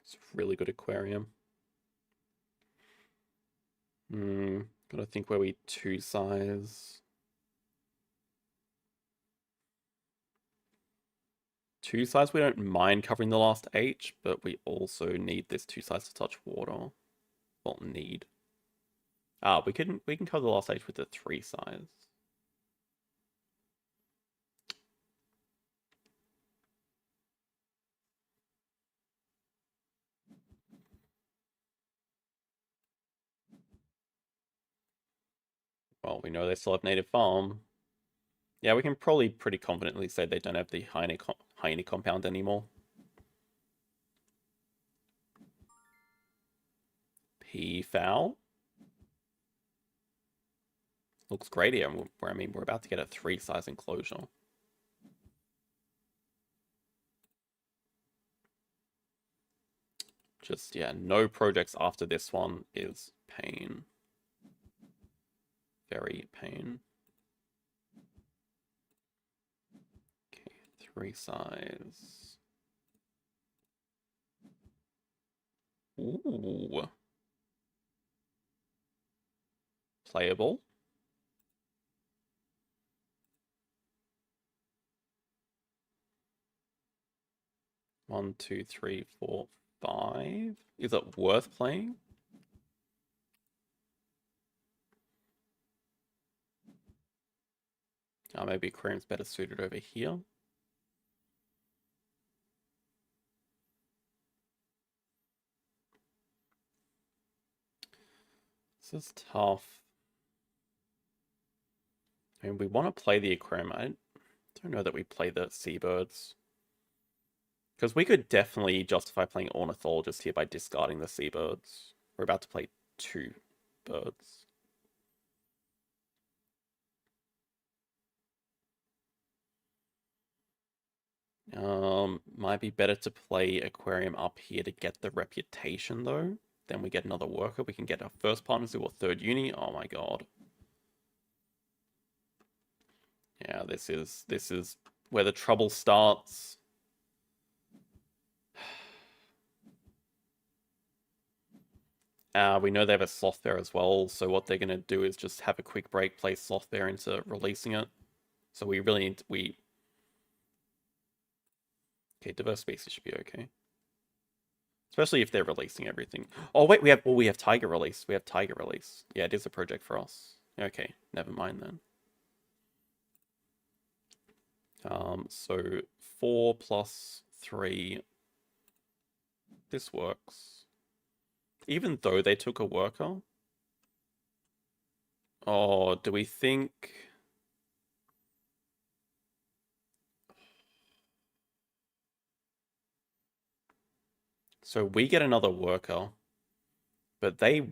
It's a really good aquarium. Gotta think where we 2-size. 2-size, we don't mind covering the last H, but we also need this 2-size to touch water. Well, need. We can cover the last H with the 3-size. Well, we know they still have native farm. Yeah, we can probably pretty confidently say they don't have the hyena compound anymore. P-foul. Looks great here. I mean, we're about to get a 3-size enclosure. Just, yeah, no projects after this one is pain. Very pain. Okay, 3-size. Ooh. Playable. One, two, three, four, 5. Is it worth playing? Maybe aquarium's better suited over here. This is tough. I mean, we want to play the aquarium. I don't know that we play the seabirds. Because we could definitely justify playing ornithologist here by discarding the seabirds. We're about to play 2 birds. Might be better to play aquarium up here to get the reputation though. Then we get another worker. We can get our first partners or 3rd uni. Oh my god. Yeah, this is where the trouble starts. We know they have a sloth bear as well, so what they're gonna do is just have a quick break, play sloth bear into releasing it. So we really need okay, diverse species should be okay. Especially if they're releasing everything. Oh wait, we have tiger release. We have tiger release. Yeah, it is a project for us. Okay, never mind then. So 4 plus 3. This works. Even though they took a worker. Oh, do we think... So we get another worker, but they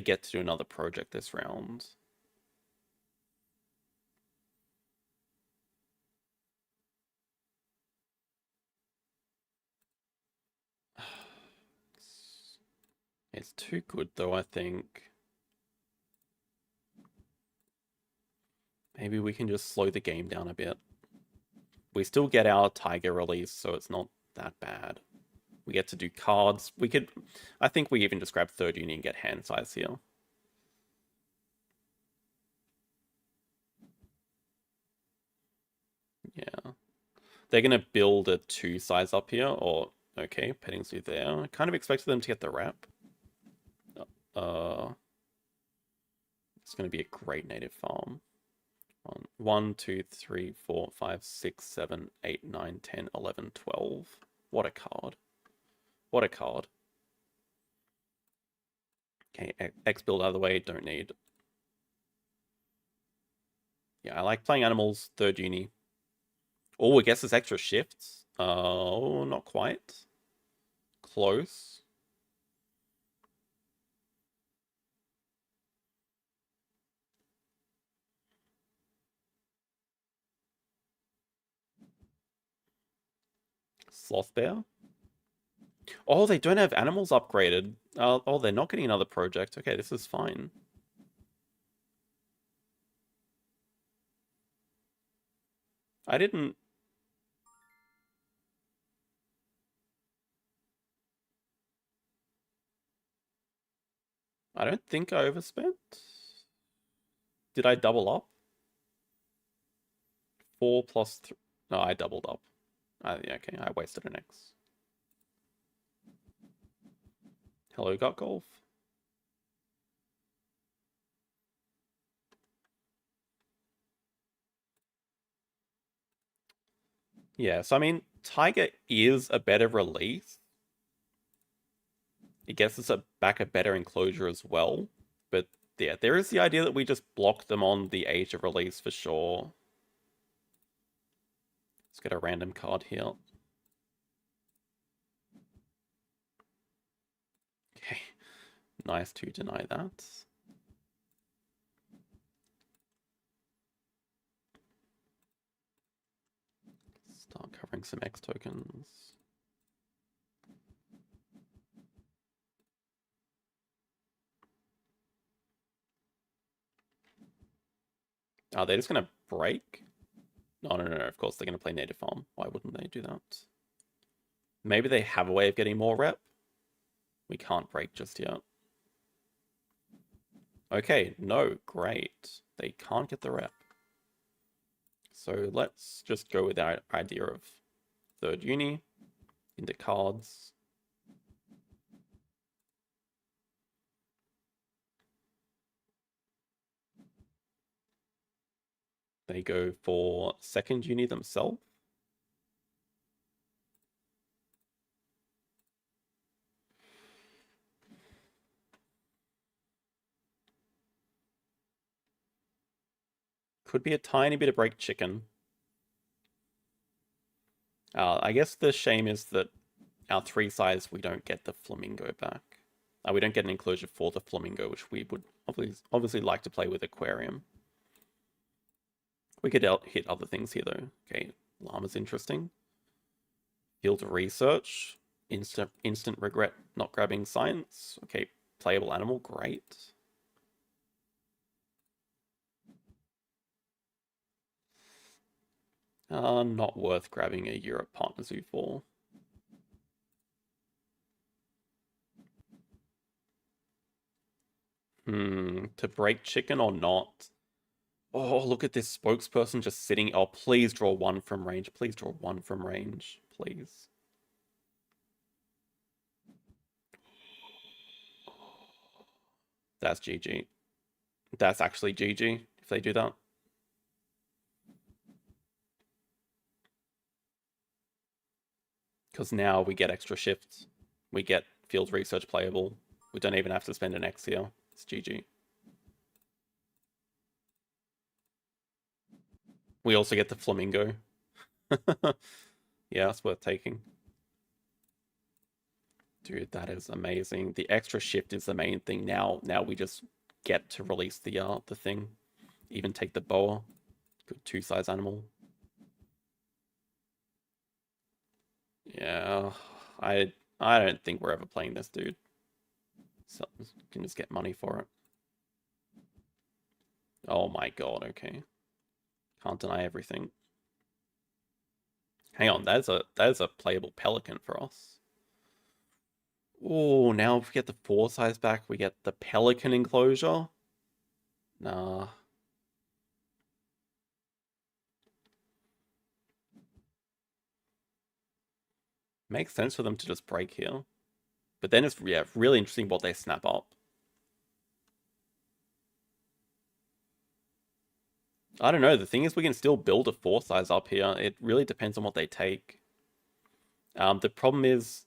get to do another project this round. It's too good though, I think. Maybe we can just slow the game down a bit. We still get our tiger release, so it's not that bad. We get to do cards. I think we even just grab 3rd uni and get hand size here. Yeah. They're going to build a 2-size up here, or, okay, petting zoo there. I kind of expected them to get the wrap. It's going to be a great native farm. 1, 2, 3, 4, 5, 6, 7, 8, 9, 10, 11, 12. What a card. What a card. Okay, X build out of the way, don't need. Yeah, I like playing animals, third uni. Oh, I guess there's extra shifts. Oh, not quite. Close. Sloth Bear. Oh, they don't have animals upgraded. Oh, they're not getting another project. Okay, this is fine. I didn't... I don't think I overspent. Did I double up? 4 plus 3... No, I doubled up. Yeah, okay, I wasted an X. Hello, Gut Golf. Yeah, so I mean, Tiger is a better release. It gets us back a better enclosure as well. But yeah, there is the idea that we just block them on the age of release for sure. Let's get a random card here. Okay, nice to deny that. Start covering some X tokens. Are they just going to break? No, no, no, no. Of course, they're going to play native farm. Why wouldn't they do that? Maybe they have a way of getting more rep. We can't break just yet. Okay, no, great. They can't get the rep. So let's just go with our idea of third uni into cards. They go for second uni themselves. Could be a tiny bit of break chicken. I guess the shame is that our 3 size, we don't get the flamingo back. We don't get an enclosure for the flamingo, which we would obviously like to play with aquarium. We could hit other things here though. Okay, llama's interesting. Field research, instant regret not grabbing science. Okay, playable animal, great. Not worth grabbing a Europe Partner Zoo for. To break chicken or not? Oh, look at this spokesperson just sitting. Oh, please draw 1 from range. Please draw 1 from range. Please. That's GG. That's actually GG if they do that. Because now we get extra shifts. We get field research playable. We don't even have to spend an X here. It's GG. We also get the flamingo. Yeah, it's worth taking. Dude, that is amazing. The extra shift is the main thing now. Now we just get to release the thing. Even take the boa. Good 2 size animal. Yeah, I don't think we're ever playing this, dude. So can just get money for it. Oh my god, okay. Can't deny everything. Hang on, that is a playable pelican for us. Oh, now if we get the 4 size back, we get the pelican enclosure. Nah. Makes sense for them to just break here. But then it's really interesting what they snap up. I don't know. The thing is, we can still build a 4 size up here. It really depends on what they take. The problem is,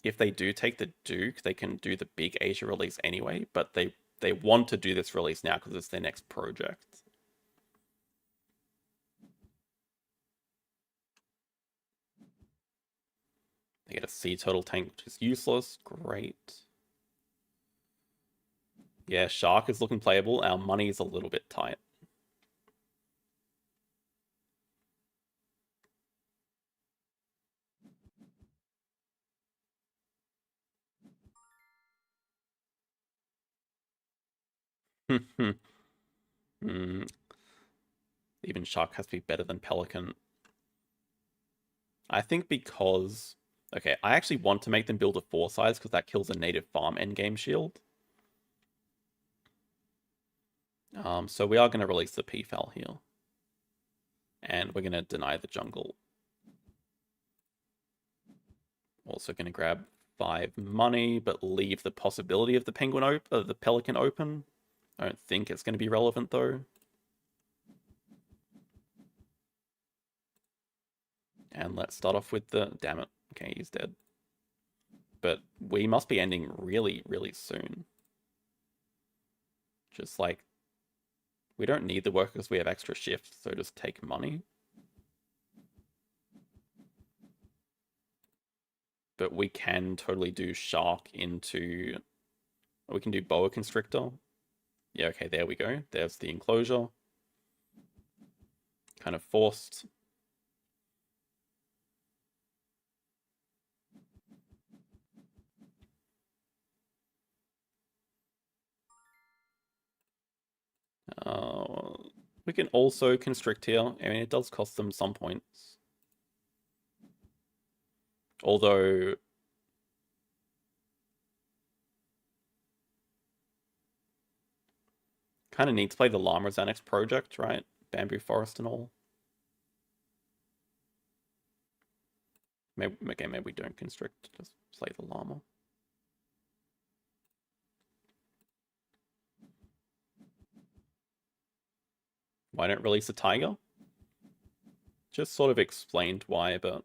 if they do take the Duke, they can do the big Asia release anyway. But they want to do this release now because it's their next project. They get a sea turtle tank, which is useless. Great. Yeah, shark is looking playable. Our money is a little bit tight. Hmm. Even shark has to be better than pelican. I think because... Okay, I actually want to make them build a 4 size because that kills a native farm endgame shield. So we are going to release the P-Fal here. And we're going to deny the jungle. Also going to grab 5 money, but leave the possibility of the the pelican open. I don't think it's going to be relevant though. And let's start off with the... Damn it. Okay, he's dead. But we must be ending really, really soon. Just like... We don't need the work because we have extra shifts, so just take money. But we can totally do shark into... We can do boa constrictor. Yeah, okay, there we go. There's the enclosure. Kind of forced. We can also constrict here. I mean, it does cost them some points. Although... Kind of need to play the llama as our next project, right? Bamboo forest and all. Maybe, okay, maybe we don't constrict, just play the llama. Why don't release a tiger? Just sort of explained why, but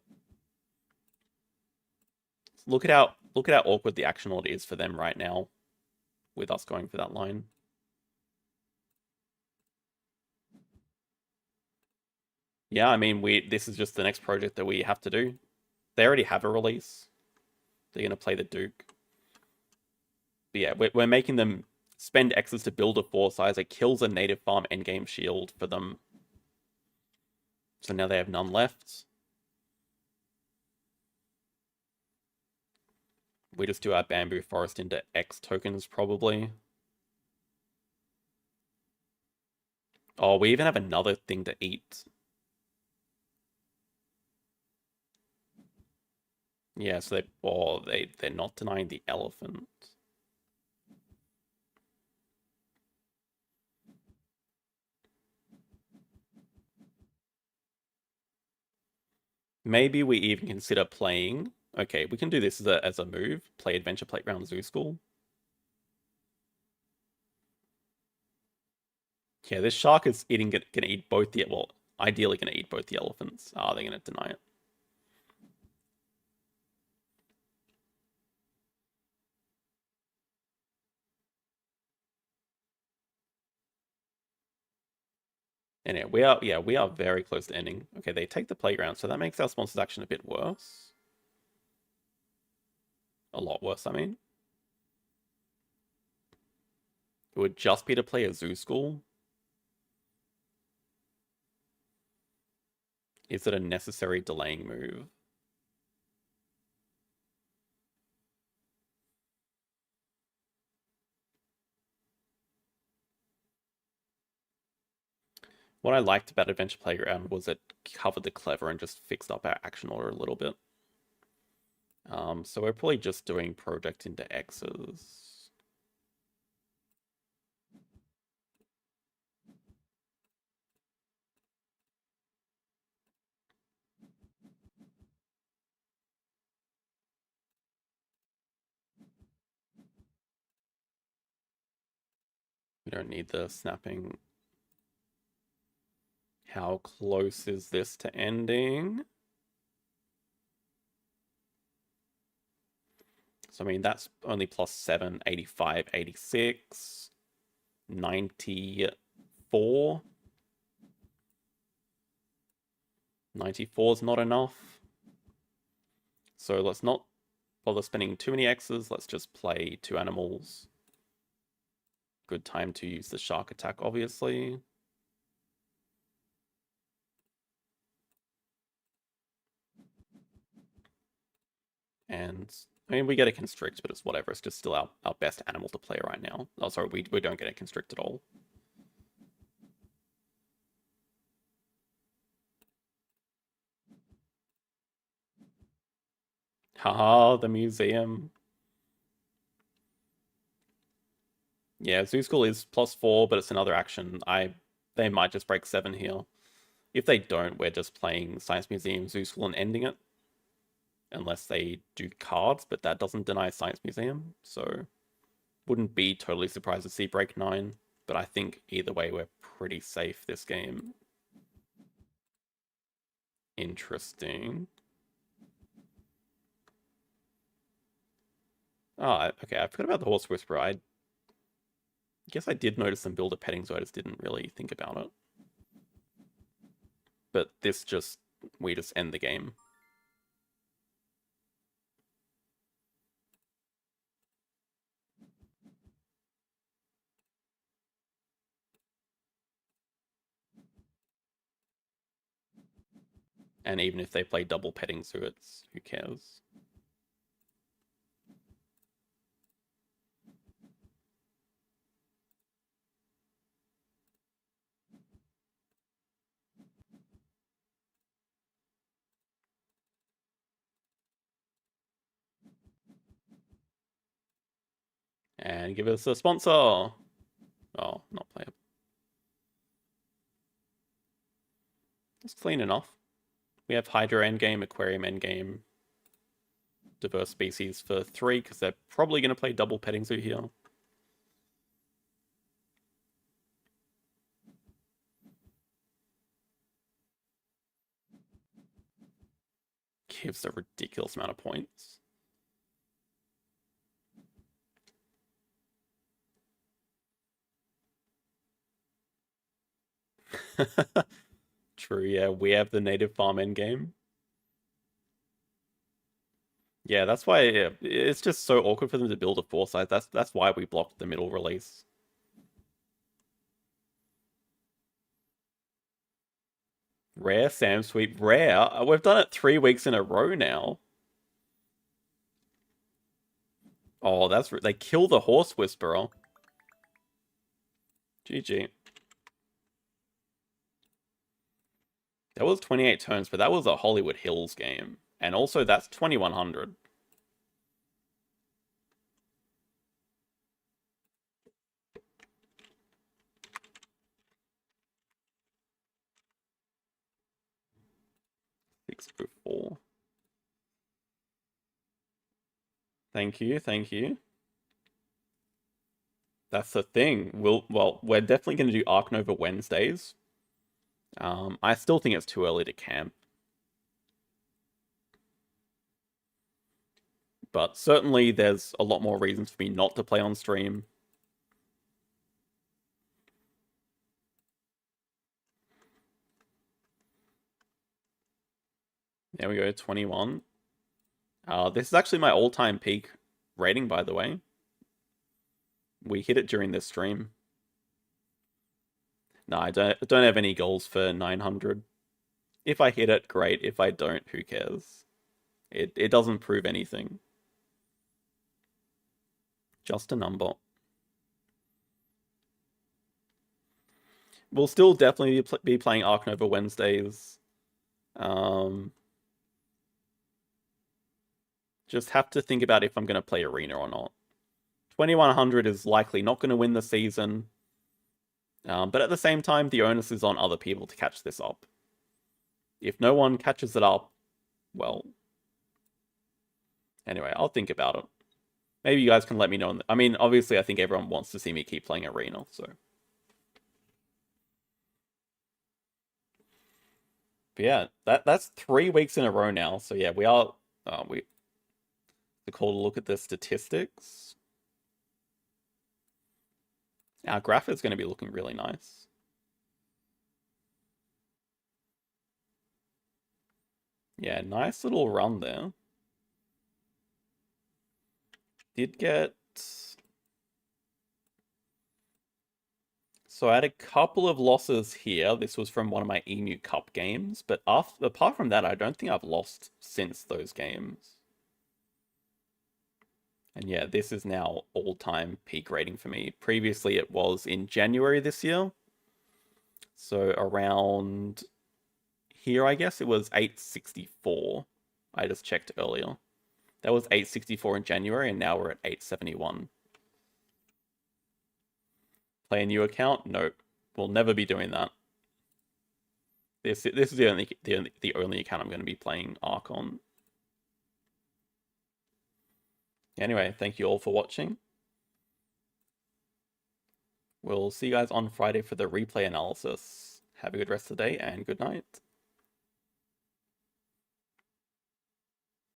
look at how awkward the action order is for them right now, with us going for that line. Yeah, I mean, this is just the next project that we have to do. They already have a release. They're gonna play the Duke. But yeah, we're making them spend X's to build a 4 size. It kills a native farm endgame shield for them. So now they have none left. We just do our bamboo forest into X tokens, probably. Oh, we even have another thing to eat. Yeah, so they're not denying the elephant. Maybe we even consider playing... Okay, we can do this as a move. Play Adventure Playground Zoo School. Yeah, this shark is gonna eat both the... Well, ideally gonna eat both the elephants. Ah, they're gonna deny it. Anyway, we are very close to ending. Okay, they take the playground, so that makes our sponsor's action a bit worse. A lot worse, I mean. It would just be to play a zoo school. Is it a necessary delaying move? What I liked about Adventure Playground was it covered the clever and just fixed up our action order a little bit. So we're probably just doing project into X's. We don't need the snapping. How close is this to ending? So, I mean, that's only plus 7, 85, 86, 94. 94 is not enough. So let's not bother spending too many X's. Let's just play 2 animals. Good time to use the shark attack, obviously. And I mean, we get a constrict, but it's whatever. It's just still our best animal to play right now. Oh, sorry, we don't get a constrict at all. Haha, the museum. Yeah, Zoo School is +4, but it's another action. They might just break 7 here. If they don't, we're just playing Science Museum, Zoo School, and ending it. Unless they do cards, but that doesn't deny Science Museum, so wouldn't be totally surprised to see break 9. But I think either way, we're pretty safe this game. Interesting. Oh, okay, I forgot about the Horse Whisperer. I guess I did notice them build a petting zoo, I just didn't really think about it. But this just, we just end the game. And even if they play double petting zoo, it's, who cares? And give us a sponsor. Oh, not playable. It's clean enough. We have Hydra endgame, Aquarium endgame, diverse species for 3, because they're probably going to play double petting zoo here. Gives a ridiculous amount of points. True, yeah, we have the native farm endgame. Yeah, that's why it's just so awkward for them to build a foresight. That's why we blocked the middle release. Rare Sam Sweep, rare. We've done it 3 weeks in a row now. Oh, they kill the Horse Whisperer. GG. That was 28 turns, but that was a Hollywood Hills game. And also, that's 2100. Six through 4. Thank you, thank you. That's the thing. We're definitely going to do Ark Nova Wednesdays. I still think it's too early to camp. But certainly there's a lot more reasons for me not to play on stream. There we go, 21. This is actually my all-time peak rating, by the way. We hit it during this stream. No, I don't have any goals for 900. If I hit it, great. If I don't, who cares? It doesn't prove anything. Just a number. We'll still definitely be playing Ark Nova Wednesdays. Just have to think about if I'm going to play Arena or not. 2100 is likely not going to win the season. But at the same time, the onus is on other people to catch this up. If no one catches it up, well... Anyway, I'll think about it. Maybe you guys can let me know. I mean, obviously, I think everyone wants to see me keep playing Arena, so... But yeah, that's 3 weeks in a row now. So yeah, we are... the call to look at the statistics. Our graph is going to be looking really nice. Yeah, nice little run there. did get... So I had a couple of losses here. This was from one of my Emu Cup games, but apart from that, I don't think I've lost since those games. And yeah, this is now all-time peak rating for me. Previously, it was in January this year. So around here, I guess, it was 864. I just checked earlier. That was 864 in January, and now we're at 871. Play a new account? Nope. We'll never be doing that. This is the only account I'm going to be playing Ark on. Anyway, thank you all for watching. We'll see you guys on Friday for the replay analysis. Have a good rest of the day and good night.